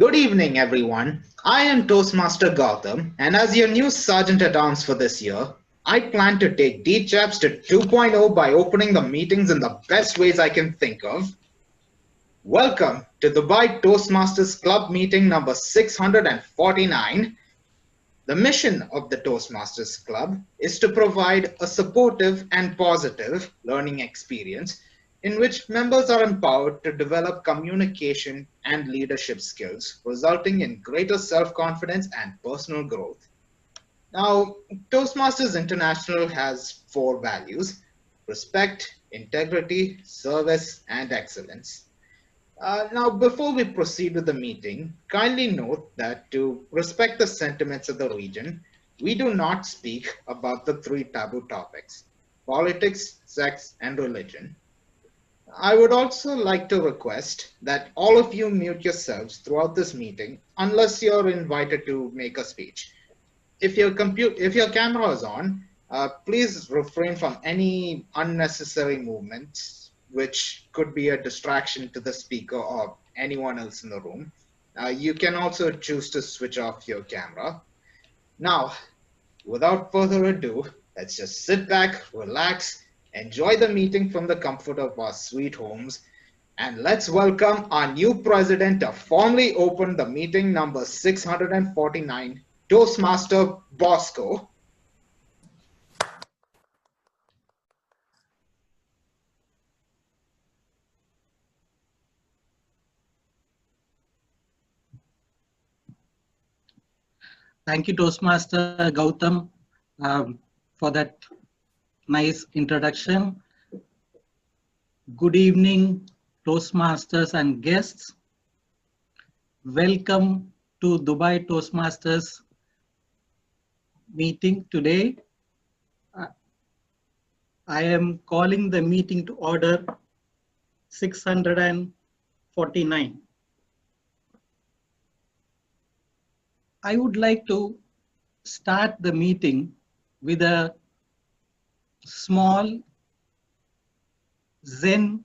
Good evening, everyone. I am Toastmaster Gautam, and as your new Sergeant at Arms for this year, I plan to take Dchaps to 2.0 by opening the meetings in the best ways I can think of. Welcome to Dubai Toastmasters Club meeting number 649. The mission of the Toastmasters Club is to provide a supportive and positive learning experience in which members are empowered to develop communication and leadership skills, resulting in greater self-confidence and personal growth. Now, Toastmasters International has 4 values: respect, integrity, service, and excellence. Now, before we proceed with the meeting, kindly note that to respect the sentiments of the region, we do not speak about the 3 taboo topics: politics, sex, and religion. I would also like to request that all of you mute yourselves throughout this meeting unless you're invited to make a speech. If your camera is on, please refrain from any unnecessary movements, which could be a distraction to the speaker or anyone else in the room. You can also choose to switch off your camera. Now, without further ado, let's just sit back, relax, enjoy the meeting from the comfort of our sweet homes, and let's welcome our new president to formally open the meeting number 649, Toastmaster Bosco. Thank you, Toastmaster Gautam, for that nice introduction. Good evening, Toastmasters and guests. Welcome to Dubai Toastmasters meeting today. I am calling the meeting to order 649. I would like to start the meeting with a small Zen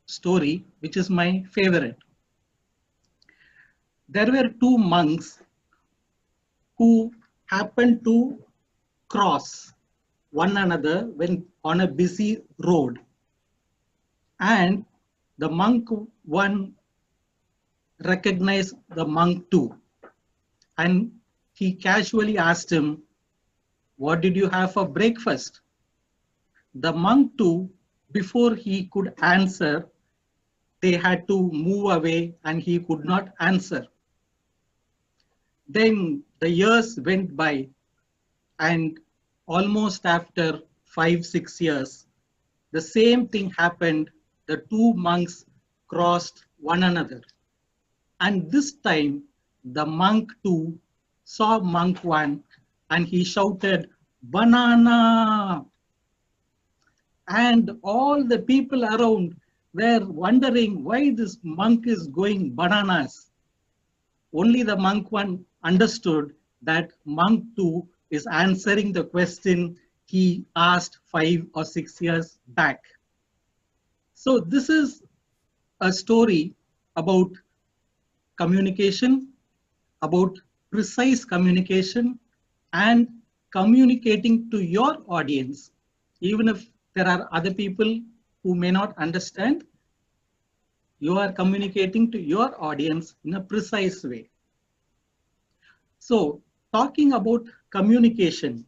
story, which is my favorite. There were 2 monks who happened to cross one another when on a busy road. And the monk 1 recognized the monk 2. And he casually asked him, "What did you have for breakfast?" The monk 2, before he could answer, they had to move away and he could not answer. Then the years went by, and almost after 5-6 years, the same thing happened. The 2 monks crossed one another. And this time, the monk 2 saw monk 1 and he shouted, "Banana!" And all the people around were wondering why this monk is going bananas. Only the monk 1 understood that monk 2 is answering the question he asked 5 or 6 years back. So this is a story about communication, about precise communication, and communicating to your audience. Even if there are other people who may not understand, you are communicating to your audience in a precise way. So, talking about communication,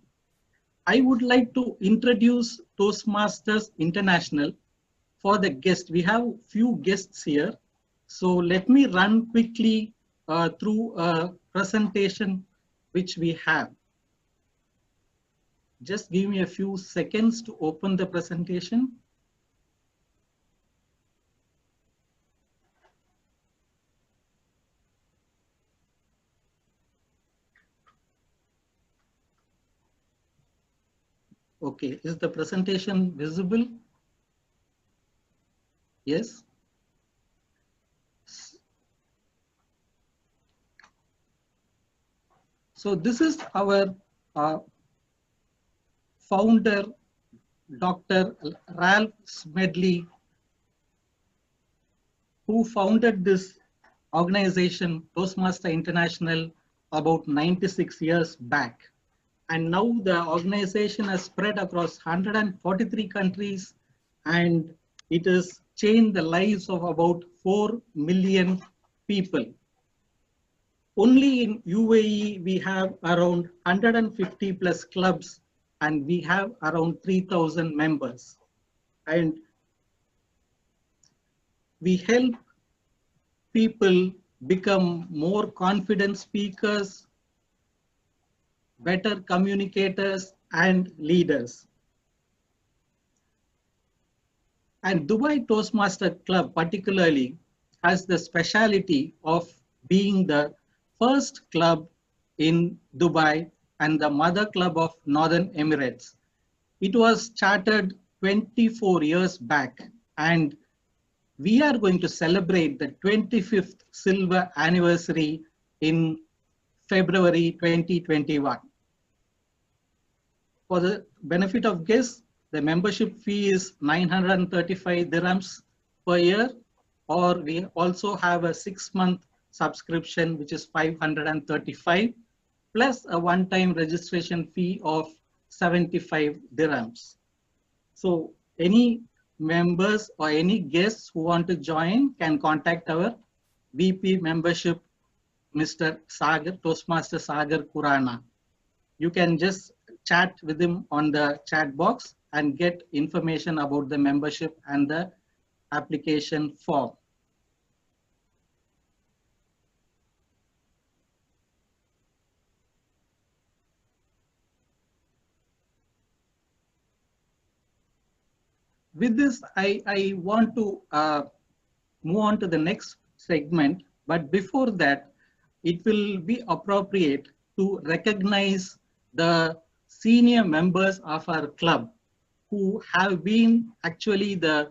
I would like to introduce Toastmasters International for the guest. We have few guests here. So let me run quickly through a presentation which we have. Just give me a few seconds to open the presentation. Okay, is the presentation visible? Yes. So this is our founder, Dr. Ralph Smedley, who founded this organization, Toastmaster International, about 96 years back. And now the organization has spread across 143 countries, and it has changed the lives of about 4 million people. Only in UAE, we have around 150 plus clubs, and we have around 3,000 members. And we help people become more confident speakers, better communicators, and leaders. And Dubai Toastmaster Club particularly has the speciality of being the first club in Dubai and the mother club of Northern Emirates. It was chartered 24 years back, and we are going to celebrate the 25th silver anniversary in February 2021. For the benefit of guests, the membership fee is 935 dirhams per year, or we also have a 6-month subscription, which is 535, plus a one-time registration fee of 75 dirhams. So any members or any guests who want to join can contact our VP membership, Mr. Sagar, Toastmaster Sagar Kurana. You can just chat with him on the chat box and get information about the membership and the application form. With this, I want to move on to the next segment, but before that, it will be appropriate to recognize the senior members of our club who have been actually the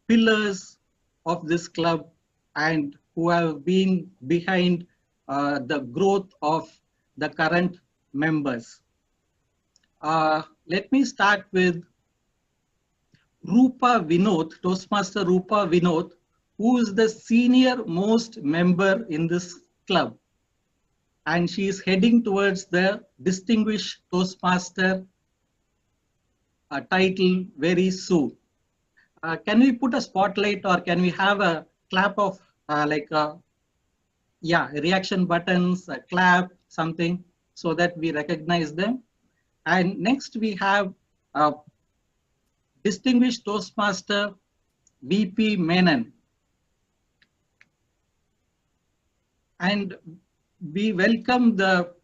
pillars of this club and who have been behind the growth of the current members. Let me start with Rupa Vinod, Toastmaster Rupa Vinod, who is the senior most member in this club. And she is heading towards the Distinguished Toastmaster title very soon. Can we put a spotlight, or can we have a clap of reaction buttons, a clap, something, so that we recognize them? And next we have Distinguished Toastmaster VP Menon. And we welcome the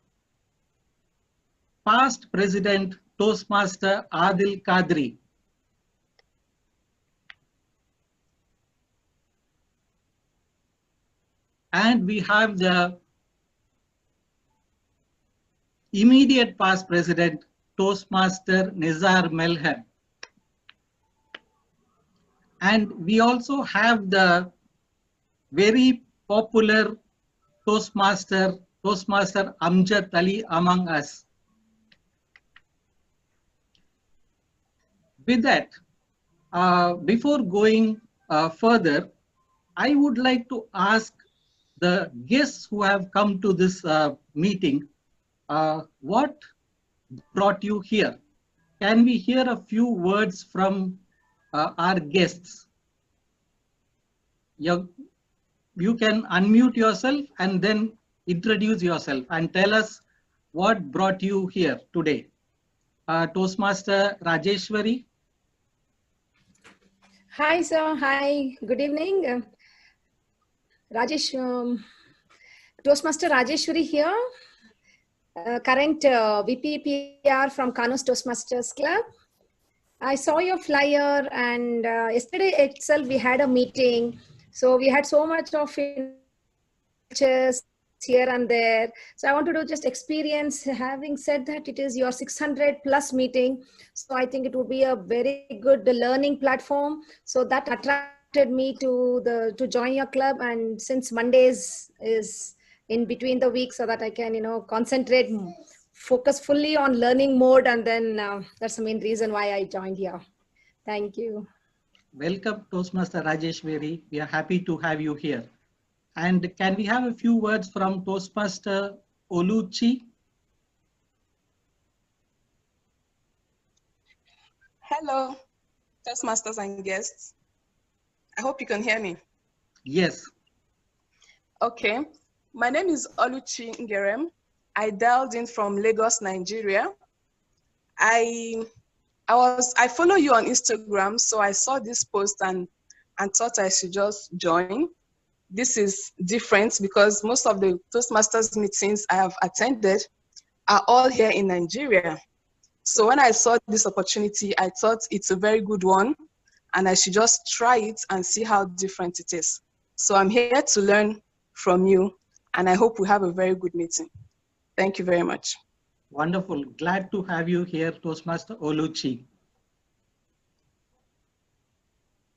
past President Toastmaster Adil Kadri. And we have the immediate past President Toastmaster Nizar Melhem. And we also have the very popular Toastmaster Amjad Ali among us. With that, before going further, I would like to ask the guests who have come to this meeting, what brought you here? Can we hear a few words from our guests? You can unmute yourself and then introduce yourself and tell us what brought you here today. Toastmaster Rajeshwari. Hi, sir. Hi. Good evening. Toastmaster Rajeshwari here. Current VP PR from Kanos Toastmasters Club. I saw your flyer, and yesterday itself we had a meeting. So we had so much of features here and there. So I wanted to just experience, having said that it is your 600 plus meeting. So I think it would be a very good learning platform. So that attracted me to join your club. And since Mondays is in between the week, so that I can, concentrate, focus fully on learning mode. And then that's the main reason why I joined here. Thank you. Welcome, Toastmaster Rajeshwari. We are happy to have you here. And can we have a few words from Toastmaster Oluchi? Hello, Toastmasters and guests. I hope you can hear me. Yes. Okay, my name is Oluchi Ngerem. I dialed in from Lagos, Nigeria. I follow you on Instagram, so I saw this post and thought I should just join. This is different because most of the Toastmasters meetings I have attended are all here in Nigeria. So when I saw this opportunity, I thought it's a very good one and I should just try it and see how different it is. So I'm here to learn from you and I hope we have a very good meeting. Thank you very much. Wonderful. Glad to have you here, Toastmaster Oluchi.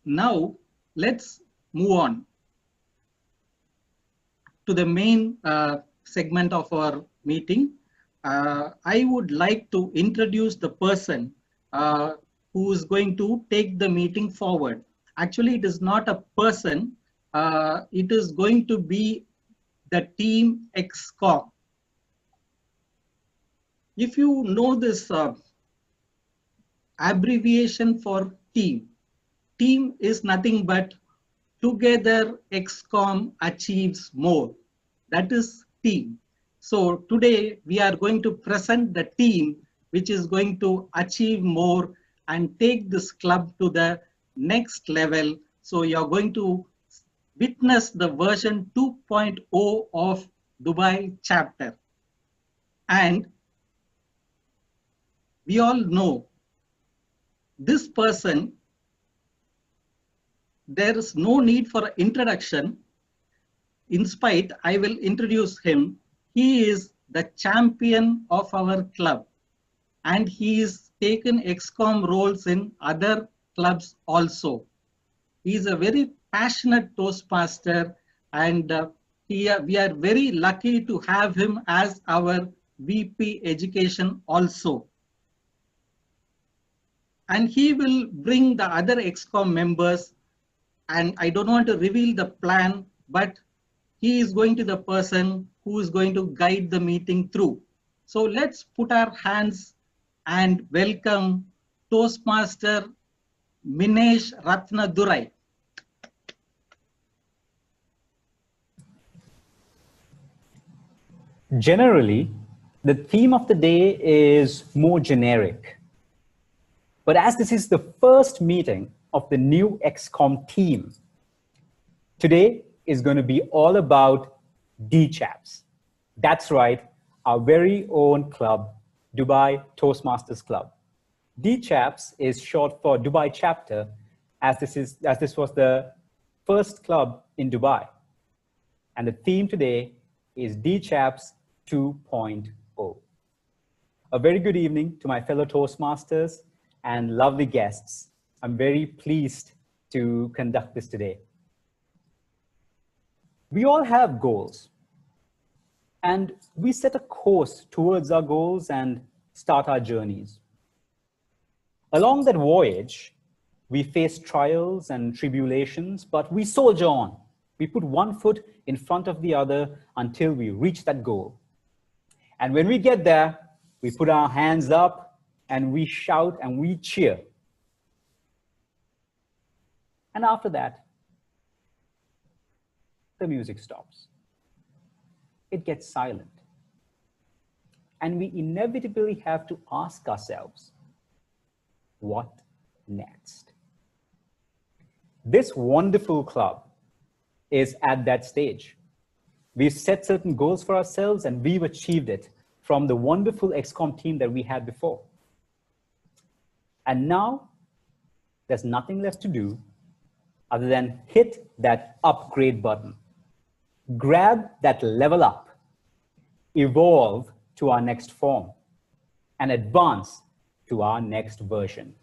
Now, let's move on to the main segment of our meeting. I would like to introduce the person who is going to take the meeting forward. Actually, it is not a person. It is going to be the team EXCOM. If you know this abbreviation for team, team is nothing but together EXCOM achieves more. That is team. So today we are going to present the team which is going to achieve more and take this club to the next level. So you're going to witness the version 2.0 of Dubai chapter. And we all know this person, there is no need for introduction. In spite, I will introduce him. He is the champion of our club and he is taken EXCOM roles in other clubs also. He is a very passionate Toastmaster and we are very lucky to have him as our VP Education also. And he will bring the other EXCOM members, and I don't want to reveal the plan, but he is going to be the person who is going to guide the meeting through. So let's put our hands and welcome Toastmaster Minesh Ratnadurai. Generally, the theme of the day is more generic. But as this is the first meeting of the new EXCOM team, today is going to be all about Dchaps. That's right, our very own club, Dubai Toastmasters Club. Dchaps is short for Dubai chapter, as this was the first club in Dubai. And the theme today is Dchaps 2.0. A very good evening to my fellow Toastmasters and lovely guests. I'm very pleased to conduct this today. We all have goals and we set a course towards our goals and start our journeys. Along that voyage, we face trials and tribulations, but we soldier on. We put one foot in front of the other until we reach that goal. And when we get there, we put our hands up and we shout and we cheer. And after that, the music stops. It gets silent. And we inevitably have to ask ourselves, what next? This wonderful club is at that stage. We've set certain goals for ourselves and we've achieved it from the wonderful EXCOM team that we had before. And now there's nothing left to do other than hit that upgrade button. Grab that level up, evolve to our next form, and advance to our next version.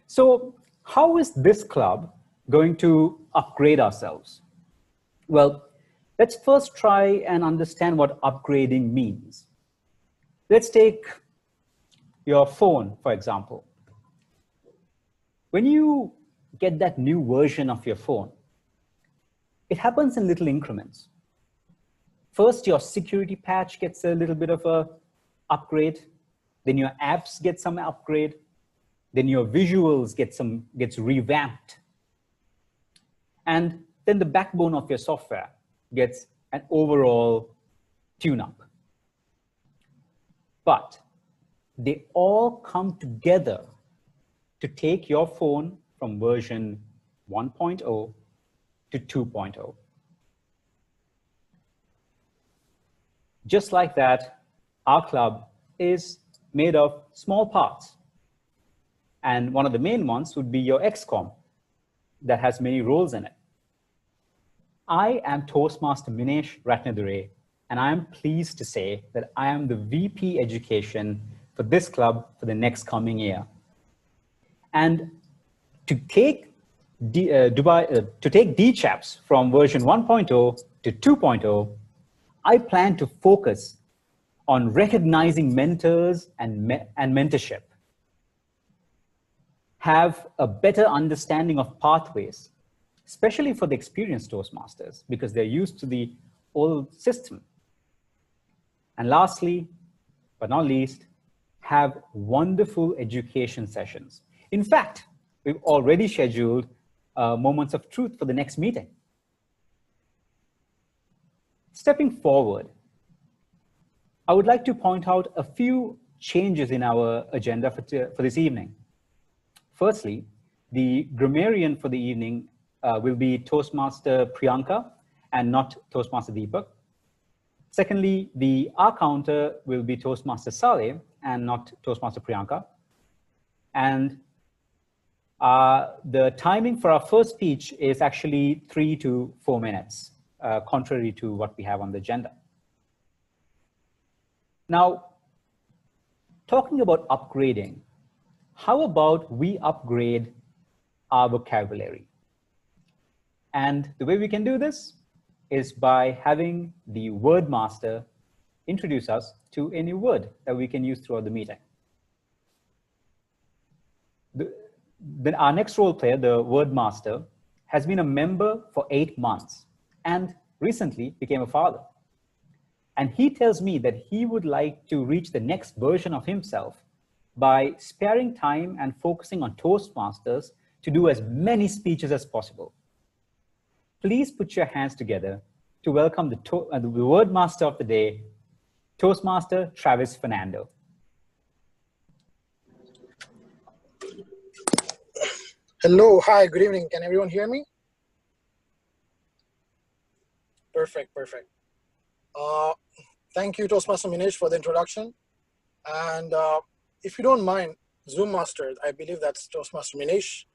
So how is this club going to upgrade ourselves? Well, let's first try and understand what upgrading means. Let's take your phone, for example. When you get that new version of your phone, it happens in little increments. First, your security patch gets a little bit of a upgrade. Then your apps get some upgrade. Then your visuals gets revamped. And then the backbone of your software gets an overall tune-up. But they all come together to take your phone from version 1.0 to 2.0. Just like that, our club is made of small parts. And one of the main ones would be your EXCOM that has many roles in it. I am Toastmaster Minesh Ratnadure, and I am pleased to say that I am the VP Education for this club for the next coming year. And to take Dchaps from version 1.0 to 2.0, I plan to focus on recognizing mentors and mentorship, have a better understanding of pathways, especially for the experienced Toastmasters, because they're used to the old system. And lastly, but not least, have wonderful education sessions. In fact, we've already scheduled moments of truth for the next meeting. Stepping forward, I would like to point out a few changes in our agenda for this evening. Firstly, the grammarian for the evening will be Toastmaster Priyanka and not Toastmaster Deepak. Secondly, the R counter will be Toastmaster Saleh and not Toastmaster Priyanka. And the timing for our first speech is actually 3 to 4 minutes, contrary to what we have on the agenda. Now, talking about upgrading, how about we upgrade our vocabulary? And the way we can do this is by having the word master introduce us to a new word that we can use throughout the meeting. Then our next role player, the word master, has been a member for 8 months and recently became a father. And he tells me that he would like to reach the next version of himself by sparing time and focusing on Toastmasters to do as many speeches as possible. Please put your hands together to welcome the word master of the day, Toastmaster Travis Fernando. Hello, hi, good evening. Can everyone hear me? Perfect, perfect. Thank you, Toastmaster Minesh, for the introduction. And if you don't mind, Zoom Master, I believe that's Toastmaster Minesh.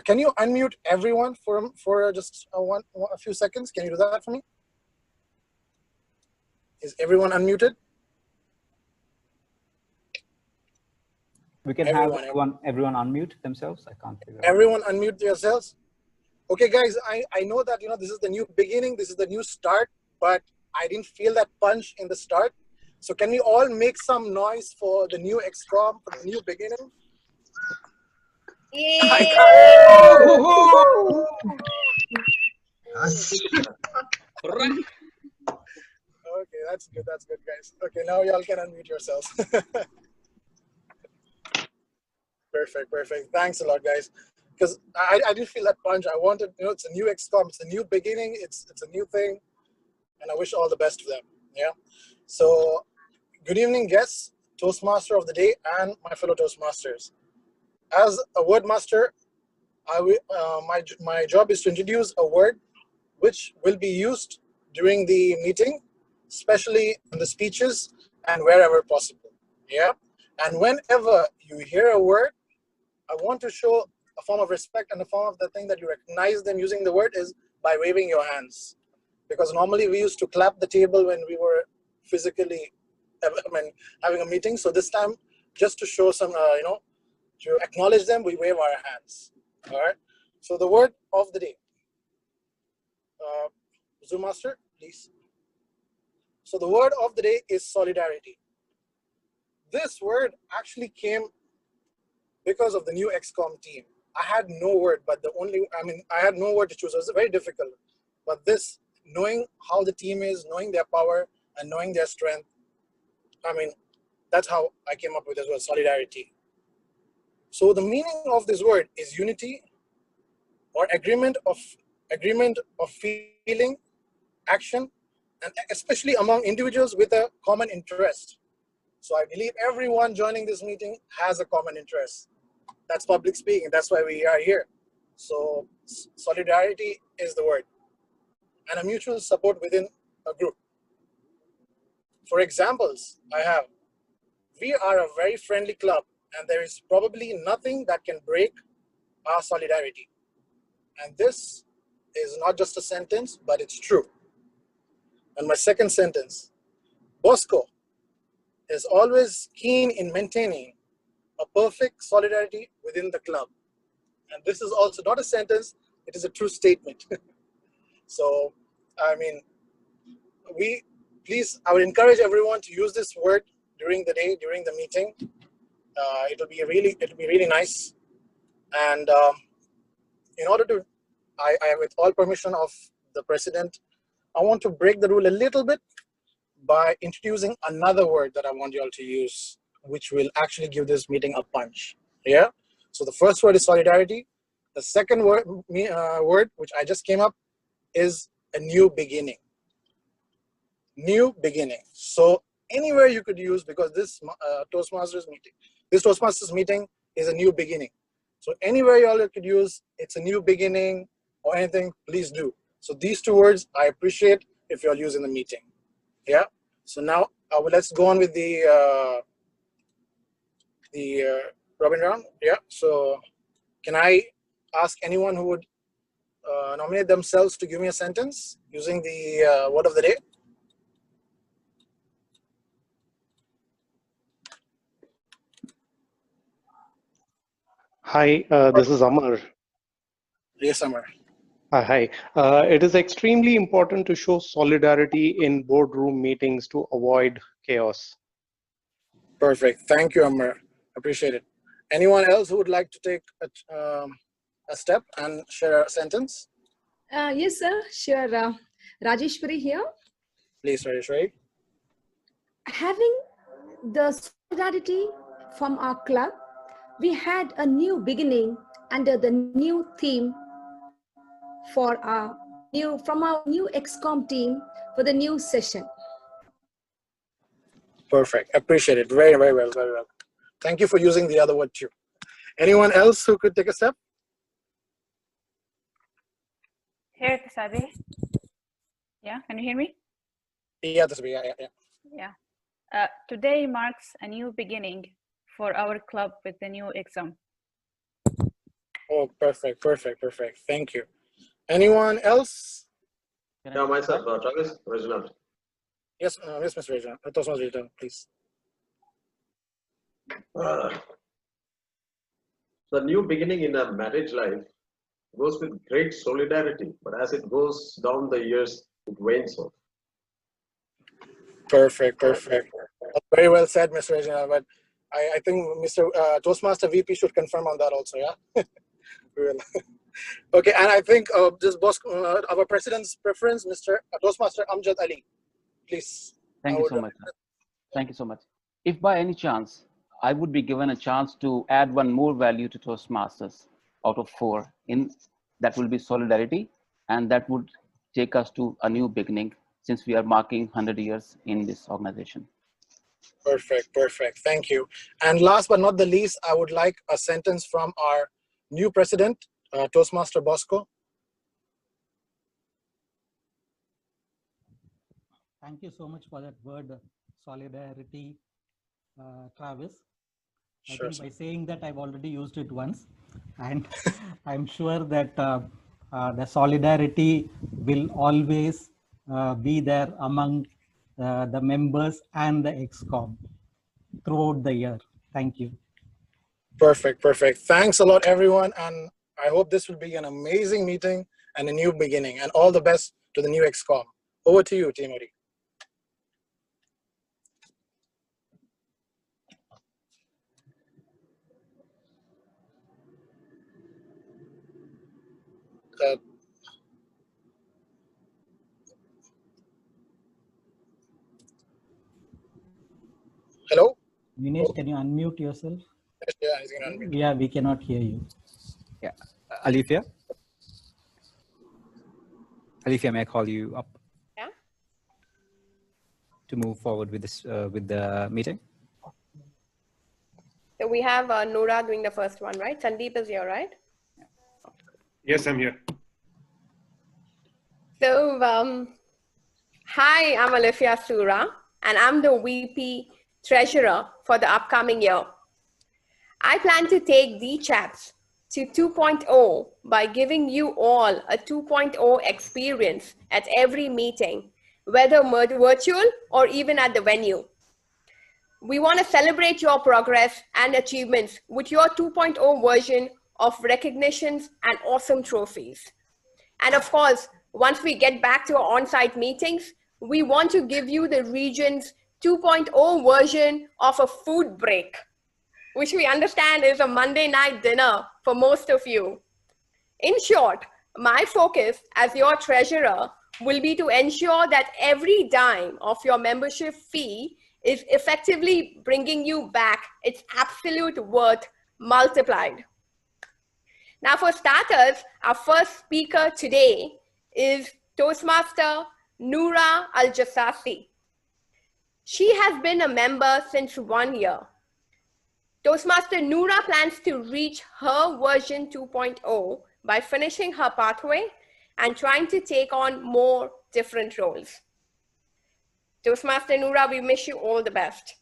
Can you unmute everyone for just a few seconds? Can you do that for me? Is everyone unmuted? We can have everyone unmute themselves. I can't figure out. Everyone unmute yourselves. Okay, guys, I know that this is the new beginning, this is the new start, but I didn't feel that punch in the start. So can we all make some noise for the new EXCOM, for the new beginning? Yay! Okay, that's good, guys. Okay, now y'all can unmute yourselves. Perfect. Thanks a lot, guys. Because I didn't feel that punch. I wanted, it's a new EXCOM, it's a new beginning, it's a new thing, and I wish all the best to them. Yeah. So, good evening, guests, Toastmaster of the day, and my fellow Toastmasters. As a word master, my job is to introduce a word which will be used during the meeting, especially in the speeches and wherever possible. Yeah. And whenever you hear a word, I want to show a form of respect, and a form of the thing that you recognize them using the word is by waving your hands. Because normally we used to clap the table when we were physically having a meeting. So this time, just to show some, to acknowledge them, we wave our hands. All right. So the word of the day. Zoom Master, please. So the word of the day is solidarity. This word actually came because of the new EXCOM team. I had no word, but I had no word to choose. It was very difficult. but this, knowing how the team is, knowing their power and knowing their strength, I mean, that's how I came up with as well, solidarity. So the meaning of this word is unity or agreement of feeling, action, and especially among individuals with a common interest. So I believe everyone joining this meeting has a common interest. That's public speaking. That's why we are here. So solidarity is the word, and a mutual support within a group. For examples, we are a very friendly club, and there is probably nothing that can break our solidarity. And this is not just a sentence, but it's true. And my second sentence, Bosco is always keen in maintaining a perfect solidarity within the club. And this is also not a sentence, it is a true statement. So, I mean, I would encourage everyone to use this word during the day, during the meeting. It'll be really nice. And in order to, with all permission of the president, I want to break the rule a little bit by introducing another word that I want you all to use, which will actually give this meeting a punch. Yeah. So the first word is solidarity. The second word, which I just came up, is a new beginning. New beginning. So anywhere you could use, because this Toastmasters meeting is a new beginning. So anywhere you all could use, it's a new beginning or anything, please do. So these two words I appreciate if you're using the meeting. Yeah. So now let's go on with the Robin round. Yeah. So can I ask anyone who would nominate themselves to give me a sentence using the word of the day? Hi, this is Amar. Yes, Amar. Hi. It is extremely important to show solidarity in boardroom meetings to avoid chaos. Perfect. Thank you, Amar. Appreciate it. Anyone else who would like to take a step and share a sentence? Yes, sir. Sure. Rajeshwari here. Please, Rajeshwari. Having the solidarity from our club, we had a new beginning under the new theme from our new EXCOM team for the new session. Perfect. Appreciate it. Very, very well. Very well. Thank you for using the other word too. Anyone else who could take a step? Here, Tasadi. Yeah, can you hear me? Yeah, yeah. Today marks a new beginning for our club with the new EXCOM. Oh, perfect. Thank you. Anyone else? Yeah, myself, Travis, Reginald. Yes, Mr. Reginald. Reginald, please. The new beginning in a marriage life goes with great solidarity, but as it goes down the years, it wanes off. Perfect. Very well said, Mr. Reginald. But I think Mr. Toastmaster VP should confirm on that also, yeah? We will. Okay, and I think this boss, our president's preference, Mr. Toastmaster Amjad Ali, please. Thank you so much. Thank you so much. If by any chance I would be given a chance to add one more value to Toastmasters out of 4, that will be solidarity, and that would take us to a new beginning since we are marking 100 years in this organization. Perfect. Thank you. And last but not the least, I would like a sentence from our new president, Toastmaster Bosco. Thank you so much for that word, solidarity, Travis. Sure, I think by saying that I've already used it once, and I'm sure that the solidarity will always be there among the members and the EXCOM throughout the year. Thank you. Perfect. Thanks a lot, everyone. And I hope this will be an amazing meeting and a new beginning. And all the best to the new EXCOM. Over to you, TMOD. Vinesh, can you unmute yourself? Yeah, he's gonna unmute. Yeah, we cannot hear you. Yeah. Alifia? Alifia, may I call you up? Yeah. To move forward with this with the meeting? So we have Noora doing the first one, right? Sandeep is here, right? Yes, I'm here. So, hi, I'm Alifia Sura, and I'm the VP Treasurer for the upcoming year. I plan to take Dchaps to 2.0 by giving you all a 2.0 experience at every meeting, whether virtual or even at the venue. We want to celebrate your progress and achievements with your 2.0 version of recognitions and awesome trophies. And of course, once we get back to our on-site meetings, we want to give you the region's 2.0 version of a food break, which we understand is a Monday night dinner for most of you. In short, my focus as your treasurer will be to ensure that every dime of your membership fee is effectively bringing you back its absolute worth multiplied. Now, for starters, our first speaker today is Toastmaster Noora Al-Jassasi. She has been a member since 1 year. Toastmaster Noora plans to reach her version 2.0 by finishing her pathway and trying to take on more different roles. Toastmaster Noora, we wish you all the best.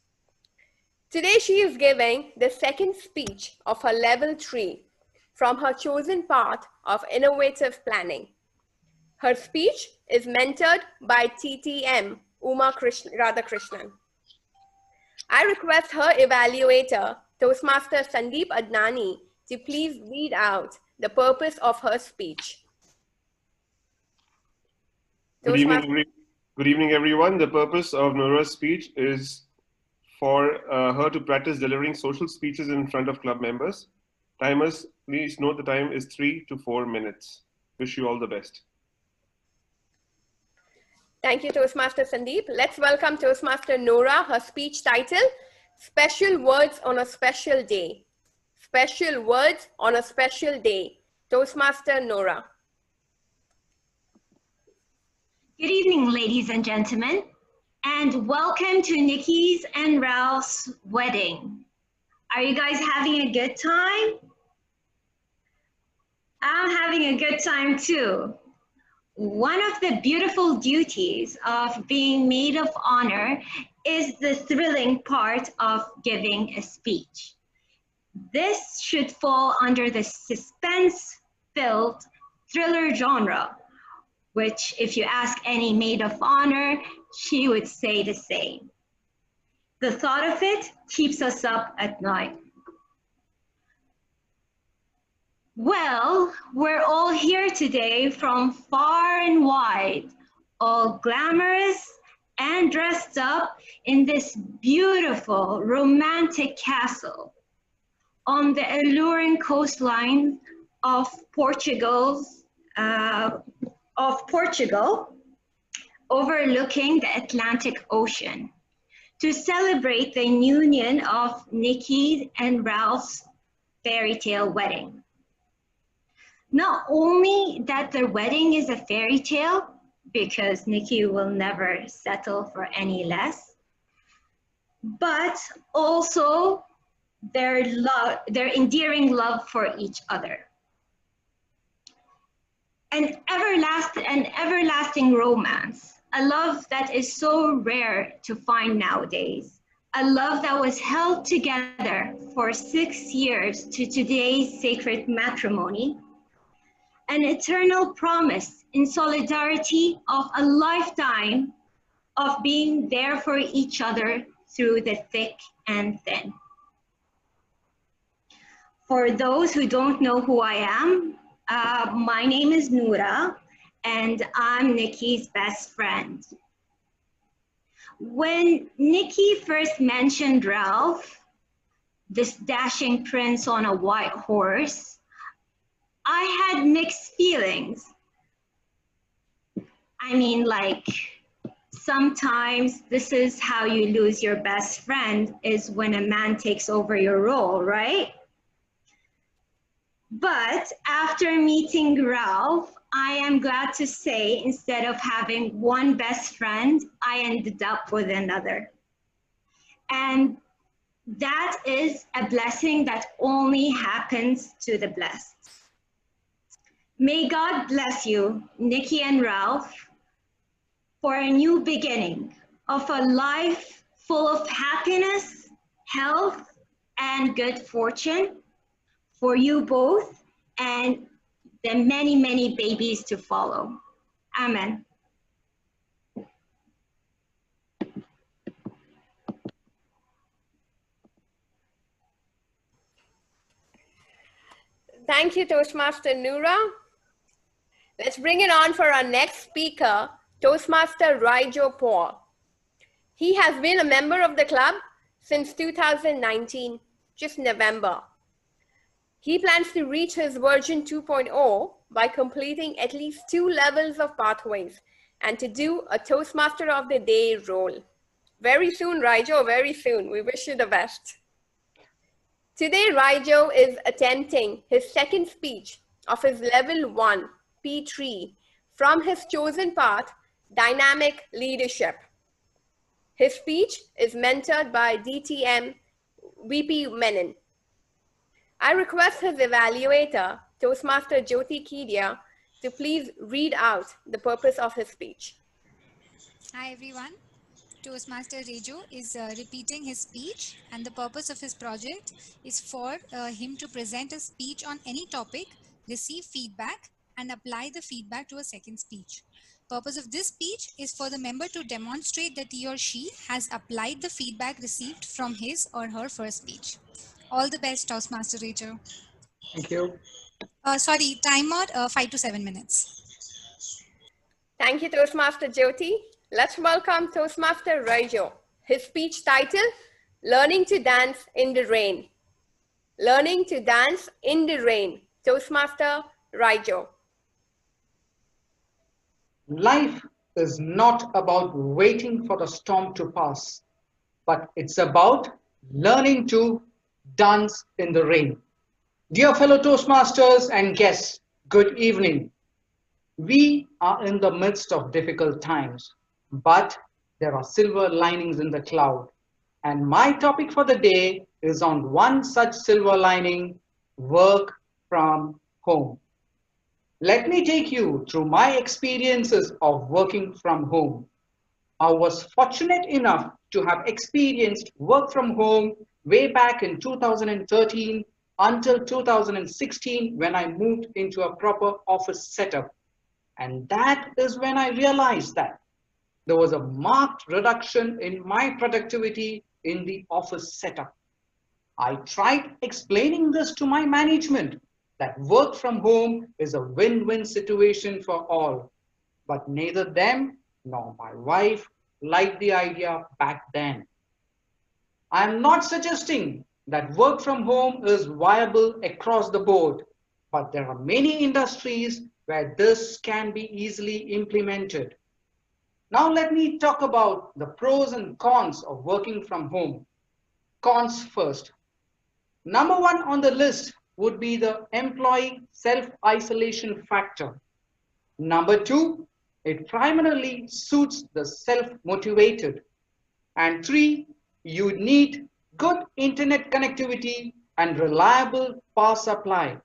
Today, she is giving the second speech of her level 3 from her chosen path of innovative planning. Her speech is mentored by TTM Uma Radhakrishnan. I request her evaluator, Toastmaster Sandeep Adnani, to please read out the purpose of her speech. Good evening, everyone. The purpose of Noora's speech is for her to practice delivering social speeches in front of club members. Timers, please note the time is 3 to 4 minutes. Wish you all the best. Thank you, Toastmaster Sandeep. Let's welcome Toastmaster Noora. Her speech title, Special Words on a Special Day. Special Words on a Special Day. Toastmaster Noora. Good evening, ladies and gentlemen, and welcome to Nikki's and Ralph's wedding. Are you guys having a good time? I'm having a good time too. One of the beautiful duties of being maid of honor is the thrilling part of giving a speech. This should fall under the suspense-filled thriller genre, which if you ask any maid of honor, she would say the same. The thought of it keeps us up at night. Well, we're all here today from far and wide, all glamorous and dressed up in this beautiful, romantic castle on the alluring coastline of Portugal, overlooking the Atlantic Ocean, to celebrate the union of Nikki and Ralph's fairy tale wedding. Not only that their wedding is a fairy tale, because Nikki will never settle for any less, but also their endearing love for each other. An everlasting romance, a love that is so rare to find nowadays, a love that was held together for 6 years to today's sacred matrimony, an eternal promise in solidarity of a lifetime of being there for each other through the thick and thin. For those who don't know who I am, my name is Noora, and I'm Nikki's best friend. When Nikki first mentioned Ralph, this dashing prince on a white horse, I had mixed feelings. I mean, like, sometimes this is how you lose your best friend, is when a man takes over your role, right? But after meeting Ralph, I am glad to say instead of having one best friend, I ended up with another. And that is a blessing that only happens to the blessed. May God bless you, Nikki and Ralph, for a new beginning of a life full of happiness, health, and good fortune for you both and the many, many babies to follow. Amen. Thank you, Toastmaster Noura. Let's bring it on for our next speaker, Toastmaster Raijo Paul. He has been a member of the club since 2019, just November. He plans to reach his version 2.0 by completing at least 2 levels of pathways and to do a Toastmaster of the Day role. Very soon, Raijo, very soon. We wish you the best. Today, Raijo is attempting his second speech of his level 1, P3, from his chosen path, Dynamic Leadership. His speech is mentored by DTM VP Menon. I request his evaluator, Toastmaster Jyoti Kedia, to please read out the purpose of his speech. Hi everyone. Toastmaster Rejo is repeating his speech, and the purpose of his project is for him to present a speech on any topic, receive feedback, and apply the feedback to a second speech. Purpose of this speech is for the member to demonstrate that he or she has applied the feedback received from his or her first speech. All the best, Toastmaster Rejo. Thank you. Sorry, time mod 5 to 7 minutes. Thank you, Toastmaster Jyoti. Let's welcome Toastmaster Raijo. His speech title, Learning to Dance in the Rain. Learning to Dance in the Rain. Toastmaster Raijo. Life is not about waiting for the storm to pass, but it's about learning to dance in the rain. Dear fellow Toastmasters and guests, good evening. We are in the midst of difficult times, but there are silver linings in the cloud. And my topic for the day is on one such silver lining, work from home. Let me take you through my experiences of working from home. I was fortunate enough to have experienced work from home way back in 2013 until 2016 when I moved into a proper office setup. And that is when I realized that there was a marked reduction in my productivity in the office setup. I tried explaining this to my management, that work from home is a win-win situation for all. But neither them nor my wife liked the idea back then. I am not suggesting that work from home is viable across the board, but there are many industries where this can be easily implemented. Now let me talk about the pros and cons of working from home. Cons first. Number one on the list would be the employee self-isolation factor. Number two, it primarily suits the self-motivated. And three, you need good internet connectivity and reliable power supply.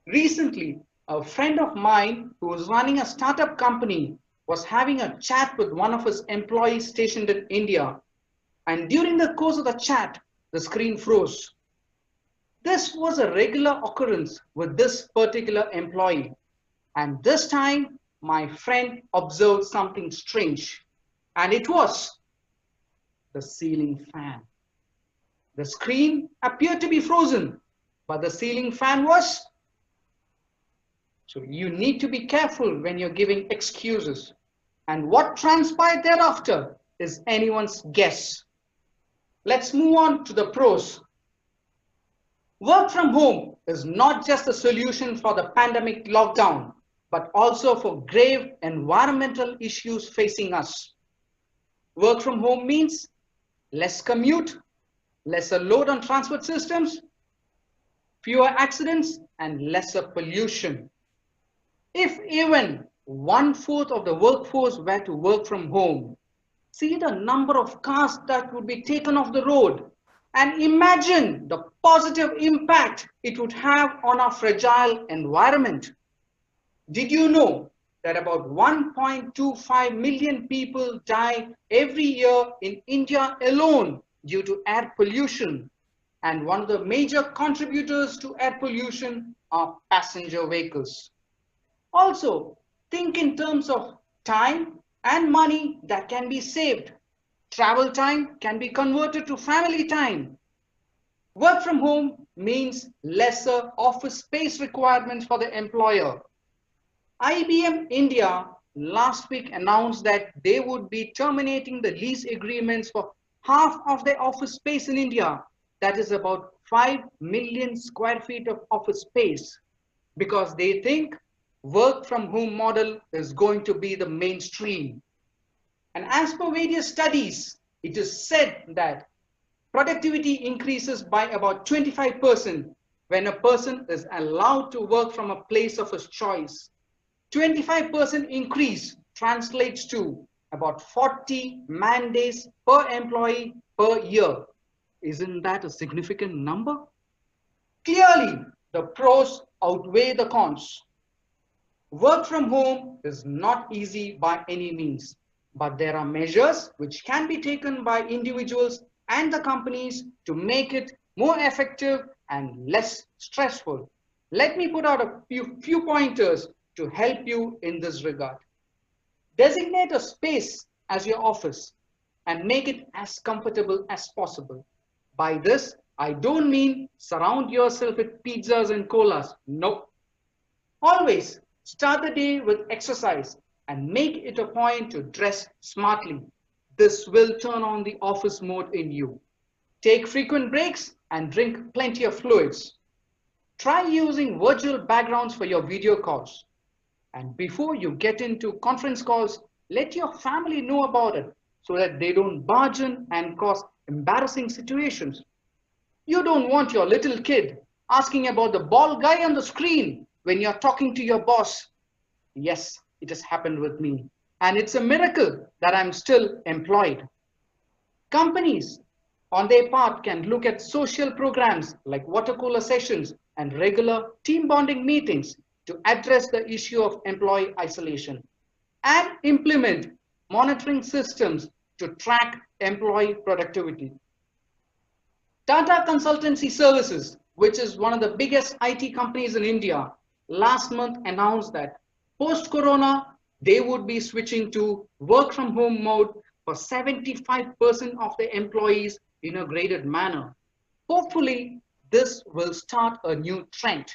Recently, a friend of mine who was running a startup company was having a chat with one of his employees stationed in India. And during the course of the chat, the screen froze. This was a regular occurrence with this particular employee. And this time, my friend observed something strange. And it was the ceiling fan. The screen appeared to be frozen, but the ceiling fan was. So you need to be careful when you're giving excuses. And what transpired thereafter is anyone's guess. Let's move on to the pros. Work from home is not just a solution for the pandemic lockdown, but also for grave environmental issues facing us. Work from home means less commute, lesser load on transport systems, fewer accidents, and lesser pollution. If even 1/4 of the workforce were to work from home, see the number of cars that would be taken off the road, and imagine the positive impact it would have on our fragile environment. Did you know that about 1.25 million people die every year in India alone due to air pollution? And one of the major contributors to air pollution are passenger vehicles. Also, think in terms of time and money that can be saved. Travel time can be converted to family time. Work from home means lesser office space requirements for the employer. IBM India last week announced that they would be terminating the lease agreements for half of their office space in India. That is about 5 million square feet of office space, because they think work from home model is going to be the mainstream. And as per various studies, it is said that productivity increases by about 25% when a person is allowed to work from a place of his choice. 25% increase translates to about 40 man days per employee per year. Isn't that a significant number? Clearly, the pros outweigh the cons. Work from home is not easy by any means, but there are measures which can be taken by individuals and the companies to make it more effective and less stressful. Let me put out a few pointers to help you in this regard. Designate a space as your office and make it as comfortable as possible. By this, I don't mean surround yourself with pizzas and colas. No. Always start the day with exercise and make it a point to dress smartly. This will turn on the office mode in you. Take frequent breaks and drink plenty of fluids. Try using virtual backgrounds for your video calls. And before you get into conference calls, let your family know about it so that they don't barge in and cause embarrassing situations. You don't want your little kid asking about the bald guy on the screen when you're talking to your boss. Yes, it has happened with me. And it's a miracle that I'm still employed. Companies, on their part, can look at social programs like water cooler sessions and regular team bonding meetings to address the issue of employee isolation and implement monitoring systems to track employee productivity. Tata Consultancy Services, which is one of the biggest IT companies in India, last month announced that post-corona, they would be switching to work from home mode for 75% of the employees in a graded manner. Hopefully, this will start a new trend.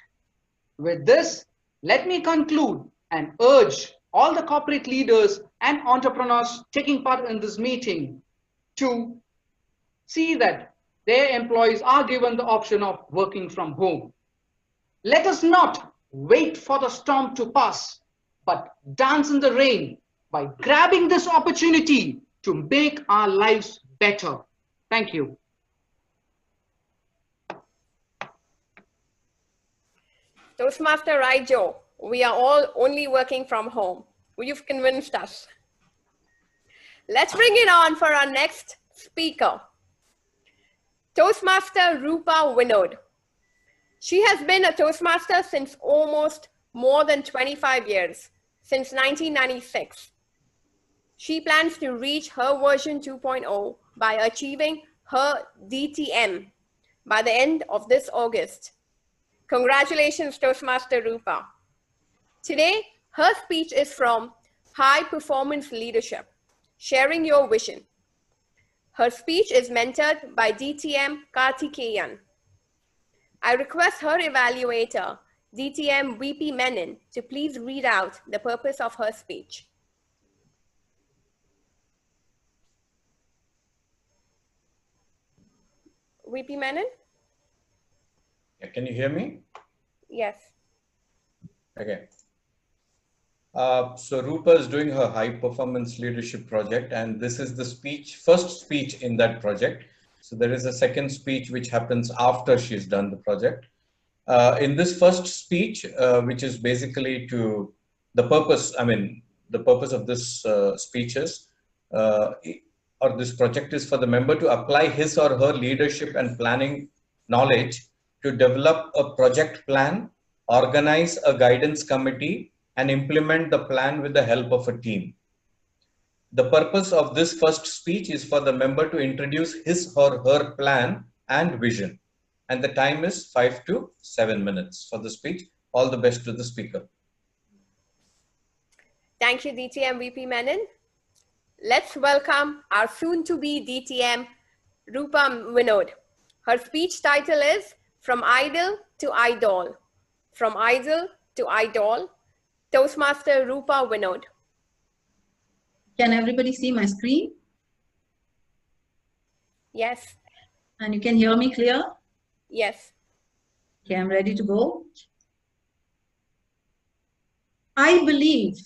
With this, let me conclude and urge all the corporate leaders and entrepreneurs taking part in this meeting to see that their employees are given the option of working from home. Let us not wait for the storm to pass, but dance in the rain by grabbing this opportunity to make our lives better. Thank you. Toastmaster Raijo, we are all only working from home. You've convinced us. Let's bring it on for our next speaker, Toastmaster Rupa Vinod. She has been a Toastmaster since almost more than 25 years, since 1996. She plans to reach her version 2.0 by achieving her DTM by the end of this August. Congratulations, Toastmaster Rupa. Today, her speech is from High Performance Leadership, Sharing Your Vision. Her speech is mentored by DTM Karthikeyan. I request her evaluator, DTM VP Menon, to please read out the purpose of her speech. VP Menon? Yeah, can you hear me? Yes. Okay. So Rupa is doing her high performance leadership project, and this is the first speech in that project. So there is a second speech which happens after she's done the project. In this first speech, which is basically to the purpose, the purpose of this speech is, or this project is for the member to apply his or her leadership and planning knowledge to develop a project plan, organize a guidance committee, and implement the plan with the help of a team. The purpose of this first speech is for the member to introduce his or her plan and vision. And the time is 5 to 7 minutes for the speech. All the best to the speaker. Thank you, DTM VP Menon. Let's welcome our soon-to-be DTM, Rupa Vinod. Her speech title is From Idol to Idol. From Idol to Idol, Toastmaster Rupa Vinod. Can everybody see my screen? Yes. And you can hear me clear? Yes. Okay, I'm ready to go. I believe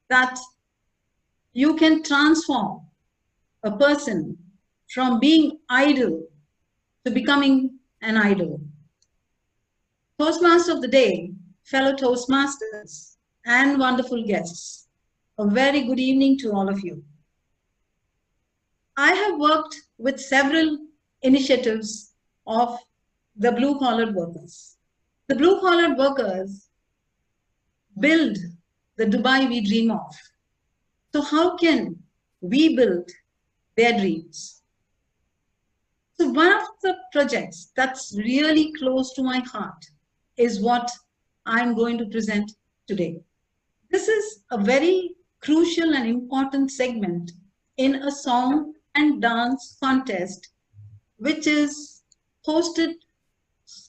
that you can transform a person from being idle to becoming an idol. Toastmaster of the day, fellow Toastmasters, and wonderful guests, a very good evening to all of you. I have worked with several initiatives of the blue-collar workers. The blue-collar workers build the Dubai we dream of. So how can we build their dreams? So one of the projects that's really close to my heart is what I'm going to present today. This is a very crucial and important segment in a song and dance contest, which is hosted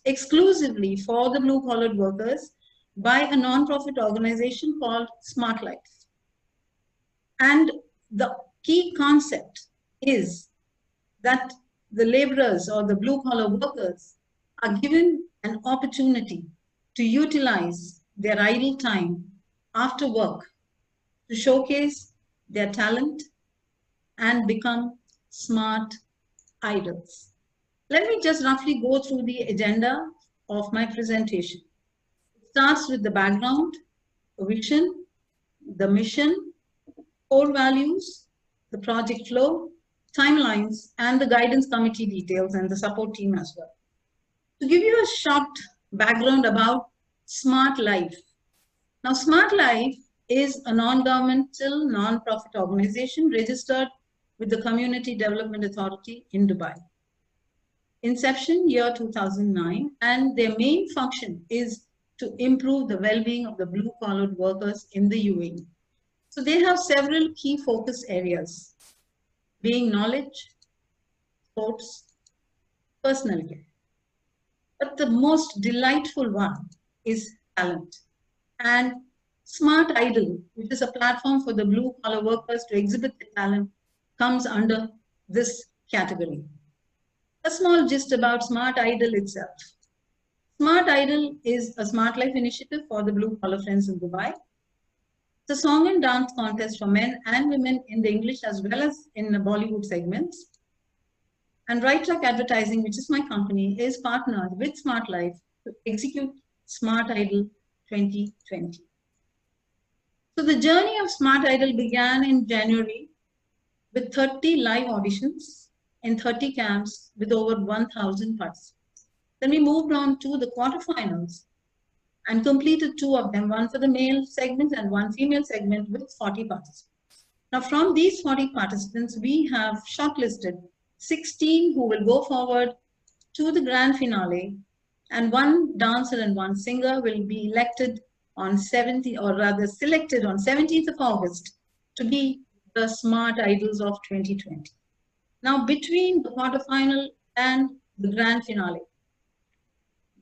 exclusively for the blue-collar workers by a non-profit organization called Smart Life. And the key concept is that the laborers or the blue-collar workers are given an opportunity to utilize their idle time after work to showcase their talent and become smart idols. Let me just roughly go through the agenda of my presentation. It starts with the background, the vision, the mission, core values, the project flow, timelines, and the guidance committee details and the support team as well. To give you a short background about Smart Life. Now, Smart Life is a non-governmental, non-profit organization registered with the Community Development Authority in Dubai. Inception year 2009, and their main function is to improve the well-being of the blue-collar workers in the UAE. So they have several key focus areas, being knowledge, sports, personal care. But the most delightful one is talent. And Smart Idol, which is a platform for the blue-collar workers to exhibit their talent, comes under this category. A small gist about Smart Idol itself. Smart Idol is a Smart Life initiative for the blue-collar friends in Dubai. It's a song and dance contest for men and women in the English as well as in the Bollywood segments. And Right Track Advertising, which is my company, is partnered with Smart Life to execute Smart Idol 2020. So the journey of Smart Idol began in January with 30 live auditions in 30 camps with over 1,000 participants. Then we moved on to the quarterfinals and completed 2 of them, one for the male segment and one female segment with 40 participants. Now from these 40 participants, we have shortlisted 16 who will go forward to the grand finale, and 1 dancer and 1 singer will be elected on 17th, or rather selected on 17th of August to be the Smart Idols of 2020. Now between the quarterfinal and the grand finale,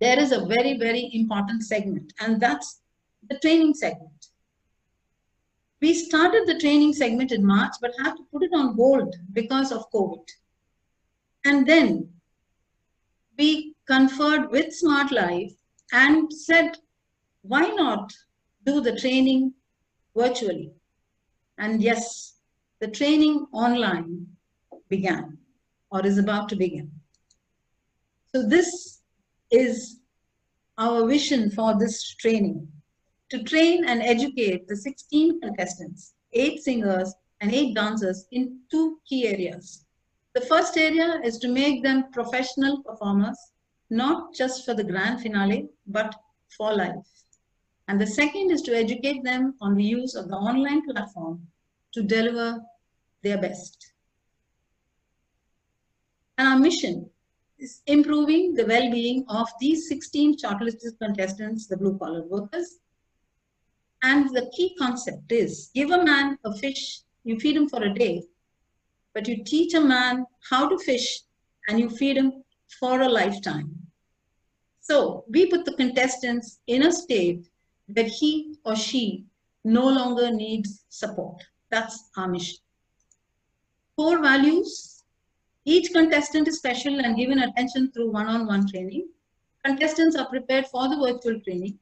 there is a very, very important segment, and that's the training segment. We started the training segment in March, but had to put it on hold because of COVID. And then we conferred with Smart Life and said, why not do the training virtually. And yes, the training online began or is about to begin. So this is our vision for this training, to train and educate the 16 contestants, 8 singers and 8 dancers in 2 key areas. The first area is to make them professional performers, not just for the grand finale, but for life. And the second is to educate them on the use of the online platform to deliver their best. And our mission is improving the well-being of these 16 shortlisted contestants, the blue-collar workers. And the key concept is, give a man a fish, you feed him for a day, but you teach a man how to fish and you feed him for a lifetime. So we put the contestants in a state that he or she no longer needs support. That's our mission. Core values. Each contestant is special and given attention through one-on-one training. Contestants are prepared for the virtual training,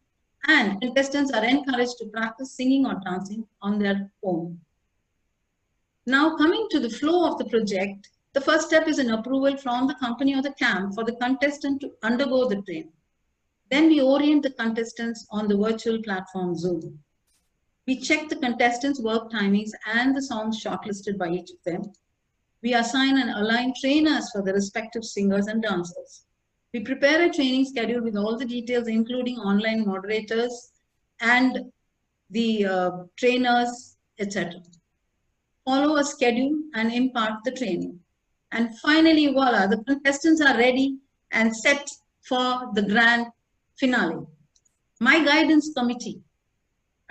and contestants are encouraged to practice singing or dancing on their own. Now coming to the flow of the project, the first step is an approval from the company or the camp for the contestant to undergo the training. Then we orient the contestants on the virtual platform Zoom. We check the contestants' work timings and the songs shortlisted by each of them. We assign and align trainers for the respective singers and dancers. We prepare a training schedule with all the details, including online moderators and the trainers, etc. Follow a schedule and impart the training. And finally, voila, the contestants are ready and set for the grand finale. My guidance committee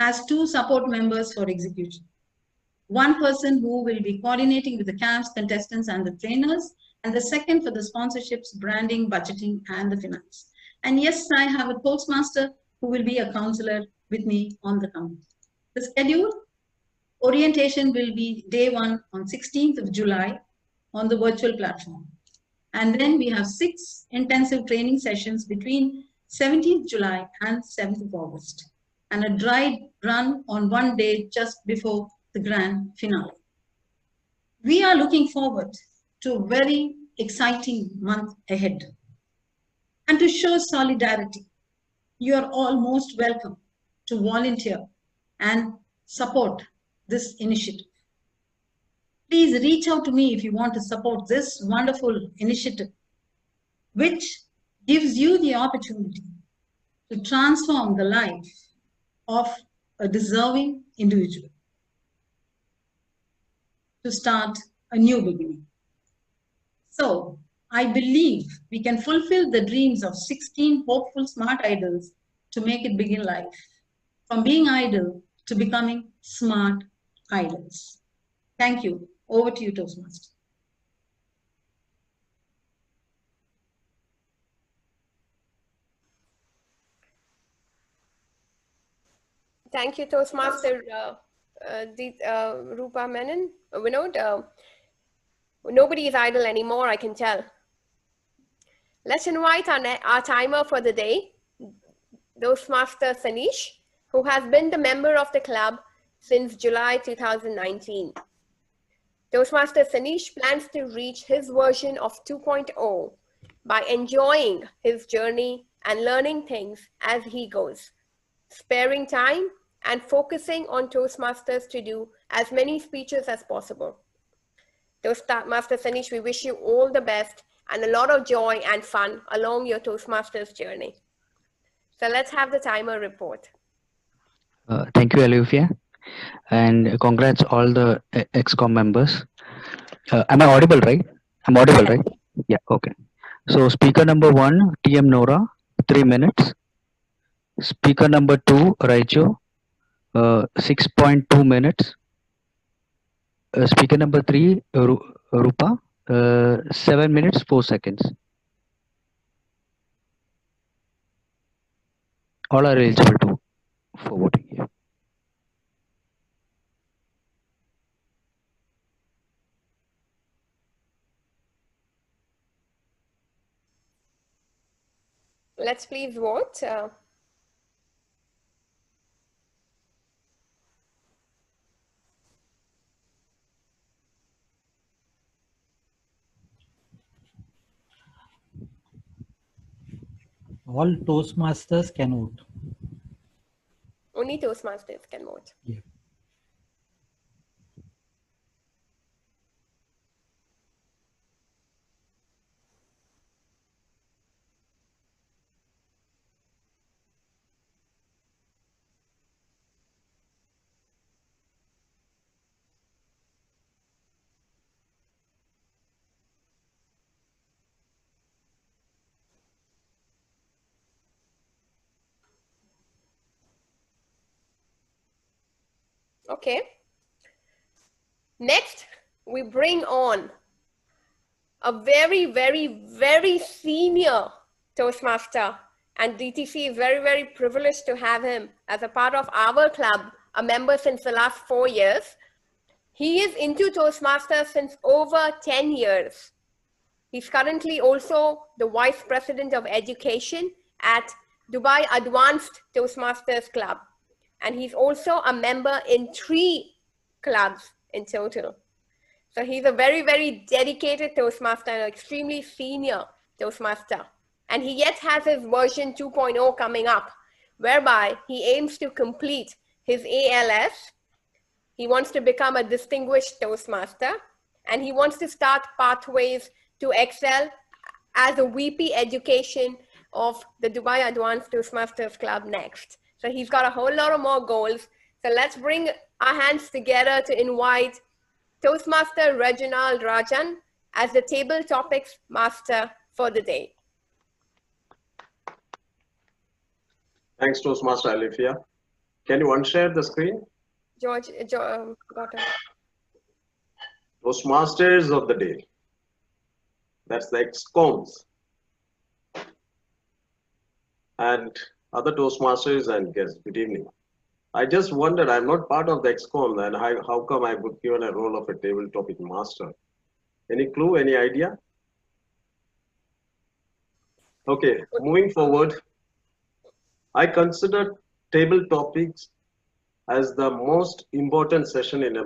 has 2 support members for execution. One person who will be coordinating with the camps, contestants, and the trainers, and the second for the sponsorships, branding, budgeting, and the finance. And yes, I have a Toastmaster who will be a counselor with me on the committee. The schedule, orientation will be day 1 on 16th of July on the virtual platform. And then we have 6 intensive training sessions between 17th July and 7th of August, and a dry run on one day just before the grand finale. We are looking forward to a very exciting month ahead. And to show solidarity, you are all most welcome to volunteer and support this initiative. Please reach out to me if you want to support this wonderful initiative, which gives you the opportunity to transform the life of a deserving individual, to start a new beginning. So I believe we can fulfill the dreams of 16 hopeful smart idols to make it big in life, from being idle to becoming smart idols. Thank you. Over to you, Toastmaster. Thank you, Toastmaster Rupa Menon. Vinod, nobody is idle anymore, I can tell. Let's invite our timer for the day, Toastmaster Sanish, who has been the member of the club since July 2019. Toastmaster Sanish plans to reach his version of 2.0 by enjoying his journey and learning things as he goes, sparing time and focusing on Toastmasters to do as many speeches as possible. Toastmaster Sanish, we wish you all the best and a lot of joy and fun along your Toastmasters journey. So let's have the timer report. Thank you, Olivia, and congrats all the EXCOM members. Am I audible, right? I'm audible, right? Yeah, okay. So speaker number 1, TM Nora, 3 minutes. Speaker number 2, Raicho, 6.2 minutes. Speaker number 3, Rupa, 7 minutes, 4 seconds. All are eligible for voting here. Let's please vote. All Toastmasters can vote. Only Toastmasters can vote. Yeah. Okay. Next, we bring on a very, very, very senior Toastmaster, and DTC is very, very privileged to have him as a part of our club, a member since the last 4 years. He is into Toastmasters since over 10 years. He's currently also the Vice President of Education at Dubai Advanced Toastmasters Club. And he's also a member in 3 clubs in total. So he's a very, very dedicated Toastmaster and an extremely senior Toastmaster. And he yet has his version 2.0 coming up, whereby he aims to complete his ALS. He wants to become a distinguished Toastmaster, and he wants to start pathways to excel as a VP education of the Dubai Advanced Toastmasters Club next. So he's got a whole lot of more goals. So let's bring our hands together to invite Toastmaster Reginald Rajan as the table topics master for the day. Thanks, Toastmaster Alifia. Can you unshare the screen? Got it. Toastmasters of the day. That's the EXCOMs. And other Toastmasters and guests, good evening. I just wondered, I'm not part of the EXCOM, and how come I would given a role of a table topic master? Any clue, any idea? Okay, moving forward, I consider table topics as the most important session in a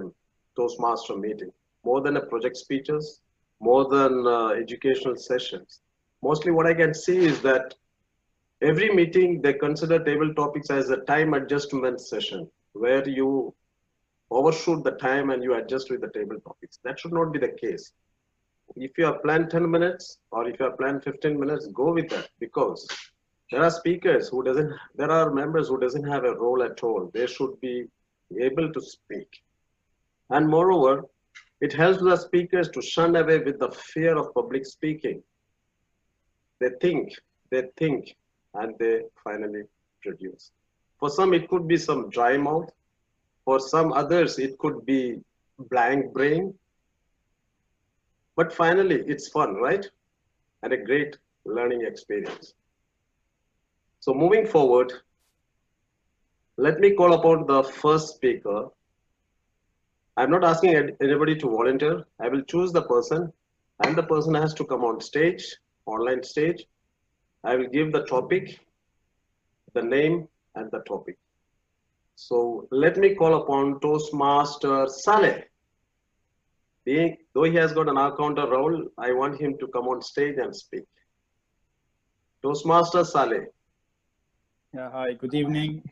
Toastmaster meeting, more than a project speeches, more than educational sessions. Mostly what I can see is that every meeting, they consider table topics as a time adjustment session where you overshoot the time and you adjust with the table topics. That should not be the case. If you have planned 10 minutes or if you have planned 15 minutes, go with that, because there are speakers who there are members who doesn't have a role at all. They should be able to speak. And moreover, it helps the speakers to shun away with the fear of public speaking. They think, and they finally produce. For some, it could be some dry mouth. For some others, it could be blank brain. But finally, it's fun, right? And a great learning experience. So moving forward, let me call upon the first speaker. I'm not asking anybody to volunteer. I will choose the person, and the person has to come on stage, online stage. I will give the topic, the name, and the topic. So let me call upon Toastmaster Saleh. Though he has got an encounter role, I want him to come on stage and speak. Toastmaster Saleh. Yeah, hi, good evening.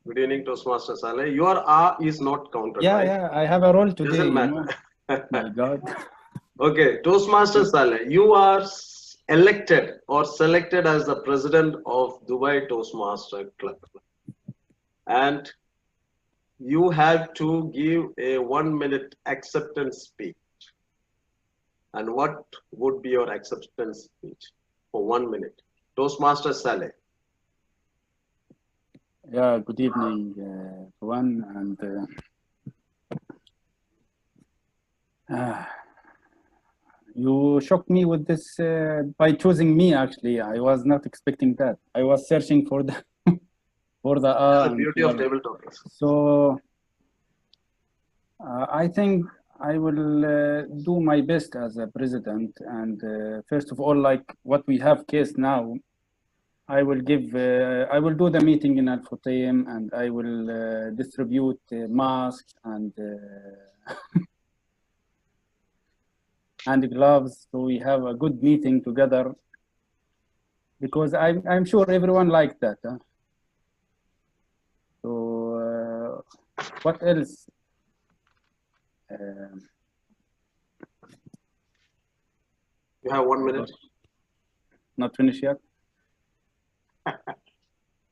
Good evening, Toastmaster Saleh. Your R is not counted, Yeah, right? yeah, I have a role today. Doesn't matter. You know? My God. Okay, Toastmaster Saleh, you are elected or selected as the president of Dubai Toastmaster Club. And you have to give a 1-minute acceptance speech. And what would be your acceptance speech for 1 minute? Toastmaster Saleh. Yeah, good evening, everyone. And you shocked me with this by choosing me. Actually, I was not expecting that. I was searching for the That's the beauty of table topics. So I think I will do my best as a president. And first of all, like what we have case now, I will do the meeting in Al Futtaim, and I will distribute masks and and gloves, so we have a good meeting together. because I'm sure everyone liked that. Huh? So what else? You have 1 minute. Not finished yet.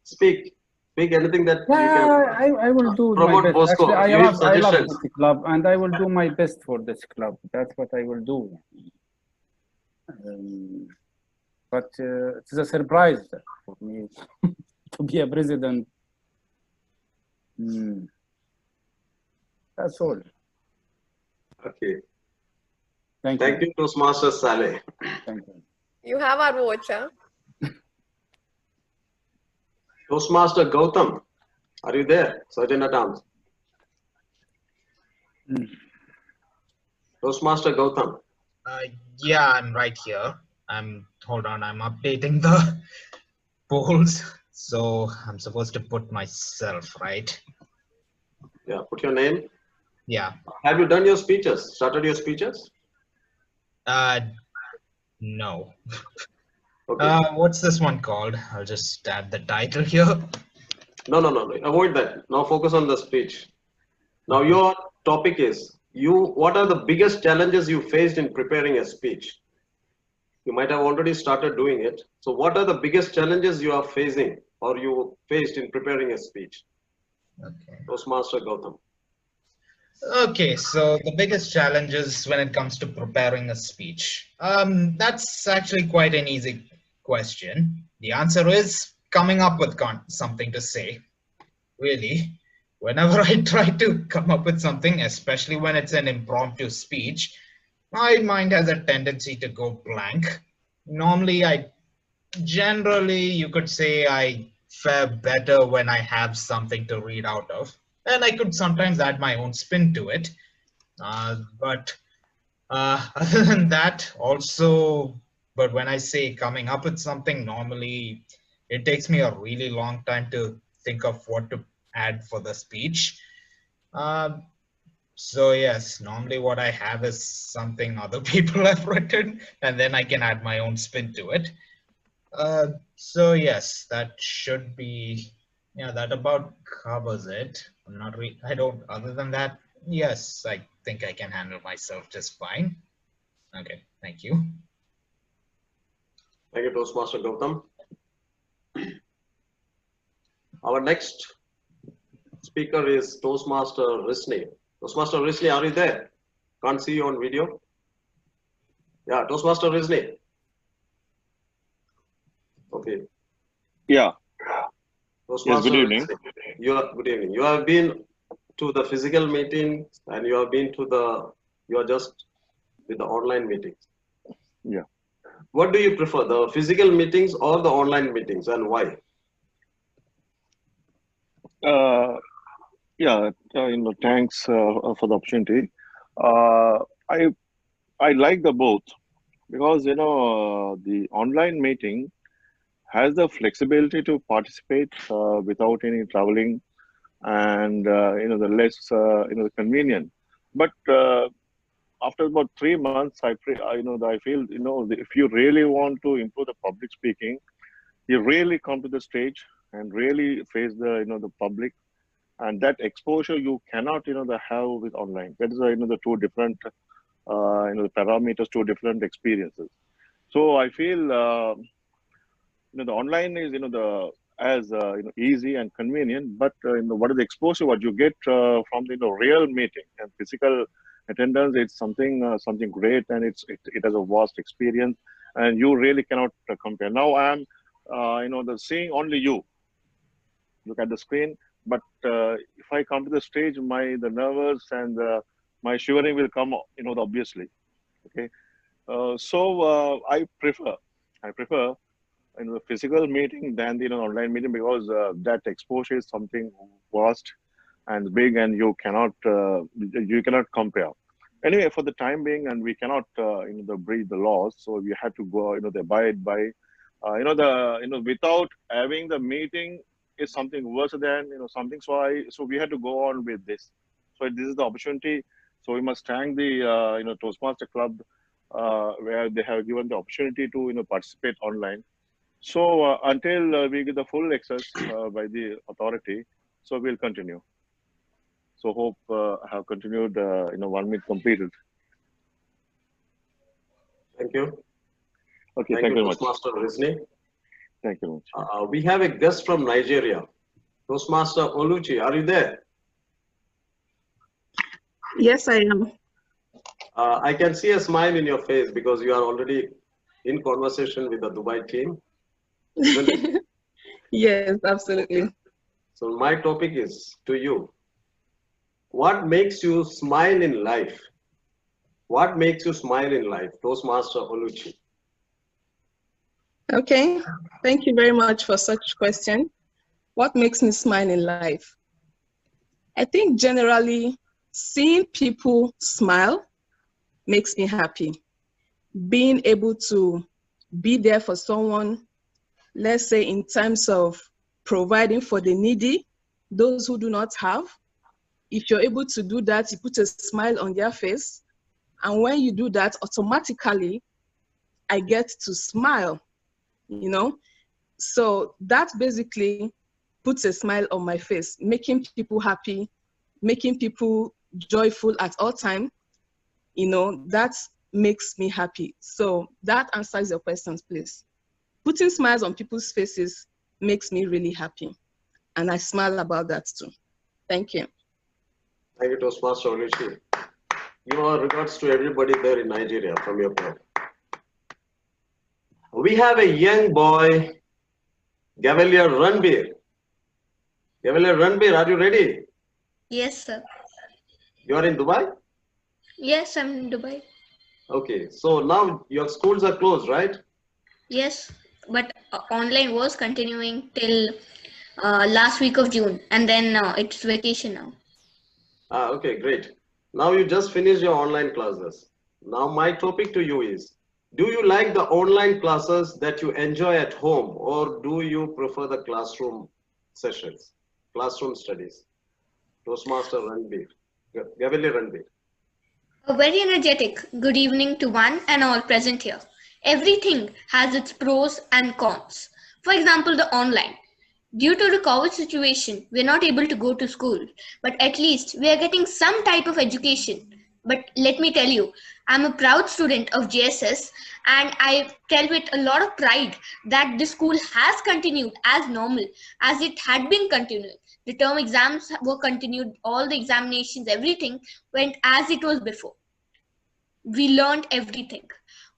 Speak anything that you Yeah, can. I will do my promote best. Bosco. Actually, Give I love suggestions. this club, and I will do my best for this club. That's what I will do. But it's a surprise for me to be a president. That's all. Okay. Thank you, Toastmaster Saleh. Thank you. You have our votes, huh? Toastmaster Gautam, are you there? Sergeant at Arms. Toastmaster Gautam. Yeah, I'm right here. Hold on, I'm updating the polls. So I'm supposed to put myself, right? Yeah, put your name. Yeah. Have you done your speeches? Started your speeches? No. Okay. What's this one called? I'll just add the title here. No. Avoid that. Now focus on the speech. Now your topic is what are the biggest challenges you faced in preparing a speech? You might have already started doing it. So what are the biggest challenges you are facing or you faced in preparing a speech? Okay. Toastmaster Gautam. Okay, so the biggest challenges when it comes to preparing a speech. That's actually quite an easy question. The answer is coming up with something to say. Really, whenever I try to come up with something, especially when it's an impromptu speech, my mind has a tendency to go blank. Normally, generally, you could say I fare better when I have something to read out of. And I could sometimes add my own spin to it. But other than that, but when I say coming up with something, normally it takes me a really long time to think of what to add for the speech. So yes, normally what I have is something other people have written, and then I can add my own spin to it. So yes, that should be, yeah, that about covers it. Other than that, yes, I think I can handle myself just fine. Okay, thank you. Thank you, Toastmaster Gautam. Our next speaker is Toastmaster Risni. Toastmaster Risni, are you there? Can't see you on video. Yeah, Toastmaster Risni. Okay. Yeah. Toastmaster Yes, good evening. Good evening. You have been to the physical meetings and you have been you are just with the online meetings. Yeah. What do you prefer, the physical meetings or the online meetings, and why? Thanks for the opportunity. I like the both because the online meeting has the flexibility to participate without any traveling and the less convenient. But after about 3 months, I feel if you really want to improve the public speaking, you really come to the stage and really face the public, and that exposure you cannot have with online. That is the two different the parameters, two different experiences. So I feel the online is easy and convenient, but what is the exposure what you get from the real meeting and physical attendance? It's something great, and it has a vast experience, and you really cannot compare. Now I am the seeing only you look at the screen, but if I come to the stage, the nerves and my shivering will come obviously. Okay, so I prefer the physical meeting than the online meeting, because that exposure is something vast and big, and you cannot compare. Anyway, for the time being, and we cannot breach the laws, so we have to go abide by without having the meeting is something worse than something. So we had to go on with this. So this is the opportunity. So we must thank the Toastmaster Club where they have given the opportunity to participate online. So until we get the full access by the authority, so we'll continue. So hope I have continued, 1 minute completed. Thank you. Okay, Thank you very much. Toastmaster Rizni. Thank you very much. We have a guest from Nigeria. Toastmaster Oluchi, are you there? Yes, I am. I can see a smile in your face because you are already in conversation with the Dubai team. Yes, absolutely. So my topic is to you. What makes you smile in life? What makes you smile in life? Toastmaster Oluchi. Okay, thank you very much for such question. What makes me smile in life? I think generally seeing people smile makes me happy. Being able to be there for someone, let's say in terms of providing for the needy, those who do not have, if you're able to do that, you put a smile on their face. And when you do that, automatically, I get to smile, So that basically puts a smile on my face, making people happy, making people joyful at all time, that makes me happy. So that answers your questions, please. Putting smiles on people's faces makes me really happy. And I smile about that too. Thank you. Thank you, Toastmaster Oluchi. Give our regards to everybody there in Nigeria from your club. We have a young boy, Gavalier Ranbir. Gavalier Ranbir, are you ready? Yes, sir. You are in Dubai? Yes, I'm in Dubai. Okay, so now your schools are closed, right? Yes, but online was continuing till last week of June, and then it's vacation now. Okay, great. Now you just finished your online classes. Now my topic to you is, do you like the online classes that you enjoy at home, or do you prefer the classroom sessions, classroom studies? Toastmaster Ranbir, Gavalier Ranbir. A very energetic good evening to one and all present here. Everything has its pros and cons. For example, the online. Due to the COVID situation, we're not able to go to school, but at least we are getting some type of education. But let me tell you, I'm a proud student of JSS, and I tell with a lot of pride that the school has continued as normal as it had been continuing. The term exams were continued, all the examinations, everything went as it was before. We learned everything.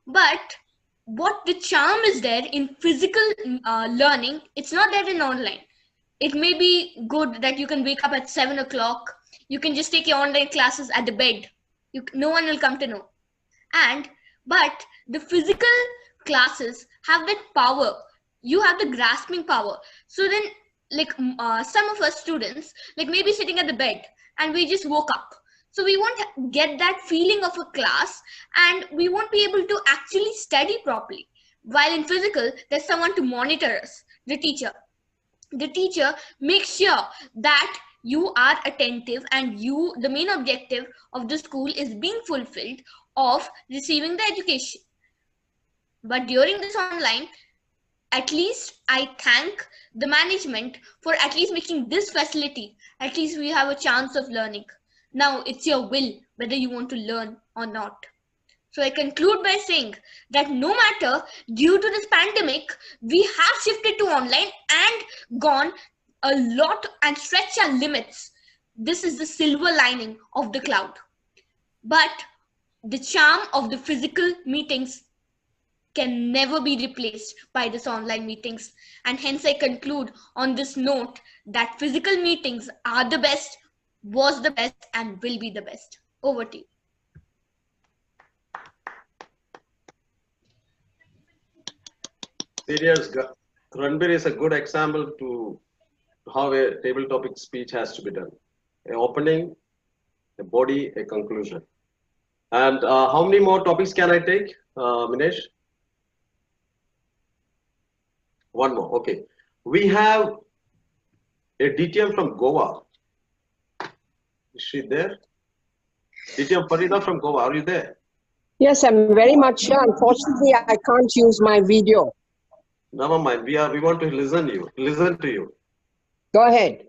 But what the charm is there in physical learning, it's not there in online. It may be good that you can wake up at 7 o'clock. You can just take your online classes at the bed. No one will come to know. But the physical classes have that power. You have the grasping power. So then, some of us students, maybe sitting at the bed and we just woke up. So we won't get that feeling of a class, and we won't be able to actually study properly. While in physical, there's someone to monitor us, the teacher. The teacher makes sure that you are attentive and the main objective of the school is being fulfilled of receiving the education. But during this online, at least I thank the management for at least making this facility. At least we have a chance of learning. Now it's your will whether you want to learn or not. So I conclude by saying that no matter due to this pandemic, we have shifted to online and gone a lot and stretched our limits. This is the silver lining of the cloud. But the charm of the physical meetings can never be replaced by this online meetings. And hence I conclude on this note that physical meetings are the best, was the best, and will be the best. Over to you. Serious, Ranbir is a good example to how a table topic speech has to be done. An opening, a body, a conclusion. And how many more topics can I take, Minesh? One more, okay. We have a DTM from Goa. Is she there? DTM Farida from Goa, are you there? Yes, I'm very much here. Unfortunately, I can't use my video. Never mind. We want to listen to you. Go ahead.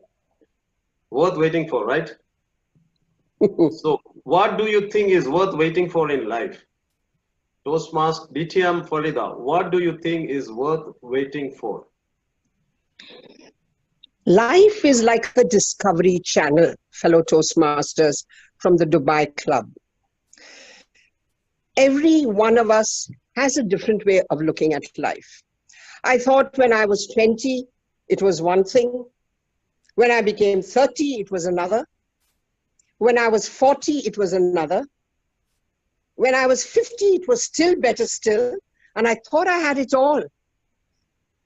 Worth waiting for, right? So, what do you think is worth waiting for in life? Toastmaster DTM Farida, what do you think is worth waiting for? Life is like a Discovery Channel, fellow Toastmasters from the Dubai Club. Every one of us has a different way of looking at life. I thought when I was 20, it was one thing. When I became 30, it was another. When I was 40, it was another. When I was 50, it was still better still. And I thought I had it all.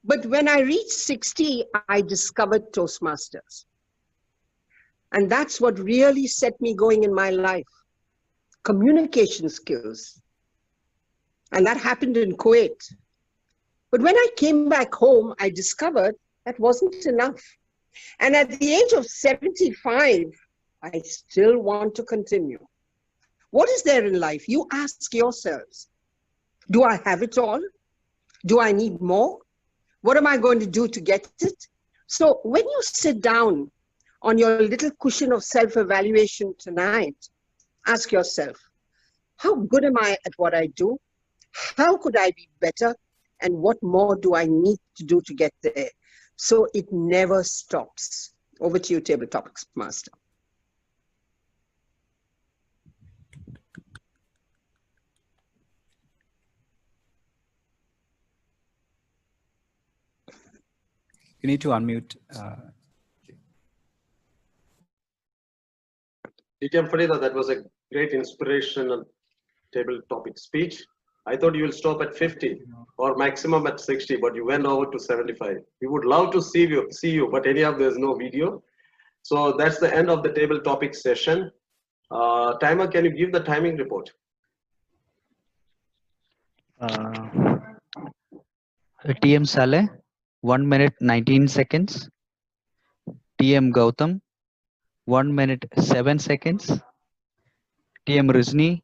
But when I reached 60, I discovered Toastmasters. And that's what really set me going in my life. Communication skills. And that happened in Kuwait. But when I came back home, I discovered that wasn't enough. And at the age of 75, I still want to continue. What is there in life? You ask yourselves, do I have it all? Do I need more? What am I going to do to get it? So when you sit down on your little cushion of self-evaluation tonight, ask yourself, how good am I at what I do? How could I be better? And what more do I need to do to get there? So it never stops. Over to you, Table Topics Master. You need to unmute. DTM Farida, that was a great inspirational table topic speech. I thought you will stop at 50 or maximum at 60, but you went over to 75. We would love to see you, but anyhow, there's no video. So that's the end of the table topic session. Timer, can you give the timing report? TM Saleh, 1 minute 19 seconds. TM Gautam, 1 minute 7 seconds. TM Rizni,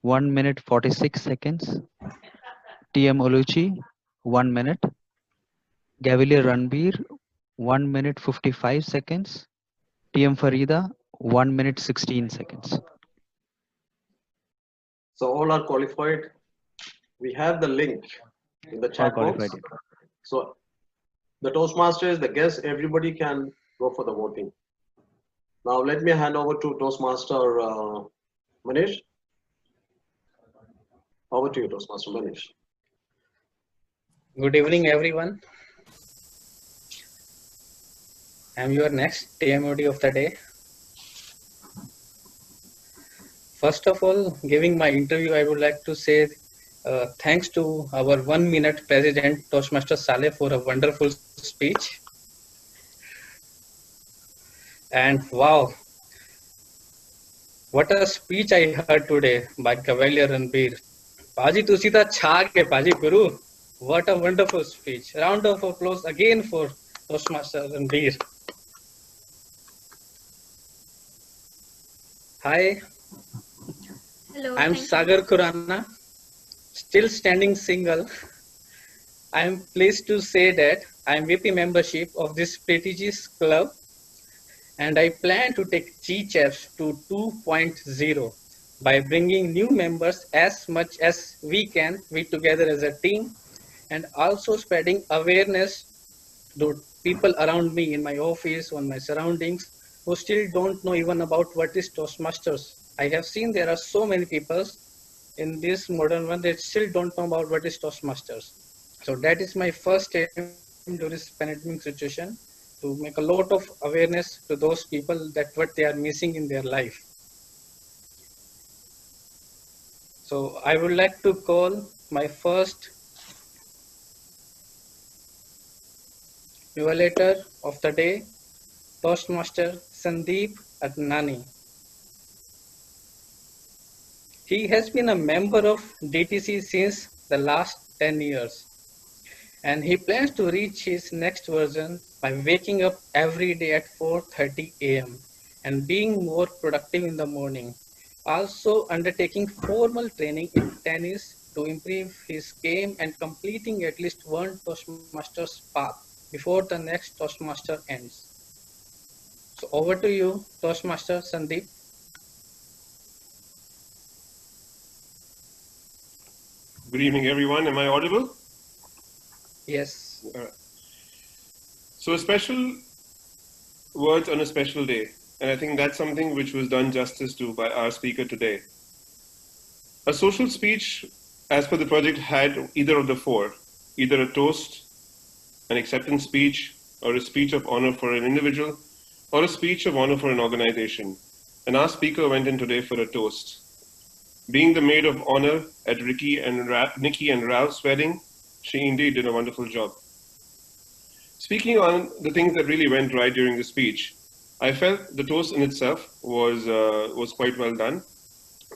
1 minute 46 seconds. TM Oluchi, 1 minute. Gavilier Ranbir, 1 minute 55 seconds. TM Farida, 1 minute 16 seconds. So all are qualified. We have the link in the chat box. So the Toastmasters, the guests, everybody can go for the voting. Now let me hand over to Toastmaster Manish. Over to you, Toastmaster Manish. Good evening, everyone. I'm your next TMOD of the day. First of all, giving my interview, I would like to say thanks to our 1 minute President, Toastmaster Saleh, for a wonderful speech. And wow, what a speech I heard today by Cavalier Ranbir. Paji Tusita Chage, Paji Guru. What a wonderful speech. Round of applause again for Toastmaster Ranbir. Hi. Hello. I'm Sagar Khurana, still standing single. I am pleased to say that I am VP membership of this prestigious club, and I plan to take Dchaps to 2.0 by bringing new members as much as we can, we together as a team, and also spreading awareness to people around me in my office, on my surroundings, who still don't know even about what is Toastmasters. I have seen there are so many people in this modern one that still don't know about what is Toastmasters. So that is my first aim to this pandemic situation, to make a lot of awareness to those people that what they are missing in their life. So I would like to call my first evaluator of the day, Toastmaster Sandeep Adnani. He has been a member of DTC since the last 10 years, and he plans to reach his next version by waking up every day at 4:30 a.m. and being more productive in the morning. Also undertaking formal training in tennis to improve his game and completing at least one Toastmasters path before the next Toastmaster ends. So over to you, Toastmaster Sandeep. Good evening, everyone. Am I audible? Yes. So a special words on a special day. And I think that's something which was done justice to by our speaker today. A social speech, as per the project, had either of the four, either a toast, an acceptance speech, or a speech of honor for an individual, or a speech of honor for an organization. And our speaker went in today for a toast. Being the maid of honor at Nikki and Ralph's wedding, she indeed did a wonderful job. Speaking on the things that really went right during the speech, I felt the toast in itself was quite well done.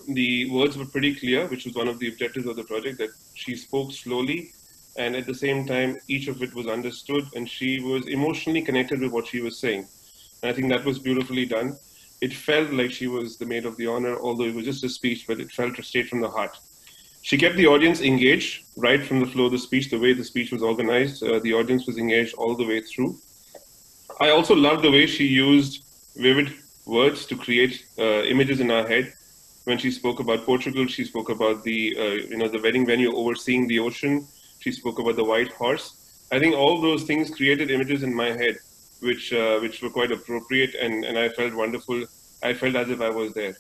The words were pretty clear, which was one of the objectives of the project, that she spoke slowly and at the same time each of it was understood and she was emotionally connected with what she was saying. And I think that was beautifully done. It felt like she was the maid of the honor, although it was just a speech, but it felt straight from the heart. She kept the audience engaged right from the flow of the speech, the way the speech was organized. The audience was engaged all the way through. I also loved the way she used vivid words to create images in our head. When she spoke about Portugal, she spoke about the wedding venue overseeing the ocean. She spoke about the white horse. I think all those things created images in my head, which were quite appropriate, and I felt wonderful. I felt as if I was there.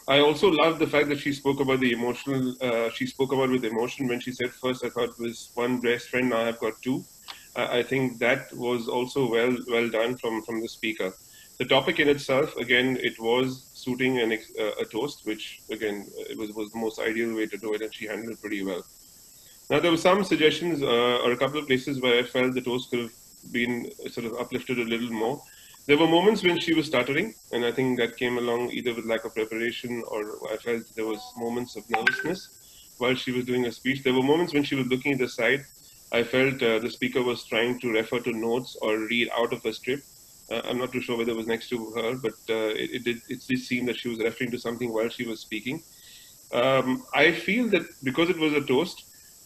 I also loved the fact that she spoke about the emotional. She spoke about with emotion when she said, "First, I thought it was one best friend. Now I've got two." I think that was also well done from the speaker. The topic in itself, again, it was suiting a toast, which again it was the most ideal way to do it, and she handled it pretty well. Now there were some suggestions or a couple of places where I felt the toast could have been sort of uplifted a little more. There were moments when she was stuttering, and I think that came along either with lack of preparation or I felt there was moments of nervousness while she was doing her speech. There were moments when she was looking at the side. I felt the speaker was trying to refer to notes or read out of a script. I'm not too sure whether it was next to her, but it did seem that she was referring to something while she was speaking. I feel that because it was a toast,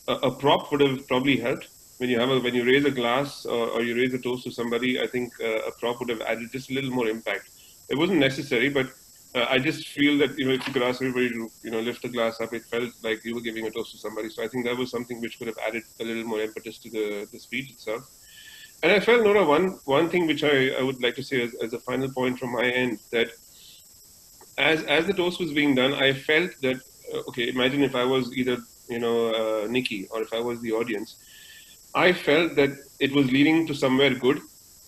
a prop would have probably helped. When you raise a glass or you raise a toast to somebody, I think a prop would have added just a little more impact. It wasn't necessary, but I just feel that if you could ask everybody to lift the glass up, it felt like you were giving a toast to somebody. So I think that was something which could have added a little more impetus to the speech itself. And I felt, Nora, one thing which I would like to say as a final point from my end, that as the toast was being done, I felt that okay, imagine if I was either Nikki or if I was the audience. I felt that it was leading to somewhere good,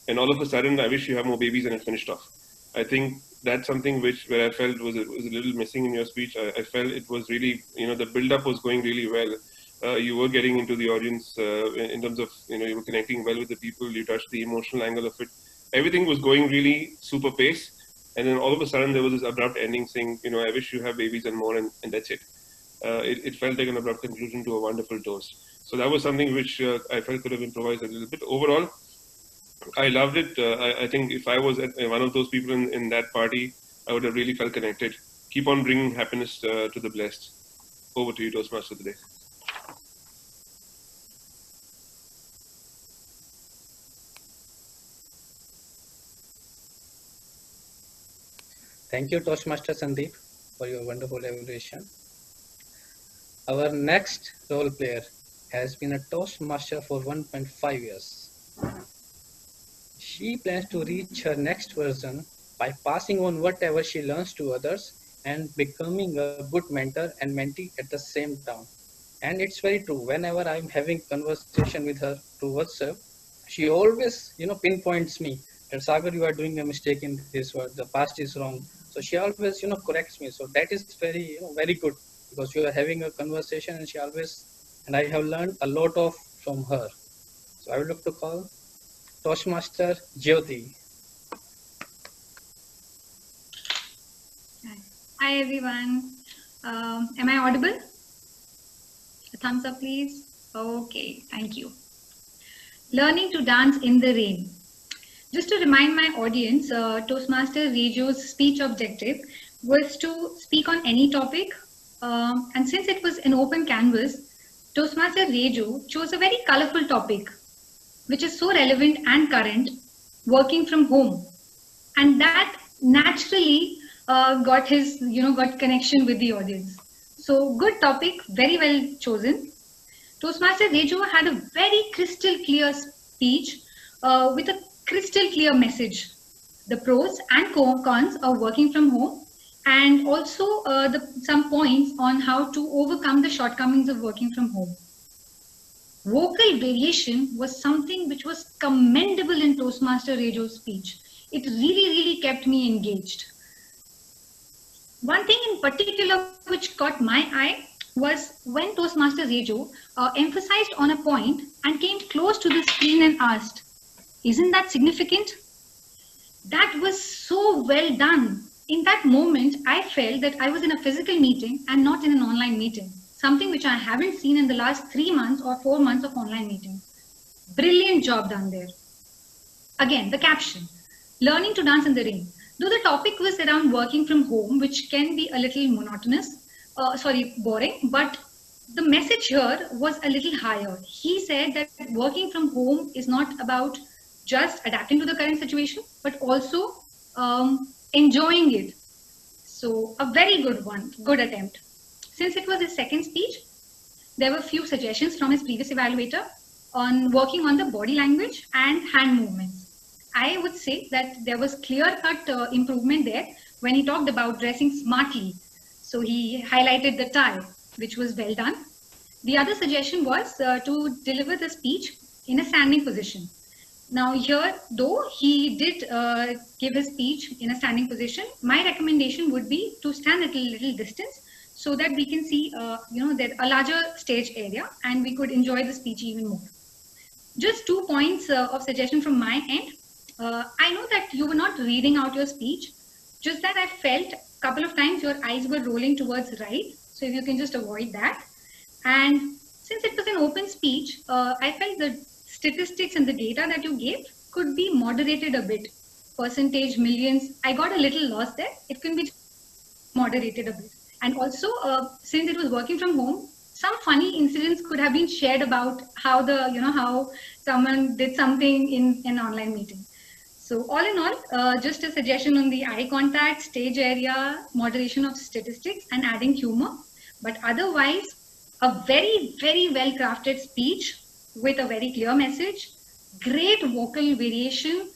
and all of a sudden, I wish you have more babies, and it finished off. I think that's something where I felt was a little missing in your speech. I felt it was really, the build-up was going really well. You were getting into the audience in terms of, you were connecting well with the people. You touched the emotional angle of it. Everything was going really super pace, and then all of a sudden there was this abrupt ending saying, I wish you have babies and more, and that's it. It felt like an abrupt conclusion to a wonderful toast. So that was something which I felt could have improvised a little bit. Overall, I loved it. I think if I was one of those people in that party, I would have really felt connected. Keep on bringing happiness to the blessed. Over to you, Toastmaster today. Thank you, Toastmaster Sandeep, for your wonderful evaluation. Our next role player has been a Toastmaster for 1.5 years. She plans to reach her next version by passing on whatever she learns to others and becoming a good mentor and mentee at the same time. And it's very true. Whenever I'm having conversation with her through WhatsApp, she always, pinpoints me that Sagar, you are doing a mistake in this word. The past is wrong. So she always, corrects me. So that is very, very good, because you are having a conversation and I have learned a lot from her. So I would like to call Toastmaster Jyoti. Hi everyone. Am I audible? A thumbs up please. Okay, thank you. Learning to dance in the rain. Just to remind my audience, Toastmaster Rejo's speech objective was to speak on any topic. And since it was an open canvas, Toastmaster Rejo chose a very colorful topic, which is so relevant and current, working from home. And that naturally got his, got connection with the audience. So good topic, very well chosen. Toastmaster Rejo had a very crystal clear speech with a crystal clear message. The pros and cons of working from home, and also some points on how to overcome the shortcomings of working from home. Vocal variation was something which was commendable in Toastmaster Rejo's speech. It really kept me engaged. One thing in particular which caught my eye was when Toastmaster Rejo emphasized on a point and came close to the screen and asked, "Isn't that significant?" That was so well done. In that moment, I felt that I was in a physical meeting and not in an online meeting, something which I haven't seen in the last 3 months or 4 months of online meetings. Brilliant job done there. Again, the caption, learning to dance in the rain. Though the topic was around working from home, which can be a little boring, but the message here was a little higher. He said that working from home is not about just adapting to the current situation, but also enjoying it. So a very good one, good attempt. Since it was his second speech, there were a few suggestions from his previous evaluator on working on the body language and hand movements. I would say that there was clear-cut improvement there when he talked about dressing smartly. So he highlighted the tie, which was well done. The other suggestion was to deliver the speech in a standing position. Now here, though he did give his speech in a standing position, my recommendation would be to stand at a little distance so that we can see, a larger stage area and we could enjoy the speech even more. Just 2 points of suggestion from my end. I know that you were not reading out your speech, just that I felt a couple of times your eyes were rolling towards right. So if you can just avoid that. And since it was an open speech, I felt the statistics and the data that you gave could be moderated a bit. Percentage, millions, I got a little lost there. It can be moderated a bit. And also, since it was working from home, some funny incidents could have been shared about how how someone did something in an online meeting. So all in all, just a suggestion on the eye contact, stage area, moderation of statistics, and adding humor. But otherwise, a very well crafted speech with a very clear message, great vocal variation,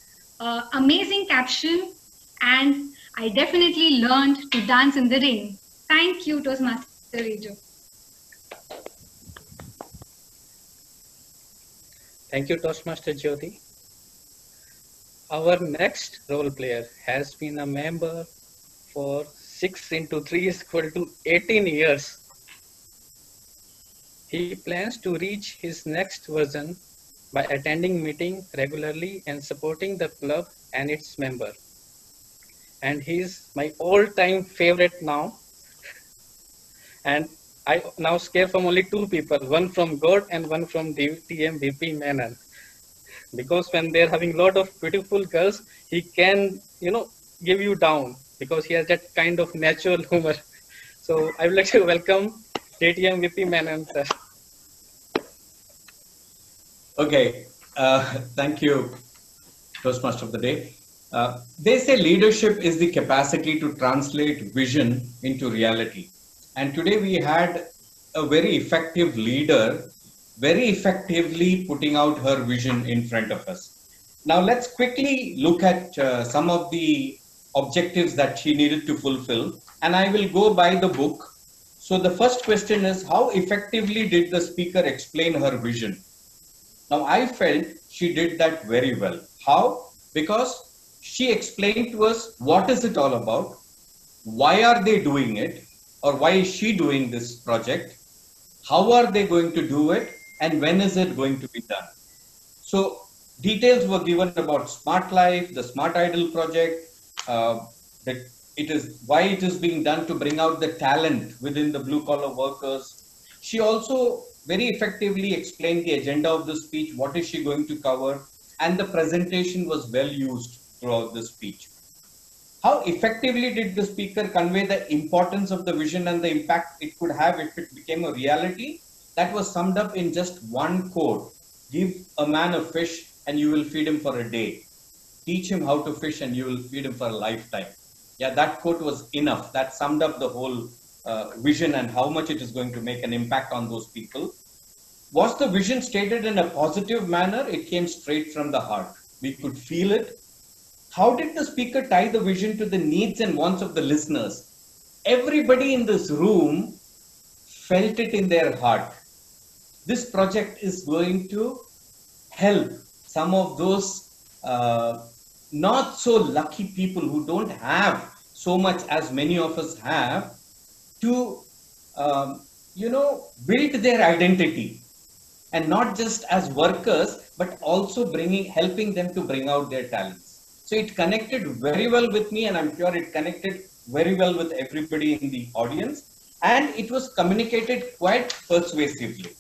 amazing caption, and I definitely learned to dance in the rain. Thank you, Toastmaster Rejo. Thank you, Toastmaster Jyoti. Our next role player has been a member for 6 into 3 is equal to 18 years. He plans to reach his next version by attending meeting regularly and supporting the club and its member. And he's my all-time favorite now. And I now scare from only 2 people, one from God and one from TMVP Menon. Because when they're having a lot of beautiful girls, he can, give you down because he has that kind of natural humor. So I would like to welcome TMVP Menon, sir. Okay, thank you, Toastmaster of the Day. They say leadership is the capacity to translate vision into reality. And today we had a very effective leader, very effectively putting out her vision in front of us. Now let's quickly look at some of the objectives that she needed to fulfill. And I will go by the book. So the first question is, how effectively did the speaker explain her vision? Now I felt she did that very well. How? Because she explained to us what is it all about, why are they doing it, or why is she doing this project, how are they going to do it, and when is it going to be done. So details were given about Smart Life, the Smart Idol project, why it is being done to bring out the talent within the blue collar workers. She also very effectively explained the agenda of the speech, what is she going to cover, and the presentation was well used throughout the speech. How effectively did the speaker convey the importance of the vision and the impact it could have if it became a reality? That was summed up in just one quote. Give a man a fish and you will feed him for a day. Teach him how to fish and you will feed him for a lifetime. Yeah, that quote was enough. That summed up the whole vision and how much it is going to make an impact on those people. Was the vision stated in a positive manner? It came straight from the heart. We could feel it. How did the speaker tie the vision to the needs and wants of the listeners? Everybody in this room felt it in their heart. This project is going to help some of those not so lucky people who don't have so much as many of us have to, build their identity, and not just as workers, but also helping them to bring out their talents. So it connected very well with me, and I'm sure it connected very well with everybody in the audience, and it was communicated quite persuasively.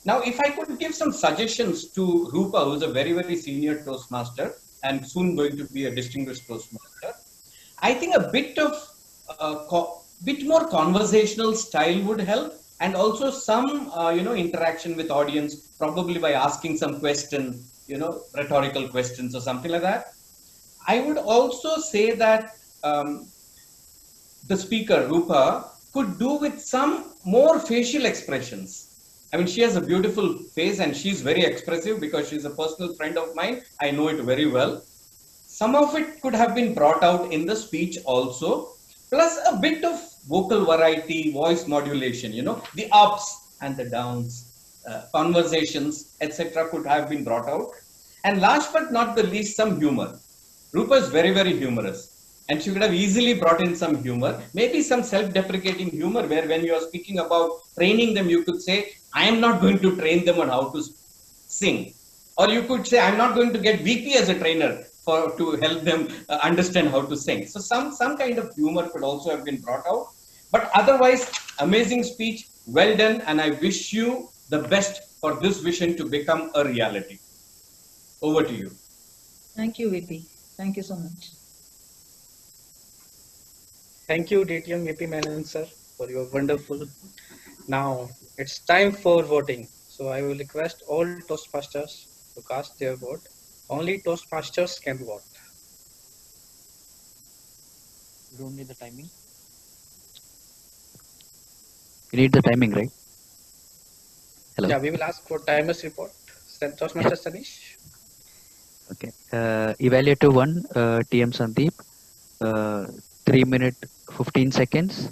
Now, if I could give some suggestions to Rupa, who's a very, very senior Toastmaster and soon going to be a distinguished Toastmaster, I think a bit more conversational style would help, and also some, interaction with audience, probably by asking some question, rhetorical questions or something like that. I would also say that the speaker, Rupa, could do with some more facial expressions. I mean, she has a beautiful face and she's very expressive because she's a personal friend of mine. I know it very well. Some of it could have been brought out in the speech also, plus a bit of vocal variety, voice modulation, the ups and the downs, conversations, etc. could have been brought out. And last but not the least, some humor. Rupa is very, very humorous, and she could have easily brought in some humor, maybe some self-deprecating humor, where when you are speaking about training them, you could say, I am not going to train them on how to sing. Or you could say, I'm not going to get VP as a trainer to help them understand how to sing. So some kind of humor could also have been brought out. But otherwise, amazing speech, well done, and I wish you the best for this vision to become a reality. Over to you. Thank you, VP. Thank you so much. Thank you, DTM VP Menon sir, for your wonderful. Now it's time for voting. So I will request all Toastmasters to cast their vote. Only Toastmasters can vote. You don't need the timing. You need the timing, right? Hello. Yeah, we will ask for timers report. Toastmaster Sanish. Okay. Evaluator 1, TM Sandeep, 3 minutes 15 seconds.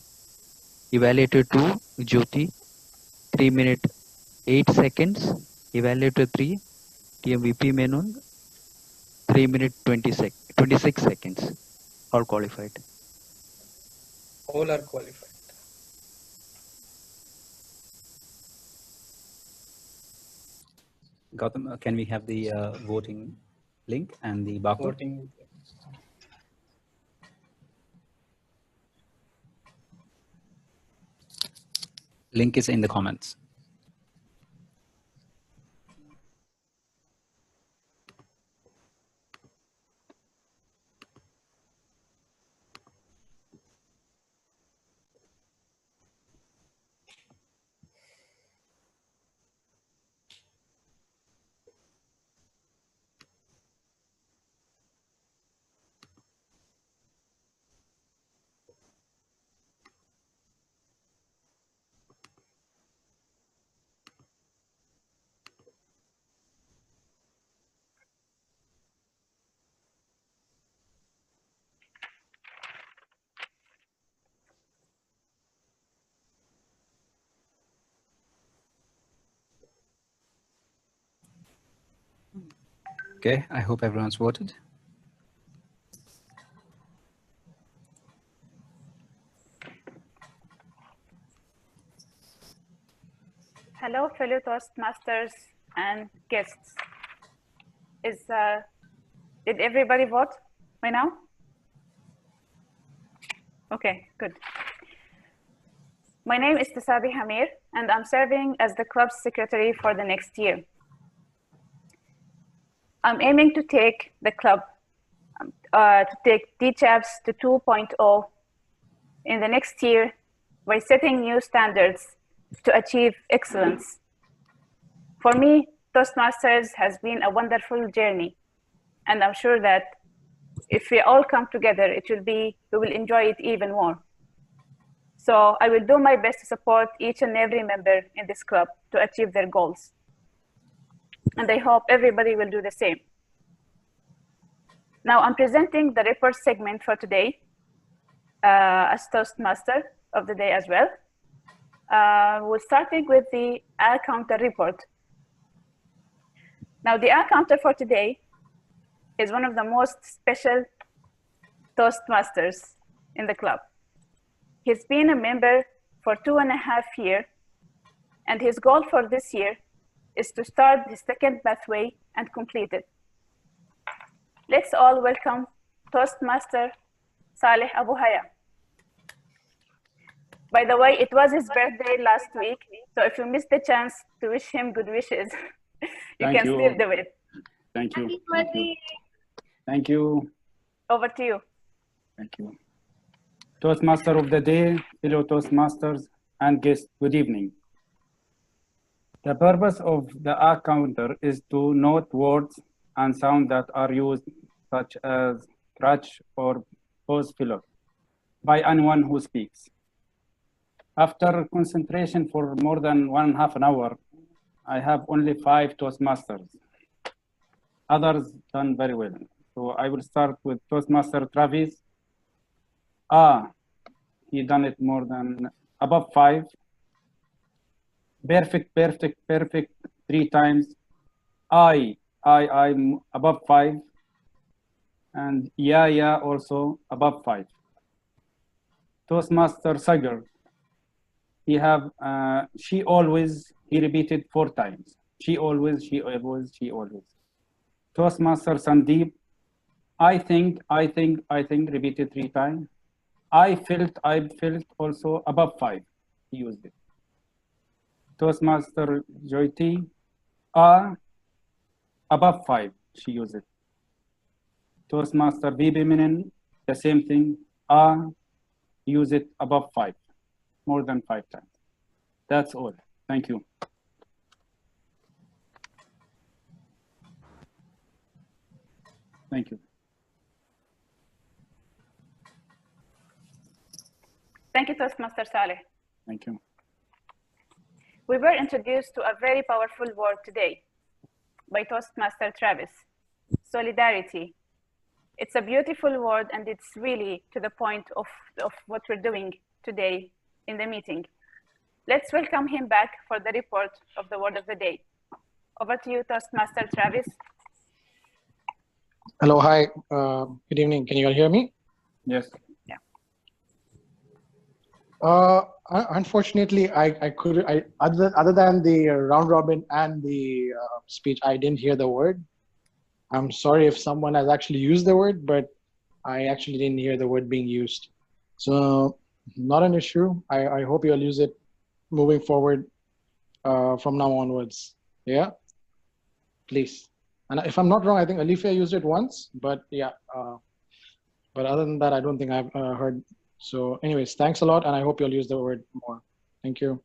Evaluator 2, Jyoti, 3 minutes 8 seconds. Evaluator 3, TM VP Menon, 3 minutes 26 seconds. All qualified. All are qualified. Gautam, can we have the voting link and the barcode? Voting. Link is in the comments. Okay, I hope everyone's voted. Hello, fellow Toastmasters and guests. Did everybody vote by now? Okay, good. My name is Tasabi Hamir, and I'm serving as the club's secretary for the next year. I'm aiming to take the club to take Dchaps to 2.0 in the next year by setting new standards to achieve excellence. For me, Toastmasters has been a wonderful journey, and I'm sure that if we all come together, we will enjoy it even more. So I will do my best to support each and every member in this club to achieve their goals. And I hope everybody will do the same. Now I'm presenting the report segment for today as Toastmaster of the day as well. We're starting with the Al Counter report. Now the Al Counter for today is one of the most special Toastmasters in the club. He's been a member for 2.5 years, and his goal for this year is to start the second pathway and complete it. Let's all welcome Toastmaster Saleh Abu Haya. By the way, it was his birthday last week, so if you missed the chance to wish him good wishes, you can still do it. Thank you. Happy birthday. Thank you. Over to you. Thank you. Toastmaster of the day, fellow Toastmasters, and guests, good evening. The purpose of the A counter is to note words and sounds that are used, such as crutch or pause filler, by anyone who speaks. After concentration for more than 1.5 hours, I have only 5 Toastmasters. Others done very well. So I will start with Toastmaster Travis. He done it more than above 5. Perfect, perfect, perfect 3 times. I'm above 5. And yeah, also above 5. Toastmaster Sagar. He have, she always, he repeated 4 times. She always, she always, she always. Toastmaster Sandeep. I think, repeated 3 times. I felt also above 5. He used it. Toastmaster Jyoti, above 5. She used it. Toastmaster Bibi Minin, the same thing. Use it above 5, more than 5 times. That's all. Thank you. Thank you. Thank you, Toastmaster Saleh. Thank you. We were introduced to a very powerful word today by Toastmaster Travis, solidarity. It's a beautiful word, and it's really to the point of what we're doing today in the meeting. Let's welcome him back for the report of the word of the day. Over to you, Toastmaster Travis. Hello, hi, good evening. Can you all hear me? Yes. Yeah. Unfortunately, other than the round robin and the speech, I didn't hear the word. I'm sorry if someone has actually used the word, but I actually didn't hear the word being used. So not an issue. I hope you'll use it moving forward from now onwards. Yeah, please. And if I'm not wrong, I think Alifia used it once, but yeah. But other than that, I don't think I've heard. So anyways, thanks a lot, and I hope you'll use the word more. Thank you.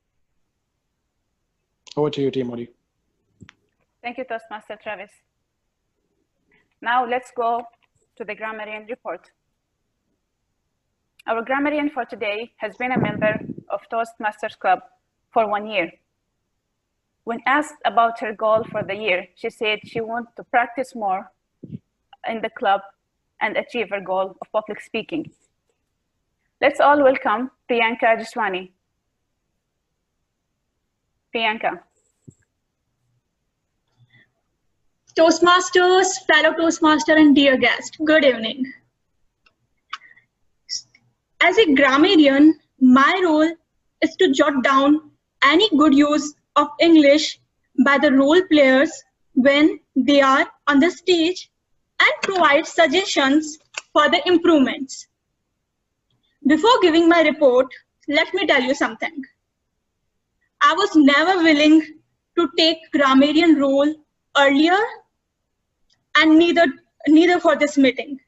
Over to you, TMOD. Thank you, Toastmaster Travis. Now let's go to the grammarian report. Our grammarian for today has been a member of Toastmasters Club for 1 year. When asked about her goal for the year, she said she wants to practice more in the club and achieve her goal of public speaking. Let's all welcome Priyanka Jiswani. Priyanka. Toastmasters, fellow Toastmaster, and dear guest, good evening. As a grammarian, my role is to jot down any good use of English by the role players when they are on the stage and provide suggestions for the improvements. Before giving my report, let me tell you something. I was never willing to take grammarian role earlier, and neither for this meeting.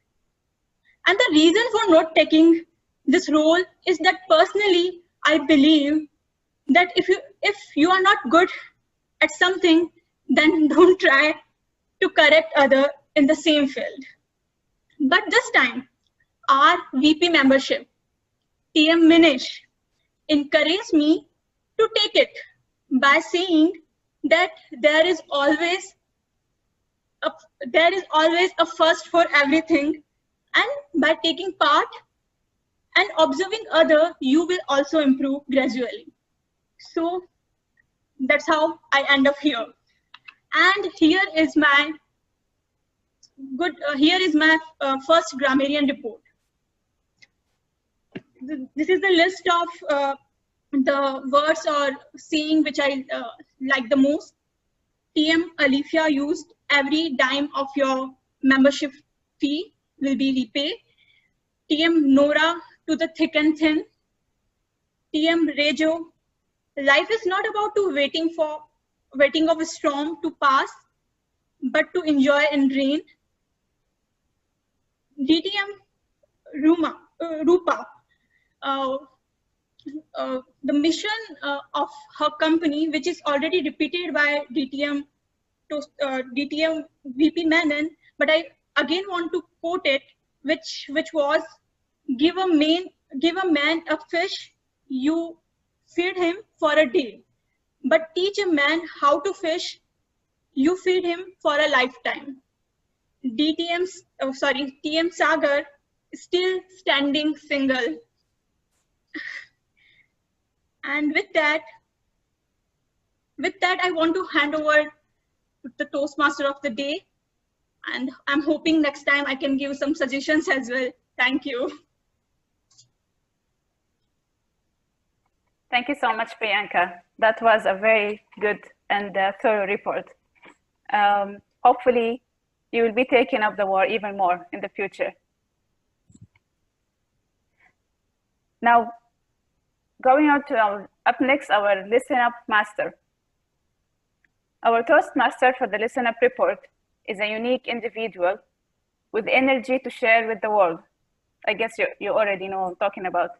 And the reason for not taking this role is that personally, I believe that if you are not good at something, then don't try to correct other in the same field. But this time, our VP membership, TM Minish, encouraged me to take it by saying that there is always a first for everything, and by taking part and observing other, you will also improve gradually. So that's how I end up here. And here is my first grammarian report. This is the list of the words or saying which I like the most. TM Alifia used, every dime of your membership fee will be repaid. TM Nora, to the thick and thin. TM Rejo, life is not about waiting of a storm to pass, but to enjoy in rain. DTM Rupa, the mission of her company, which is already repeated by DTM VP Menon, but I again want to quote it, which was, give a man a fish, you feed him for a day, but teach a man how to fish, you feed him for a lifetime. TM Sagar, still standing single. And with that, I want to hand over to the Toastmaster of the day. And I'm hoping next time I can give some suggestions as well. Thank you. Thank you so much, Priyanka. That was a very good and thorough report. Hopefully, you will be taking up the war even more in the future. Now, going on to up next, our Listen Up Master. Our Toastmaster for the Listen Up report is a unique individual with energy to share with the world. I guess you already know what I'm talking about.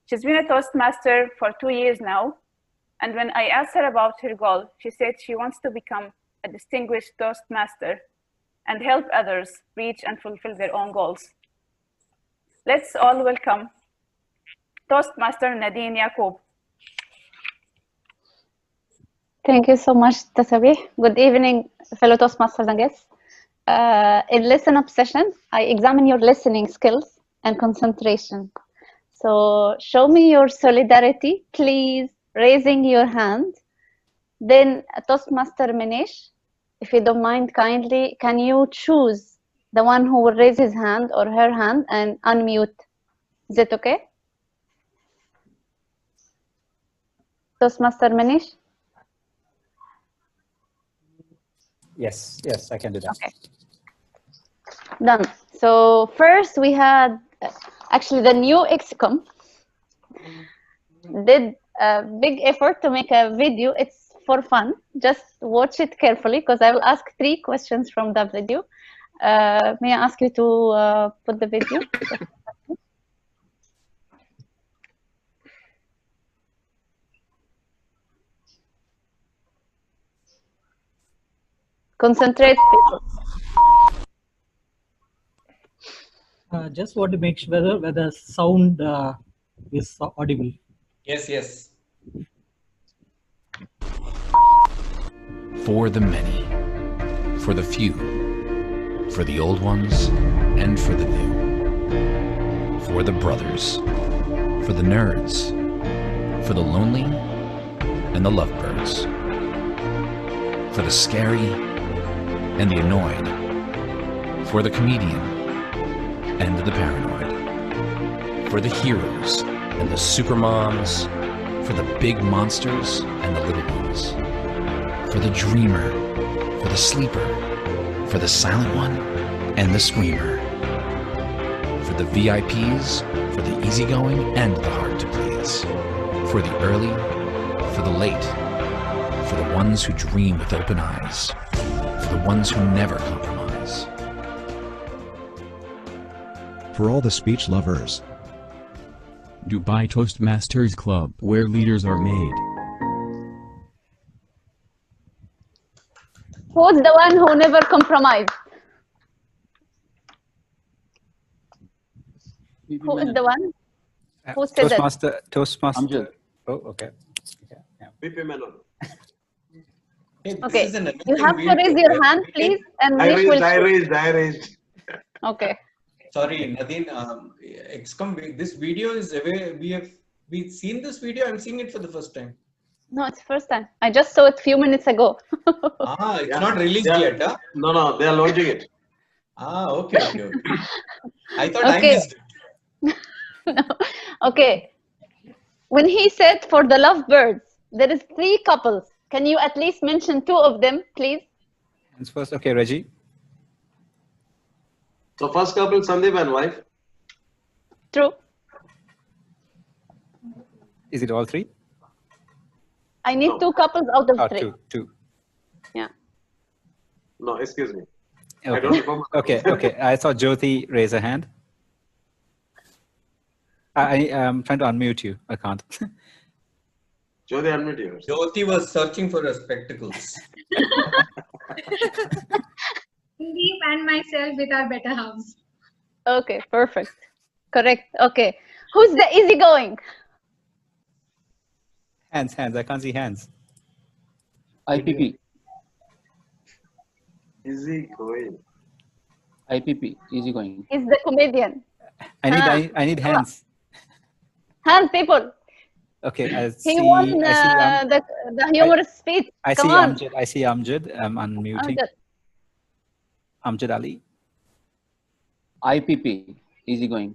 She's been a Toastmaster for 2 years now, and when I asked her about her goal, she said she wants to become a distinguished Toastmaster and help others reach and fulfill their own goals. Let's all welcome Toastmaster Nadine Yaqub. Thank you so much, Tasabi. Good evening, fellow Toastmasters and guests. In Listen Up session, I examine your listening skills and concentration. So show me your solidarity, please, raising your hand. Then Toastmaster Manish, if you don't mind kindly, can you choose the one who will raise his hand or her hand and unmute? Is it okay? Toastmaster Manish? Yes, I can do that. Okay. Done. So first we had, actually the new EXCOM did a big effort to make a video. It's for fun. Just watch it carefully because I will ask 3 questions from the video. May I ask you to put the video? Concentrate, people. Just want to make sure whether sound is audible. Yes. For the many, for the few, for the old ones, and for the new. For the brothers, for the nerds, for the lonely, and the lovebirds. For the scary and the annoyed. For the comedian and the paranoid. For the heroes and the supermoms. For the big monsters and the little ones. For the dreamer, for the sleeper, for the silent one and the screamer. For the VIPs, for the easygoing and the hard to please. For the early, for the late. For the ones who dream with open eyes. For the ones who never compromise. for all the speech lovers. Dubai Toastmasters Club, where leaders are made. Who's the one who never compromised? Who is the one? Who said that? Toastmaster. Oh, okay. PP Menon. Okay, you have to raise your hand, please, and I Nick will. I raised. Okay. Sorry, Nadine. EXCOM. This video is away. We've seen this video. I'm seeing it for the first time. No, it's the first time. I just saw it a few minutes ago. It's not released yet, huh? No, they are launching it. Okay. I thought I Okay. missed it. No. Okay. When he said for the lovebirds, there is 3 couples. Can you at least mention 2 of them, please? Hands first. Okay, Reggie. So first couple, Sandeep and wife. True. Is it all 3? I need 2 couples out of 3. Two. Yeah. No, excuse me. Okay. I don't remember. Okay. I saw Jyoti raise a hand. I am trying to unmute you. I can't. Jyoti, unmute yours. Jyoti was searching for her spectacles. Sandeep and myself with our better halves. Okay, perfect. Correct. Okay. Who's the easygoing? Hands. I can't see hands. IPP. Easy going. IPP. Easy going. He's the comedian. I need hands. Hands, people. Okay. He won the humorous speech. Come on. I see Amjad. I'm unmuting. Amjad Ali. IPP. Easy going.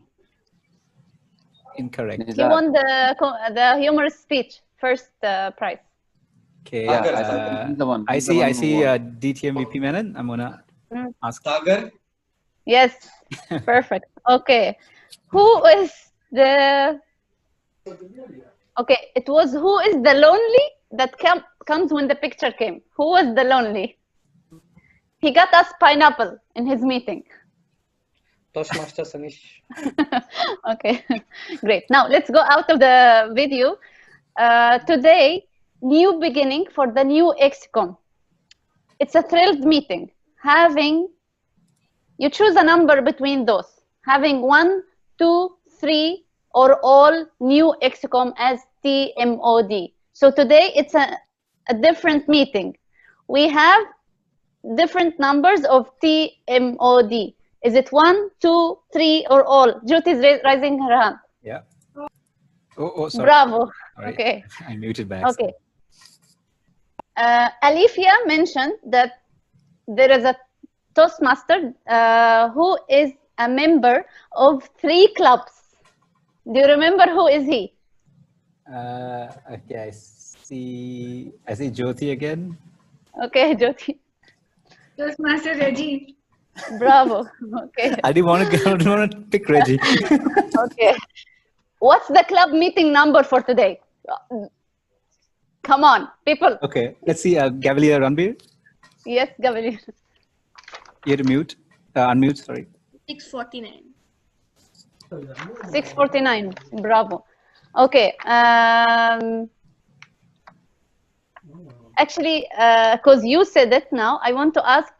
Incorrect. He won the humorous speech first prize. Okay. The one. I see DTM VP Menon. I'm gonna ask. Sagar. Yes. Perfect. Okay. Who is the? Okay. It was who is the lonely that comes when the picture came. Who was the lonely? He got us pineapple in his meeting. Toastmasters Anish. Okay, great. Now let's go out of the video. Today, new beginning for the new EXCOM. It's a thrilled meeting. You choose a number between those. Having 1, 2, 3, or all new EXCOM as TMOD. So today it's a different meeting. We have different numbers of TMOD. Is it 1, 2, 3, or all? Jyoti is raising her hand. Yeah. Oh, sorry. Bravo. Sorry. Okay. I muted back. Okay. Alifia mentioned that there is a Toastmaster who is a member of 3 clubs. Do you remember who is he? Okay, I see Jyoti again. Okay, Jyoti. Toastmaster Reggie. Bravo. Okay. I didn't want to pick Reggie. Okay. What's the club meeting number for today? Come on, people. Okay, let's see. Gavalier Ranbir. Yes, Gavalier. You have to mute. Unmute, sorry. 649. 649. Bravo. Okay. Actually, because you said it now, I want to ask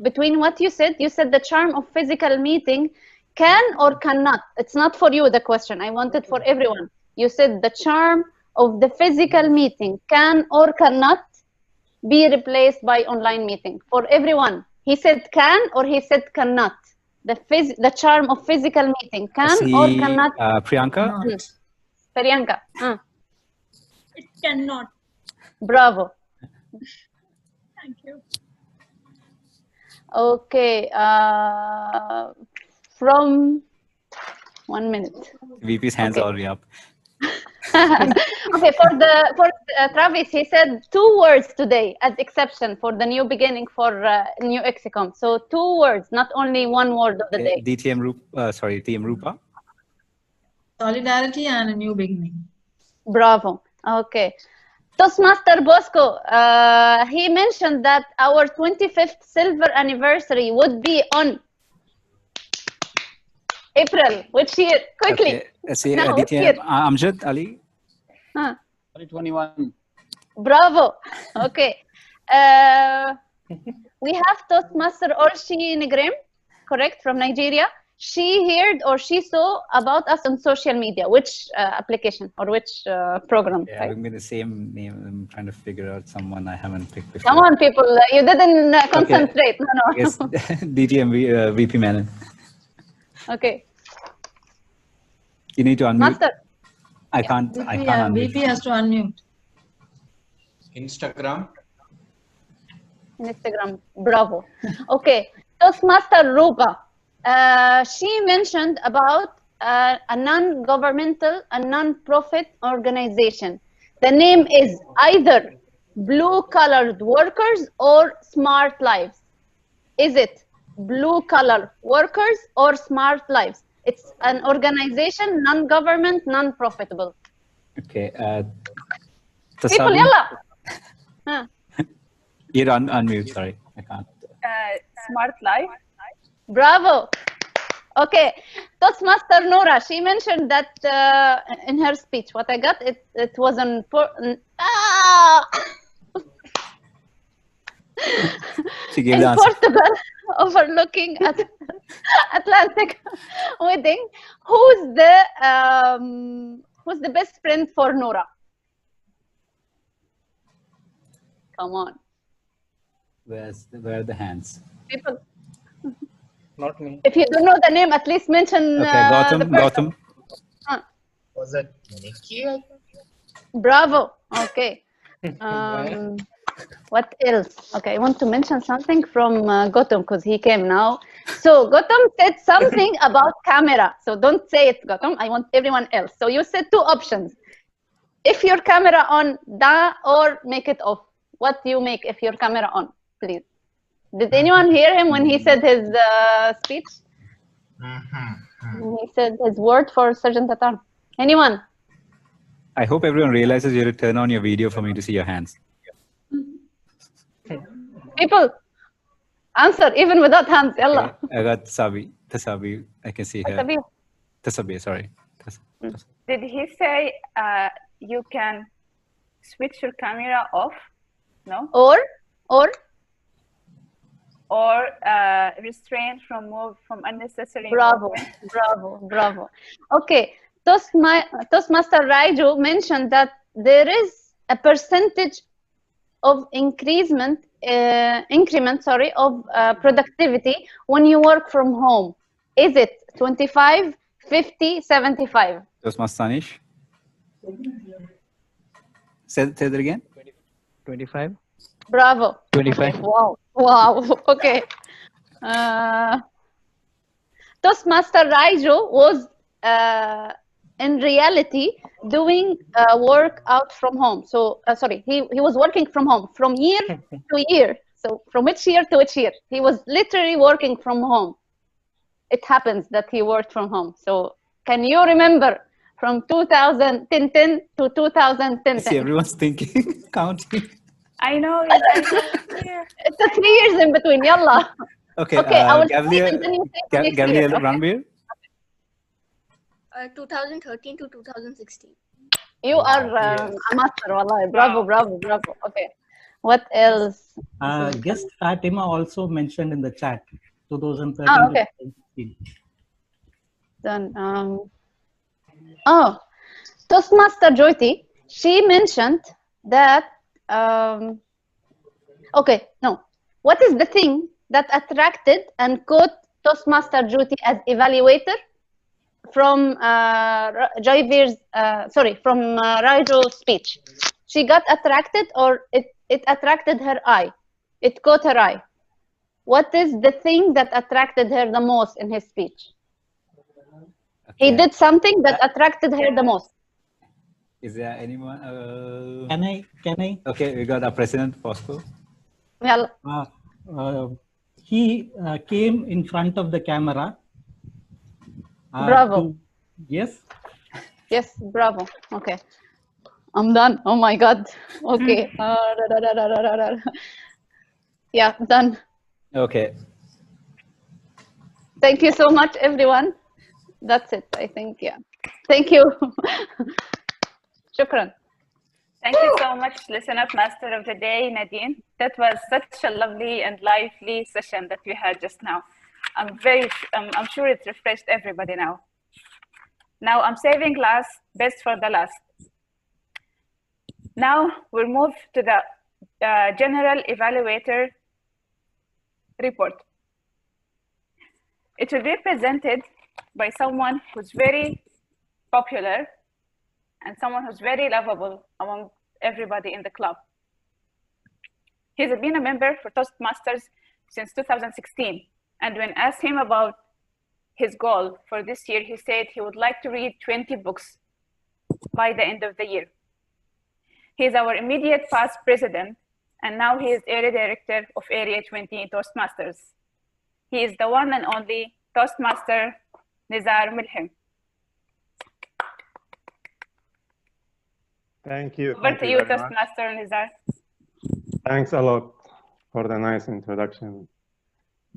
between what you said the charm of physical meeting can or cannot. It's not for you, the question. I want it for everyone. You said the charm of the physical meeting can or cannot be replaced by online meeting. For everyone. He said can or he said cannot. The charm of physical meeting can or cannot. Priyanka. Priyanka. It cannot. Bravo. Thank you. Okay. From 1 minute. VP's hands are already up. Okay, for Travis, he said 2 words today as exception for the new beginning for new EXCOM. So 2 words, not only 1 word of the day. TM Rupa. Solidarity and a new beginning. Bravo. Okay. Toastmaster Bosco, he mentioned that our 25th silver anniversary would be on April, which year? Quickly. Okay. Let's see. No, which year? Amjad Ali. 2021. Bravo. Okay. We have Toastmaster Orshi Negrem, correct, from Nigeria. She heard or she saw about us on social media. Which application or which program? Yeah, right? having me the same name. I'm trying to figure out someone I haven't picked before. Come on, people. You didn't concentrate. No, no. Yes, DTM VP Menon. Okay. You need to unmute. Master. I can't. I VP, can't unmute. VP has to unmute. Instagram. Instagram. Bravo. Okay. Toastmaster Ruba. She mentioned about a non-governmental, a non-profit organization. The name is either Blue-Collared Workers or Smart Lives. Is it Blue-Collar Workers or Smart Lives? It's an organization, non-government, non-profitable. Okay. People, Tasabi? yalla. Huh. You're unmute. Sorry, I can't. Smart Life. Bravo. Okay. Toastmaster Nora, she mentioned that in her speech. What I got, it was an She gave in the answer. Portugal, overlooking at Atlantic wedding. Who's the best friend for Nora? Come on, Where are the hands? people. Not me. If you don't know the name, at least mention Okay, the Gautam. person. Huh. Was it Nikki? Bravo. Okay. What else? Okay, I want to mention something from Gautam because he came now. So Gautam said something about camera. So don't say it's Gautam. I want everyone else. So you said two options. If your camera on, da or make it off. What do you make if your camera on, please? Did anyone hear him when he said his speech? He said his word for Sergeant at Arms. Anyone? I hope everyone realizes you have to turn on your video for me to see your hands. People, answer even without hands. Yalla. Okay, I got Tasabi. I can see her. Tasabi. Tasabi, sorry. Did he say you can switch your camera off? No. Or restrain from unnecessary. Bravo, movement. bravo. Okay, Toastmaster Raiju mentioned that there is a percentage of increment of productivity when you work from home. Is it 25, 50, 75? Toastmaster Sanish. Say that again. 25. Bravo. 25. Okay. Wow. Okay. Toastmaster Raiju was in reality doing work out from home. So he was working from home from year to year. So from which year to which year? He was literally working from home. It happens that he worked from home. So can you remember from 2010 to 2010? See, everyone's thinking, counting. I know. It's a 3 years in between. Yalla. Okay. I will Gabriel Ranbir. 2013 to 2016. You are a master, wallahi. Bravo. Okay. What else? Guest Fatima also mentioned in the chat 2013 okay. to 2016. Then, Toastmaster Jyoti, she mentioned that, what is the thing that attracted and caught Toastmaster Jyoti as evaluator from Raiju's speech? She got attracted, or it attracted her eye. It caught her eye. What is the thing that attracted her the most in his speech? Okay. He did something that attracted her the most. Is there anyone? Can I? Okay, we got our President Fosco. Well, he came in front of the camera. Bravo. Yes, bravo. Okay. I'm done. Oh my God. Okay. Yeah, done. Okay. Thank you so much, everyone. That's it, I think, yeah. Thank you. Shukran. Thank you so much, Listen Up Master of the Day, Nadine. That was such a lovely and lively session that we had just now. I'm sure it refreshed everybody now. Now I'm saving best for the last. Now we'll move to the General Evaluator report. It will be presented by someone who's very popular and someone who's very lovable among everybody in the club. He's been a member for Toastmasters since 2016. And when asked him about his goal for this year, he said he would like to read 20 books by the end of the year. He's our immediate past president, and now he is area director of Area 20 in Toastmasters. He is the one and only Toastmaster Nizar Milhim. Thank you. Over to you, Toastmaster Nizar. Thanks a lot for the nice introduction.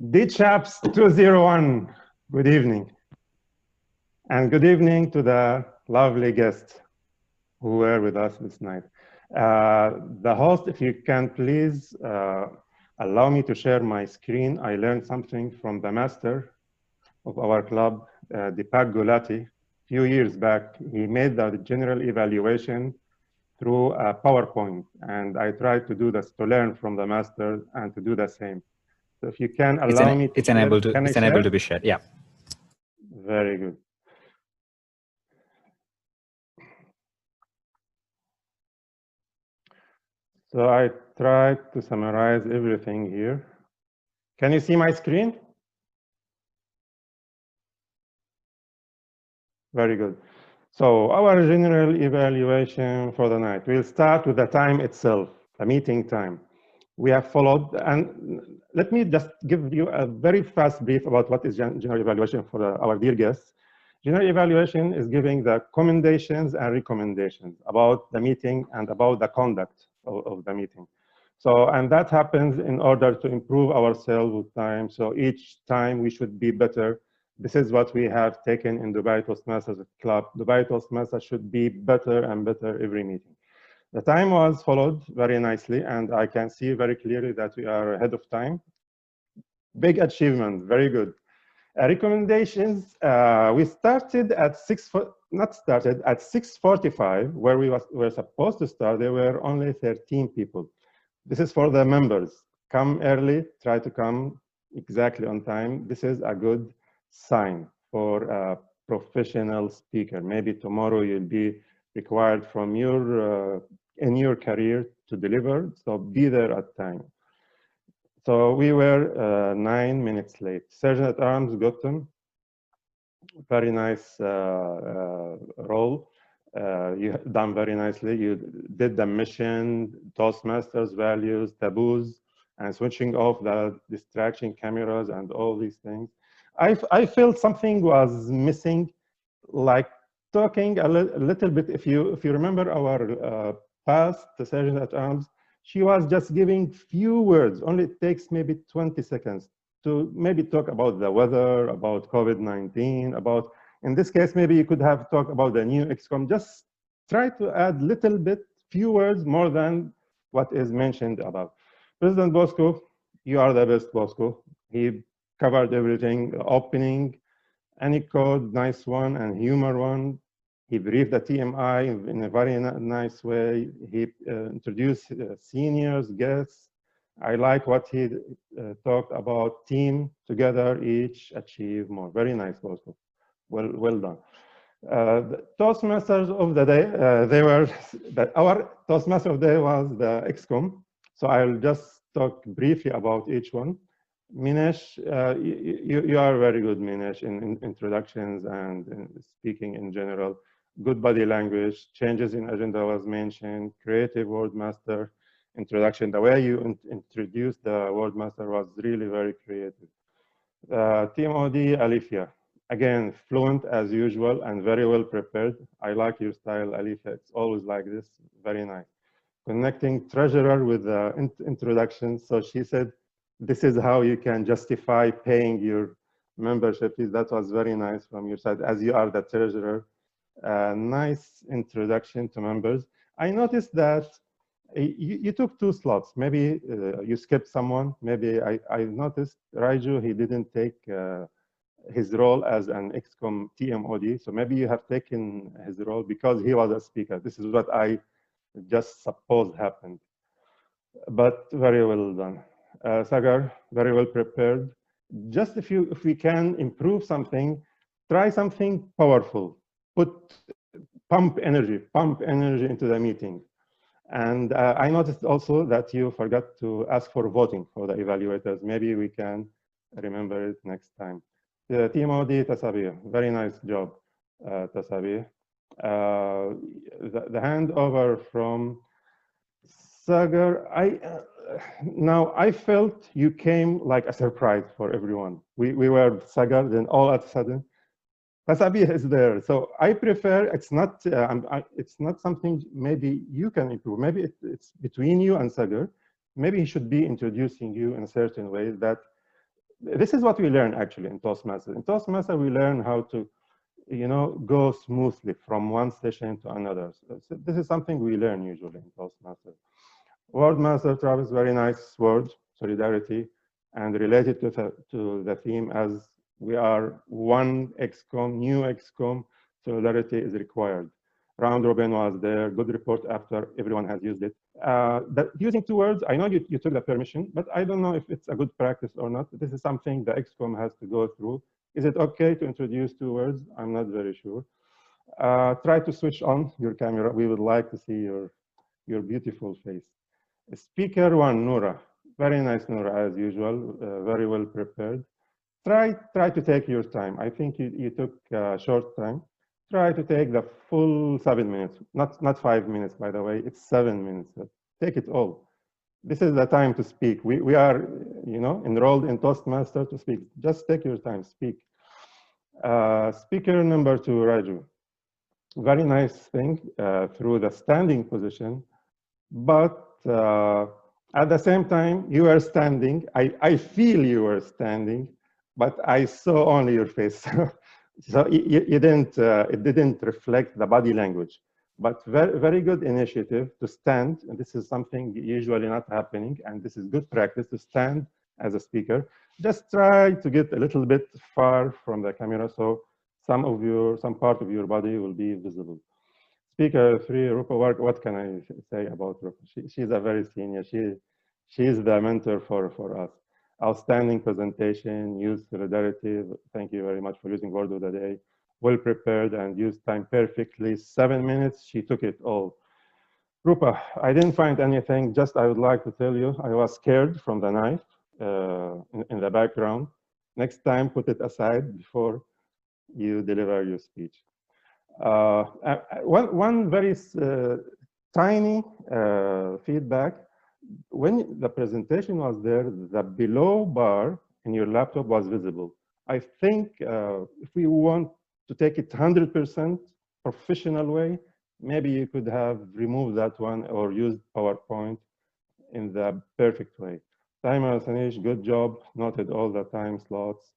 Dchaps 201, good evening. And good evening to the lovely guests who were with us this night. The host, if you can please allow me to share my screen. I learned something from the master of our club, Deepak Gulati, a few years back. He made the general evaluation through a PowerPoint, and I tried to do this, to learn from the master and to do the same. So if you can allow me to it's enabled to be shared, yeah. Very good. So I tried to summarize everything here. Can you see my screen? Very good. So our general evaluation for the night. We'll start with the time itself, the meeting time. We have followed, and let me just give you a very fast brief about what is general evaluation for our dear guests. General evaluation is giving the commendations and recommendations about the meeting and about the conduct of the meeting. So, and that happens in order to improve ourselves with time. So each time we should be better. This is what we have taken in Dubai Toastmasters Club. Dubai Toastmasters should be better and better every meeting. The time was followed very nicely, and I can see very clearly that we are ahead of time. Big achievement, very good. Recommendations, we started at 6:45, where we were supposed to start. There were only 13 people. This is for the members. Come early, try to come exactly on time. This is a good sign for a professional speaker. Maybe tomorrow you'll be required from in your career to deliver, so be there at time. So we were 9 minutes late. Sergeant at Arms Gotham, very nice role. You done very nicely. You did the mission, Toastmasters values, taboos, and switching off the distraction cameras and all these things. I felt something was missing, like talking a little bit. If you remember our past Sergeant at Arms, she was just giving few words. Only it takes maybe 20 seconds to maybe talk about the weather, about COVID-19, about, in this case, maybe you could have talked about the new EXCOM. Just try to add little bit, few words more than what is mentioned above. President Bosco, you are the best, Bosco. He covered everything, opening, any code, nice one, and humor one. He briefed the TMI in a very nice way. He introduced seniors, guests. I like what he talked about team together, each achieve more. Very nice, Bosco. Well done. The Toastmasters of the day, our Toastmaster of the day was the EXCOM. So I'll just talk briefly about each one. Minesh, you are very good, Minesh, in introductions and in speaking in general. Good body language, changes in agenda was mentioned, creative word master, introduction. The way you introduced the word master was really very creative. TMOD, Alifia, again, fluent as usual and very well prepared. I like your style, Alifia. It's always like this, very nice. Connecting treasurer with the introduction. So she said, this is how you can justify paying your membership. That was very nice from your side, as you are the treasurer. Nice introduction to members. I noticed that you took 2 slots. Maybe you skipped someone. Maybe I noticed Raiju, he didn't take his role as an EXCOM TMOD. So maybe you have taken his role because he was a speaker. This is what I just suppose happened. But very well done. Sagar, very well prepared. Just if we can improve something, try something powerful. Pump energy into the meeting. And I noticed also that you forgot to ask for voting for the evaluators. Maybe we can remember it next time. The TMOD, Tasabi, very nice job, Tasabi. The handover from Sagar, now I felt you came like a surprise for everyone. We were Sagar, then all of a sudden, Tasabi is there. So I prefer, it's not something maybe you can improve. Maybe it's between you and Sagar. Maybe he should be introducing you in a certain way. That this is what we learn actually in Toastmasters. In Toastmasters, we learn how to, go smoothly from one session to another. So this is something we learn usually in Toastmasters. Wordmaster Travis, very nice word, solidarity, and related to the theme as we are one EXCOM, new EXCOM, solidarity is required. Round robin was there, good report after everyone has used it. Using 2 words, I know you took the permission, but I don't know if it's a good practice or not. This is something the EXCOM has to go through. Is it okay to introduce 2 words? I'm not very sure. Try to switch on your camera. We would like to see your beautiful face. Speaker 1, Noura. Very nice, Noura, as usual. Very well prepared. Try to take your time. I think you took a short time. Try to take the full 7 minutes. Not 5 minutes, by the way. It's 7 minutes. Take it all. This is the time to speak. We are, enrolled in Toastmaster to speak. Just take your time, speak. Speaker number 2, Raju. Very nice thing through the standing position, but at the same time, you are standing. I feel you were standing, but I saw only your face. So it didn't reflect the body language. But very, very good initiative to stand. And this is something usually not happening. And this is good practice to stand as a speaker. Just try to get a little bit far from the camera so some part of your body will be visible. Speaker 3, Rupa, what can I say about Rupa? She's a very senior. She's the mentor for us. Outstanding presentation, use solidarity. Thank you very much for using word of the day. Well prepared and used time perfectly. 7 minutes, she took it all. Rupa, I didn't find anything. Just I would like to tell you, I was scared from the knife in the background. Next time, put it aside before you deliver your speech. One very tiny feedback. When the presentation was there, the below bar in your laptop was visible. I think if we want to take it 100% professional way, maybe you could have removed that one or used PowerPoint in the perfect way. Timer, Sanish, good job, noted all the time slots.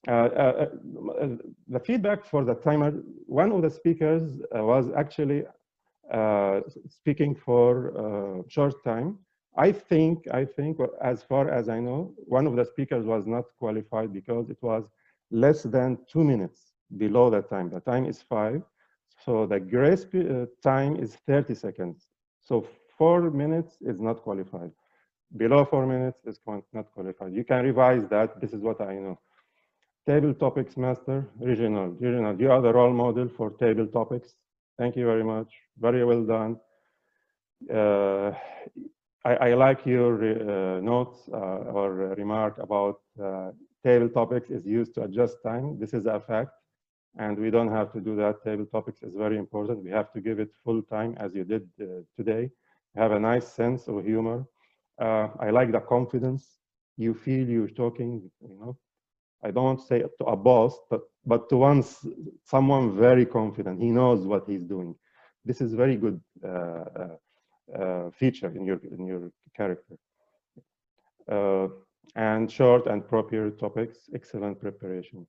The feedback for the timer, one of the speakers was actually speaking for short time. I think, as far as I know, one of the speakers was not qualified because it was less than 2 minutes below that time. The time is 5, so the grace time is 30 seconds. So 4 minutes is not qualified. Below 4 minutes is not qualified. You can revise that. This is what I know. Table topics master, regional. You are the role model for table topics. Thank you very much. Very well done. I like your notes or remark about table topics is used to adjust time. This is a fact, and we don't have to do that. Table topics is very important. We have to give it full time as you did today. You have a nice sense of humor. I like the confidence. You feel you're talking, I don't want to say to a boss, but to someone very confident. He knows what he's doing. This is very good feature in your character. and short and proper topics, excellent preparation.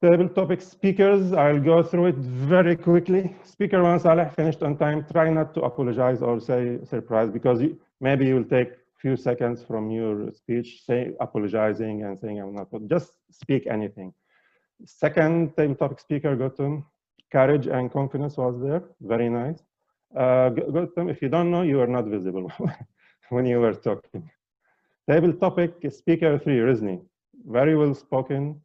Table topic speakers, I'll go through it very quickly. Speaker 1, Saleh, finished on time. Try not to apologize or say surprise, because maybe you will take few seconds from your speech, say apologizing and saying I'm not, just speak anything. Second table topic speaker, Gautam, courage and confidence was there, very nice. Gautam, if you don't know, you are not visible when you were talking. Table topic speaker 3, Rizni, very well spoken.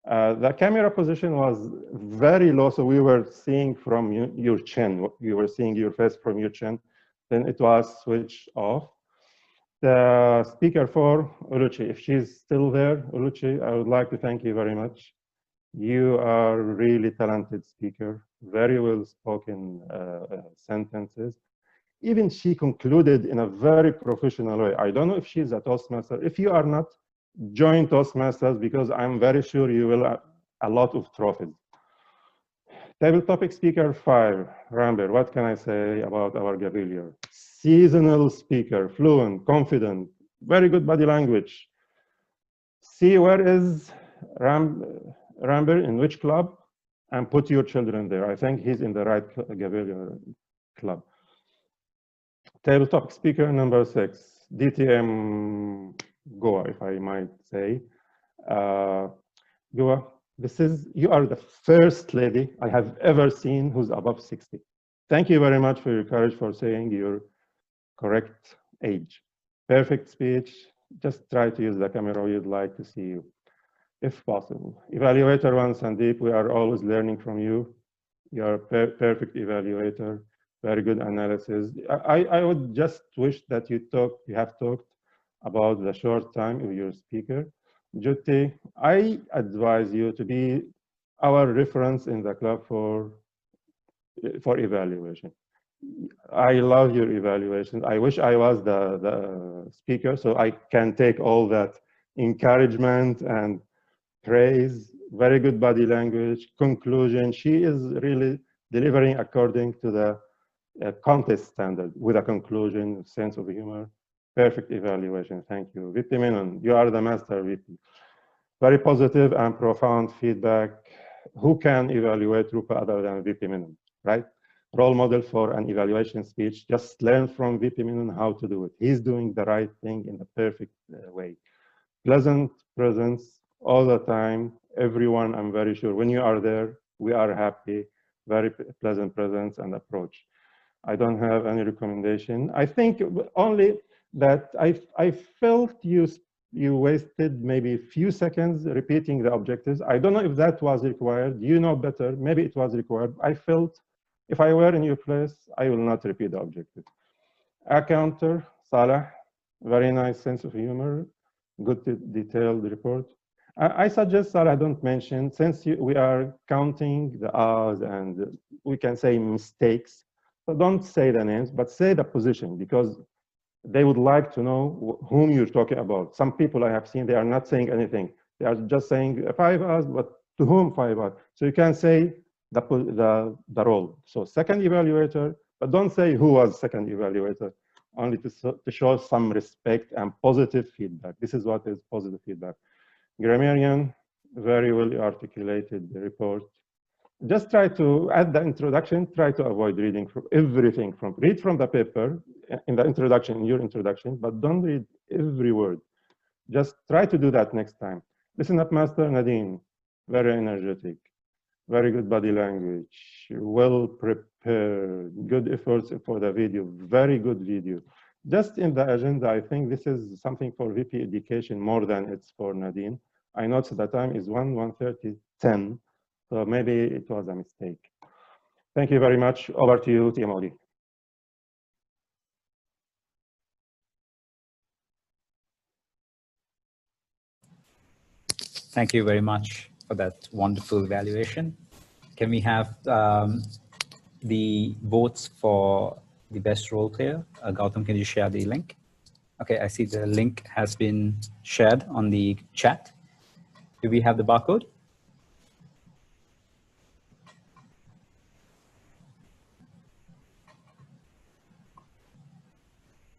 The camera position was very low, so we were seeing from your chin. You were seeing your face from your chin. Then it was switched off. The speaker 4, Uluchi, if she's still there, Uluchi, I would like to thank you very much. You are really talented speaker, very well spoken sentences. Even she concluded in a very professional way. I don't know if she's a Toastmaster. If you are not, join Toastmasters, because I'm very sure you will have a lot of trophies. Table topic speaker 5, Ramber. What can I say about our Gavilier? Seasonal speaker, fluent, confident, very good body language. See where is Ramber, in which club, and put your children there. I think he's in the right Gavilier club. Table topic speaker number 6, DTM Goa, if I might say. Goa, you are the first lady I have ever seen who's above 60. Thank you very much for your courage for saying your correct age. Perfect speech. Just try to use the camera. We'd like to see you, if possible. Evaluator 1, Sandeep, we are always learning from you. You're a perfect evaluator. Very good analysis. I would just wish that you have talked about the short time of your speaker. Jyoti, I advise you to be our reference in the club for evaluation. I love your evaluation. I wish I was the speaker so I can take all that encouragement and praise. Very good body language, conclusion. She is really delivering according to the contest standard with a conclusion, sense of humor. Perfect evaluation. Thank you. VP Menon, you are the master VP. Very positive and profound feedback. Who can evaluate Rupa other than VP Menon, right? Role model for an evaluation speech. Just learn from VP Menon how to do it. He's doing the right thing in the perfect way. Pleasant presence all the time. Everyone, I'm very sure, when you are there, we are happy. Very pleasant presence and approach. I don't have any recommendation. I think only that I felt you wasted maybe a few seconds repeating the objectives. I don't know if that was required. You know better. Maybe it was required. I felt if I were in your place, I will not repeat the objective. Accounter, Salah, very nice sense of humor, good detailed report. I suggest, Salah, don't mention, since we are counting the hours and we can say mistakes, so don't say the names, but say the position, because they would like to know whom you're talking about. Some people I have seen, they are not saying anything. They are just saying 5 hours, but to whom 5 hours? So you can say the role. So second evaluator, but don't say who was second evaluator, only to show some respect and positive feedback. This is what is positive feedback. Grammarian, very well articulated report. Just try to, at the introduction, try to avoid reading from everything. Read from the paper in the introduction, in your introduction, but don't read every word. Just try to do that next time. Listen up, Master Nadine, very energetic, very good body language, well prepared, good efforts for the video, very good video. Just in the agenda, I think this is something for VP education more than it's for Nadine. I noticed the time is 1:30, 10. So maybe it was a mistake. Thank you very much. Over to you, TMOD. Thank you very much for that wonderful evaluation. Can we have the votes for the best role player? Gautam, can you share the link? Okay, I see the link has been shared on the chat. Do we have the barcode?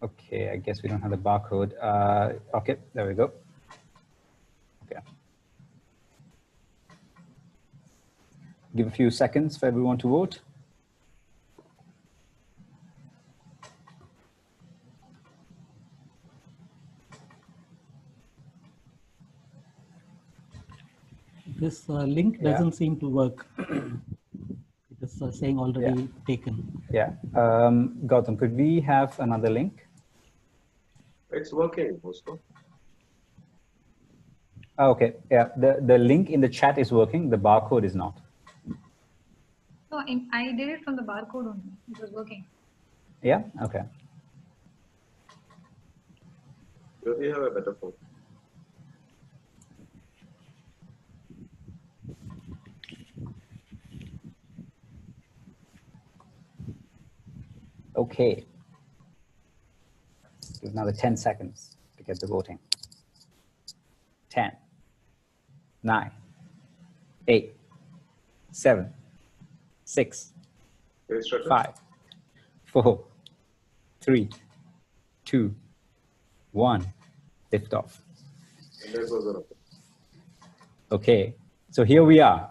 Okay, I guess we don't have the barcode. Okay, there we go. Okay. Give a few seconds for everyone to vote. This link doesn't seem to work. It is saying already taken. Yeah. Gautam, could we have another link? It's working, Bosco. Oh, okay. Yeah. The link in the chat is working. The barcode is not. No, I did it from the barcode only. It was working. Yeah. Okay. Do you have a better phone? Okay. Give another 10 seconds to get the voting. 10, 9, 8, 7, 6, 5, 4, 3, 2, 1. Lift off. Okay, so here we are.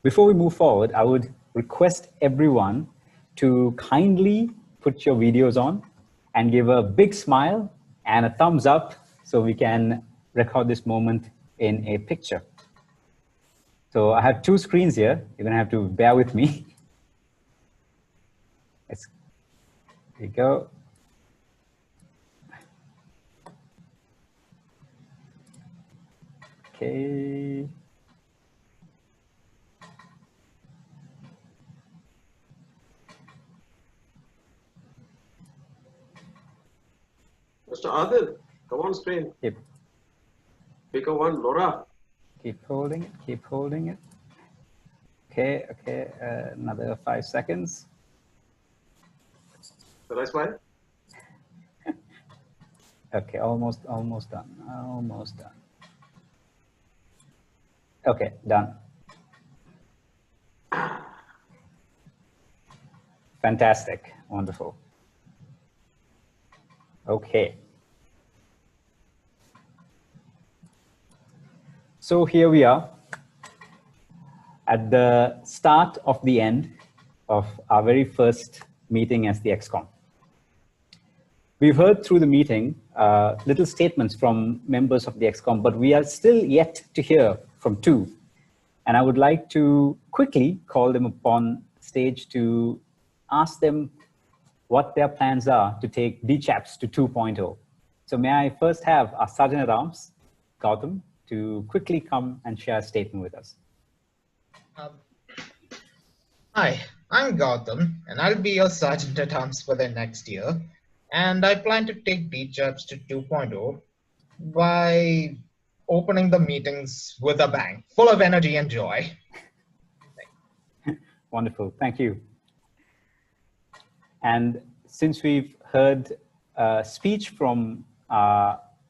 Before we move forward, I would request everyone to kindly put your videos on and give a big smile and a thumbs up so we can record this moment in a picture. So I have two screens here. You're gonna have to bear with me. Here we go. Okay. Mr. Adil, come on screen. Yep. Picker one, Laura. Keep holding it, keep holding it. Okay, okay, another 5 seconds. Shall I smile? Okay, almost done, almost done. Okay, done. Fantastic, wonderful. Okay. So here we are at the start of the end of our very first meeting as the EXCOM. We've heard through the meeting little statements from members of the EXCOM, but we are still yet to hear from two. And I would like to quickly call them upon stage to ask them what their plans are to take Dchaps to 2.0. So may I first have our Sergeant at Arms, Gautam, to quickly come and share a statement with us. Hi, I'm Gautam, and I'll be your Sergeant at Arms for the next year. And I plan to take Dchaps to 2.0 by opening the meetings with a bang, full of energy and joy. Wonderful, thank you. And since we've heard a speech from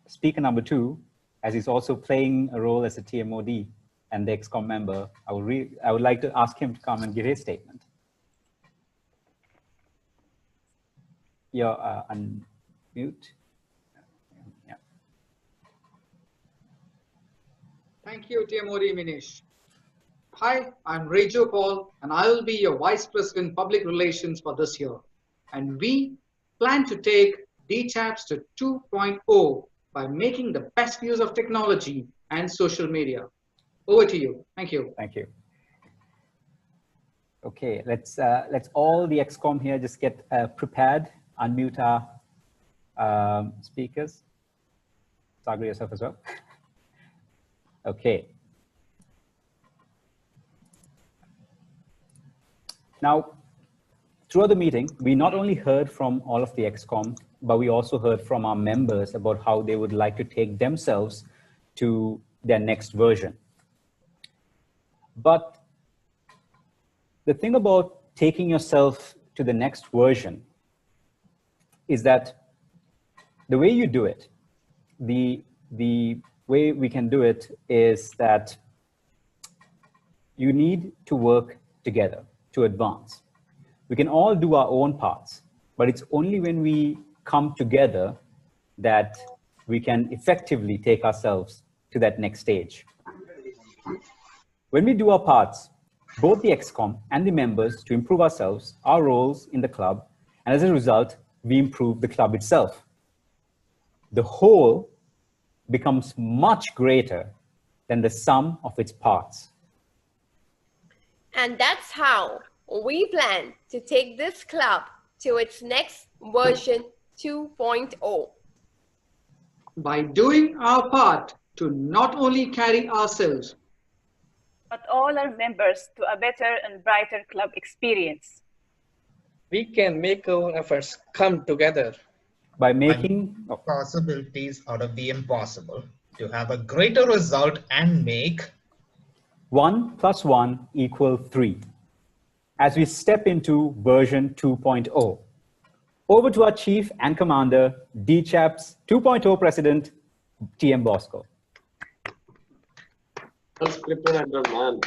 speaker number 2, as he's also playing a role as a TMOD and the EXCOM member, I would like to ask him to come and give his statement. You're unmute. Yeah. Thank you, TMOD Minish. Hi, I'm Rejo Paul, and I will be your Vice President Public Relations for this year. And we plan to take Dchaps to 2.0 by making the best use of technology and social media. Over to you. Thank you. Thank you. Okay, let's all the EXCOM here just get prepared. Unmute our speakers. Sagar, yourself as well. Okay. Now, throughout the meeting, we not only heard from all of the EXCOM, but we also heard from our members about how they would like to take themselves to their next version. But the thing about taking yourself to the next version is that the way you do it, the way we can do it is that you need to work together to advance. We can all do our own parts, but it's only when we come together that we can effectively take ourselves to that next stage. When we do our parts, both the EXCOM and the members, to improve ourselves, our roles in the club, and as a result, we improve the club itself. The whole becomes much greater than the sum of its parts. And that's how we plan to take this club to its next version 2.0. By doing our part to not only carry ourselves, but all our members to a better and brighter club experience. We can make our efforts come together. By making possibilities out of the impossible to have a greater result and make 1 + 1 = 3. As we step into version 2.0. Over to our Chief and Commander, Dchaps 2.0 President, TM Bosco. Well scripted and done, man.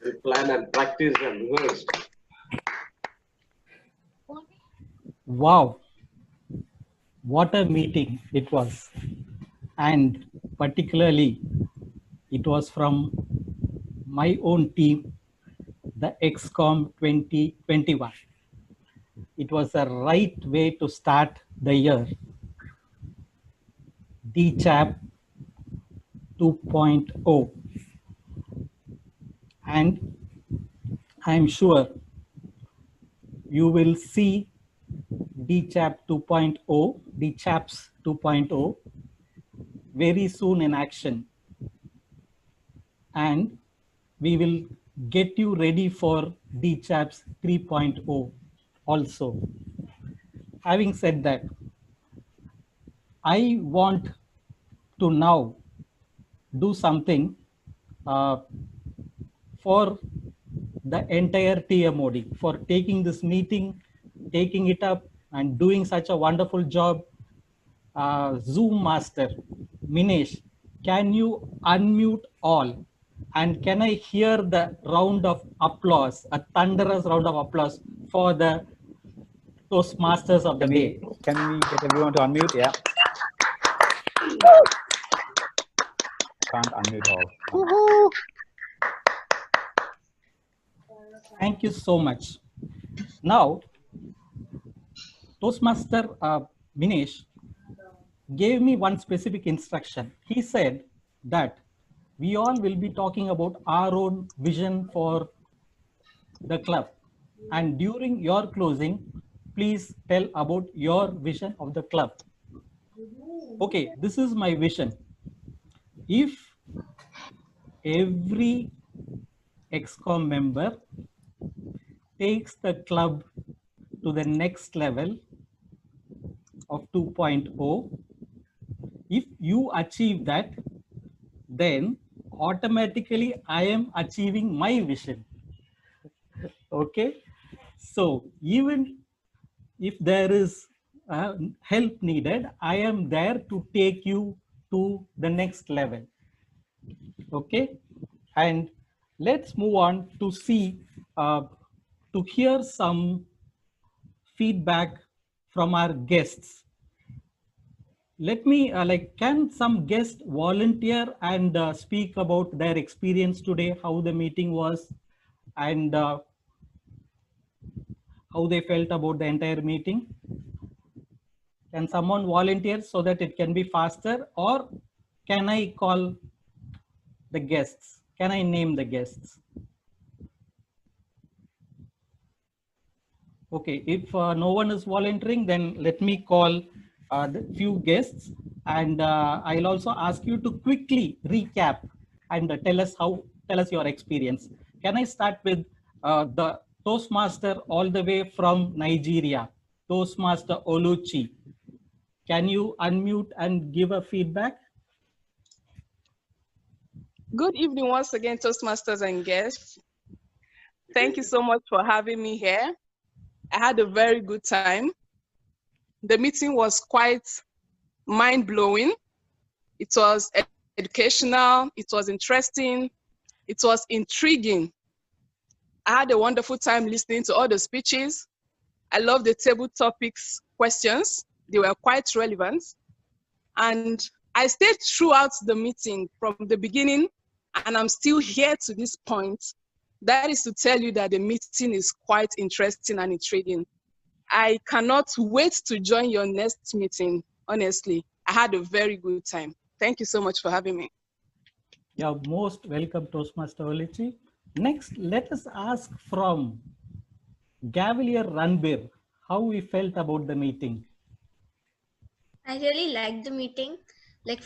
We plan and practice and rehearsed. Wow, what a meeting it was. And particularly, it was from my own team, the EXCOM 2021. It was the right way to start the year. Dchaps 2.0. And I'm sure you will see Dchaps 2.0 very soon in action. And we will get you ready for Dchaps 3.0 also. Having said that, I want to now do something for the entire TMOD for taking this meeting, taking it up and doing such a wonderful job. Zoom Master, Minesh, can you unmute all? And can I hear the round of applause, a thunderous round of applause for the Toastmasters of the day? Can we get everyone to unmute? Yeah. Can't unmute all. Thank you so much. Now, Toastmaster Minesh gave me one specific instruction. He said that we all will be talking about our own vision for the club. And during your closing, please tell about your vision of the club. Okay, this is my vision. If every EXCOM member takes the club to the next level of 2.0, if you achieve that, then automatically I am achieving my vision. Okay, so even if there is help needed, I am there to take you to the next level. Okay, and let's move on to see, to hear some feedback from our guests. Let me, can some guest volunteer and speak about their experience today, how the meeting was, and how they felt about the entire meeting? Can someone volunteer so that it can be faster, or can I call the guests? Can I name the guests? Okay, if no one is volunteering, then let me call the few guests, and I'll also ask you to quickly recap and tell us your experience. Can I start with the Toastmaster all the way from Nigeria, Toastmaster Oluchi? Can you unmute and give a feedback? Good evening once again, Toastmasters and guests. Thank you so much for having me here. I had a very good time. The meeting was quite mind-blowing. It was educational, it was interesting, it was intriguing. I had a wonderful time listening to all the speeches. I love the table topics questions. They were quite relevant. And I stayed throughout the meeting from the beginning, and I'm still here to this point. That is to tell you that the meeting is quite interesting and intriguing. I cannot wait to join your next meeting, honestly. I had a very good time. Thank you so much for having me. You're most welcome, Toastmaster Olichi. Next, let us ask from Gavalier Ranbir how he felt about the meeting. I really liked the meeting. Like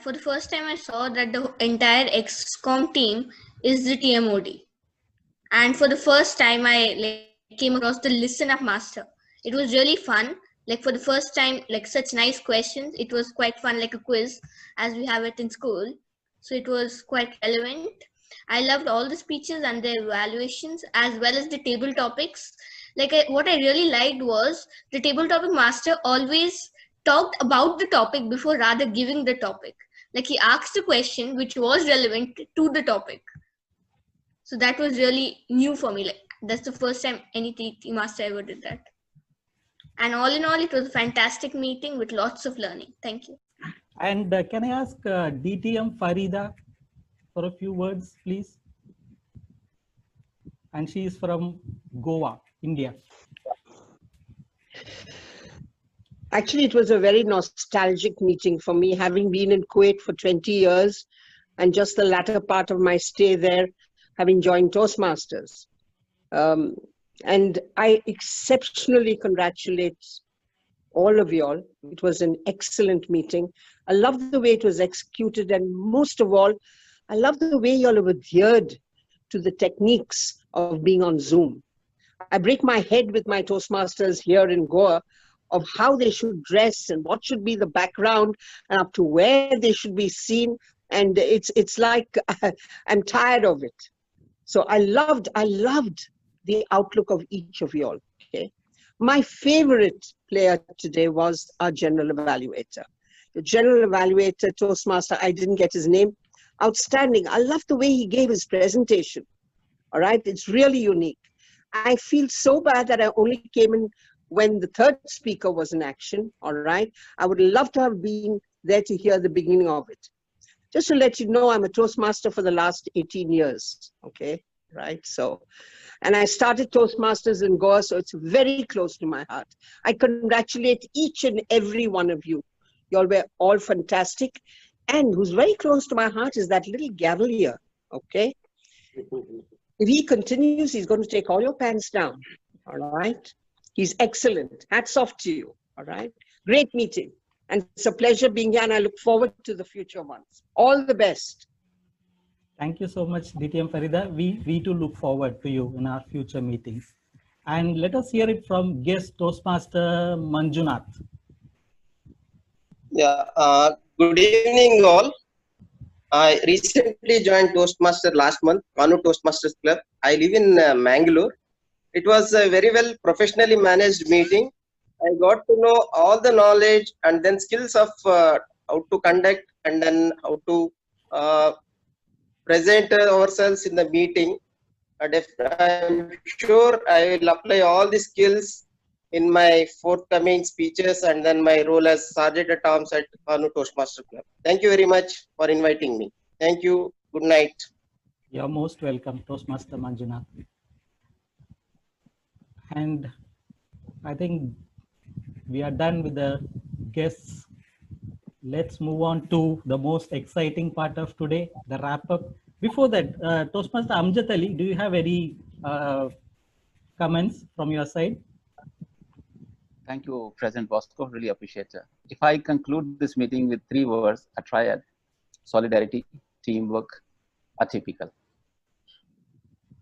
for the first time, I saw that the entire EXCOM team is the TMOD. And for the first time, I came across the Listen Up Master. It was really fun. Like for the first time, like such nice questions. It was quite fun, like a quiz as we have it in school. So it was quite relevant. I loved all the speeches and the evaluations as well as the table topics. Like what I really liked was the table topic master always talked about the topic before rather giving the topic. Like he asked a question which was relevant to the topic. So that was really new for me. Like that's the first time any TT master ever did that. And all in all, it was a fantastic meeting with lots of learning. Thank you. And can I ask DTM Farida for a few words, please? And she is from Goa, India. Actually, it was a very nostalgic meeting for me, having been in Kuwait for 20 years and just the latter part of my stay there, having joined Toastmasters. And I exceptionally congratulate all of you all. It was an excellent meeting. I love the way it was executed, and most of all, I love the way you all have adhered to the techniques of being on Zoom. I break my head with my Toastmasters here in Goa of how they should dress and what should be the background and up to where they should be seen. And it's like I'm tired of it. So I loved the outlook of each of you all. Okay. My favorite player today was our general evaluator. The general evaluator, Toastmaster, I didn't get his name. Outstanding. I love the way he gave his presentation. All right. It's really unique. I feel so bad that I only came in when the third speaker was in action. All right. I would love to have been there to hear the beginning of it. Just to let you know, I'm a Toastmaster for the last 18 years. Okay. Right. So, and I started Toastmasters in Goa, so it's very close to my heart. I congratulate each and every one of you. You all were all fantastic. And who's very close to my heart is that little Gavalier. Okay. If he continues, he's going to take all your pants down. All right. He's excellent. Hats off to you. All right. Great meeting. And it's a pleasure being here, and I look forward to the future ones. All the best. Thank you so much, DTM Farida. We too look forward to you in our future meetings. And let us hear it from guest Toastmaster Manjunath. Yeah, good evening all. I recently joined Toastmaster last month, Kanu Toastmasters Club. I live in Mangalore. It was a very well professionally managed meeting. I got to know all the knowledge and then skills of how to conduct and then how to present ourselves in the meeting. I'm sure I will apply all the skills in my forthcoming speeches and then my role as Sergeant at Arms at Kanu Toastmaster Club. Thank you very much for inviting me. Thank you. Good night. You're most welcome, Toastmaster Manjunath. And I think we are done with the guests. Let's move on to the most exciting part of today, the wrap-up. Before that, Toastmaster Amjad Ali, do you have any comments from your side? Thank you, President Bosco. Really appreciate it. If I conclude this meeting with 3 words, a triad: solidarity, teamwork, atypical.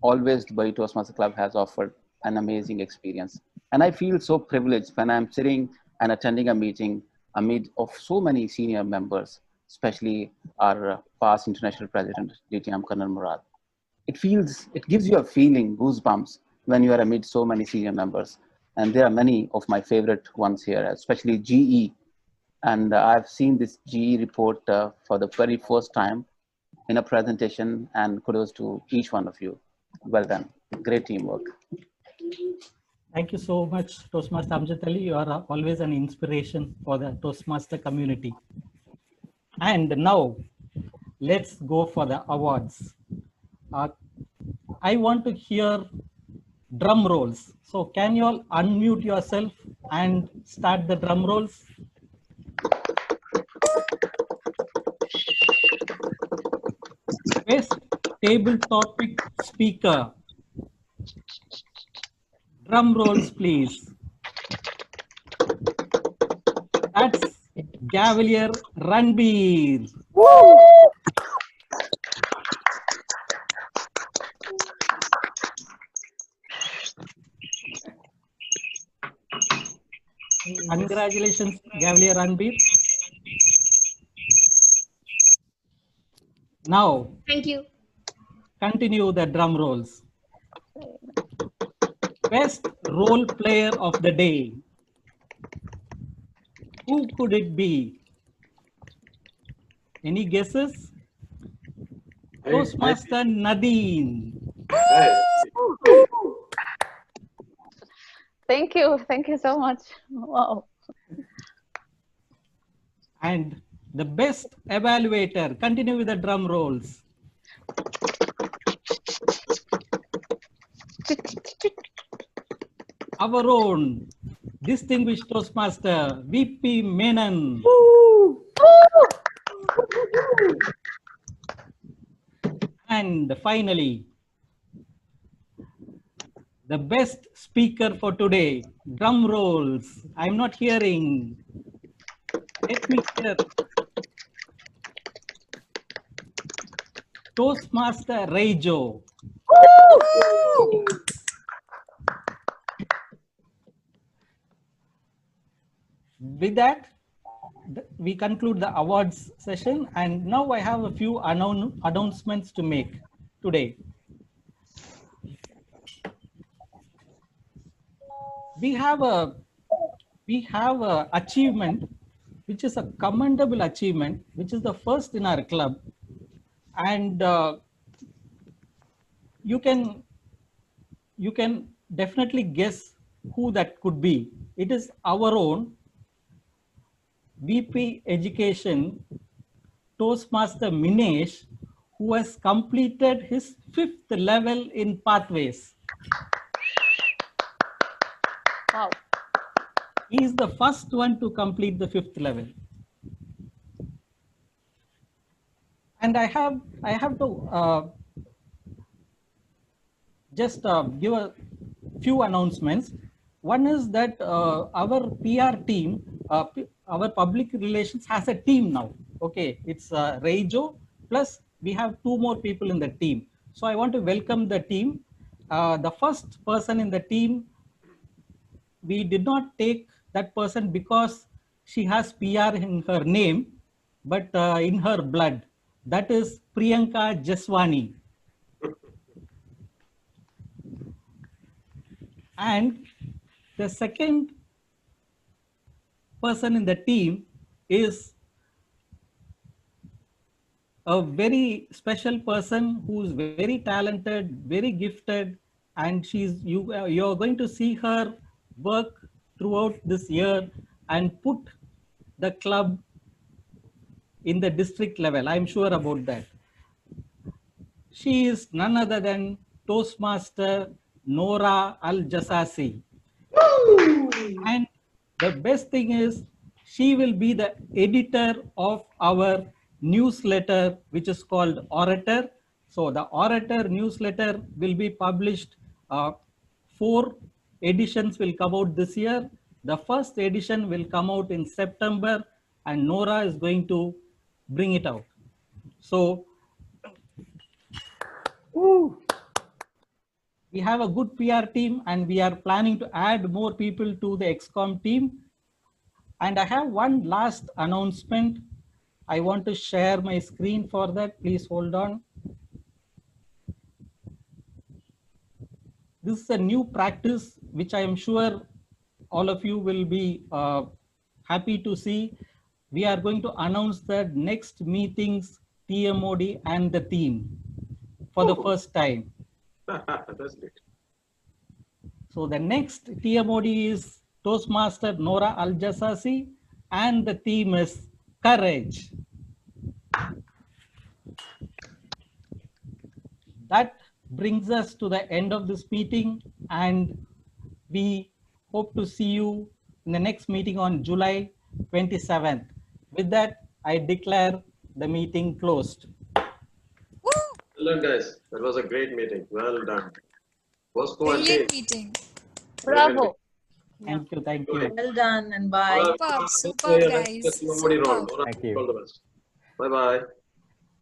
Always Dubai Toastmaster Club has offered an amazing experience. And I feel so privileged when I'm sitting and attending a meeting amid of so many senior members, especially our past international president, DTM Colonel Murad. It gives you a feeling, goosebumps, when you are amid so many senior members. And there are many of my favorite ones here, especially GE. And I've seen this GE report for the very first time in a presentation, and kudos to each one of you. Well done. Great teamwork. Thank you so much, Toastmaster Amjad Ali. You are always an inspiration for the Toastmaster community. And now, let's go for the awards. I want to hear drum rolls. So can you all unmute yourself and start the drum rolls? Best table topic speaker. Drum rolls, please. That's Gavalier Ranbir. Congratulations, Gavalier Ranbir. Now, Thank you. continue the drum rolls. Best role player of the day. Who could it be? Any guesses? Toastmaster Nadine. Thank you so much. Wow. And the best evaluator. Continue with the drum rolls. Our own distinguished Toastmaster, VP Menon. And finally, the best speaker for today. Drum rolls. I'm not hearing. Let me hear. Toastmaster Rejo. With that, we conclude the awards session, and now I have a few announcements to make today. We have a achievement, which is a commendable achievement, which is the first in our club, and you can definitely guess who that could be. It is our own VP Education, Toastmaster Minesh, who has completed his 5th level in Pathways. Wow. He is the first one to complete the 5th level. And I have to just give a few announcements. One is that our PR team, our public relations has a team now. Okay, it's Rejo, plus we have 2 more people in the team. So I want to welcome the team. The first person in the team, we did not take that person because she has PR in her name, but in her blood. That is Priyanka Jaswani. And the second person in the team is a very special person who's very talented, very gifted, and you're going to see her work throughout this year and put the club in the district level. I'm sure about that. She is none other than Toastmaster Nora Al-Jasasi. And the best thing is she will be the editor of our newsletter, which is called Orator. So the Orator newsletter will be published. 4 editions will come out this year. The first edition will come out in September, and Nora is going to bring it out. So we have a good PR team, and we are planning to add more people to the EXCOM team. And I have one last announcement. I want to share my screen for that. Please hold on. This is a new practice, which I am sure all of you will be happy to see. We are going to announce the next meeting's TMOD and the theme for the first time. That's great. So the next TMOD is Toastmaster Nora Al-Jassasi, and the theme is courage. That brings us to the end of this meeting, and we hope to see you in the next meeting on July 27th. With that, I declare the meeting closed. Well done, guys. That was a great meeting. Well done. Bosco and Brilliant team. meeting. Bravo. Thank you, thank you. Well done and bye. Superb, superb guys. TMOD round. Superb. All the best. Bye-bye.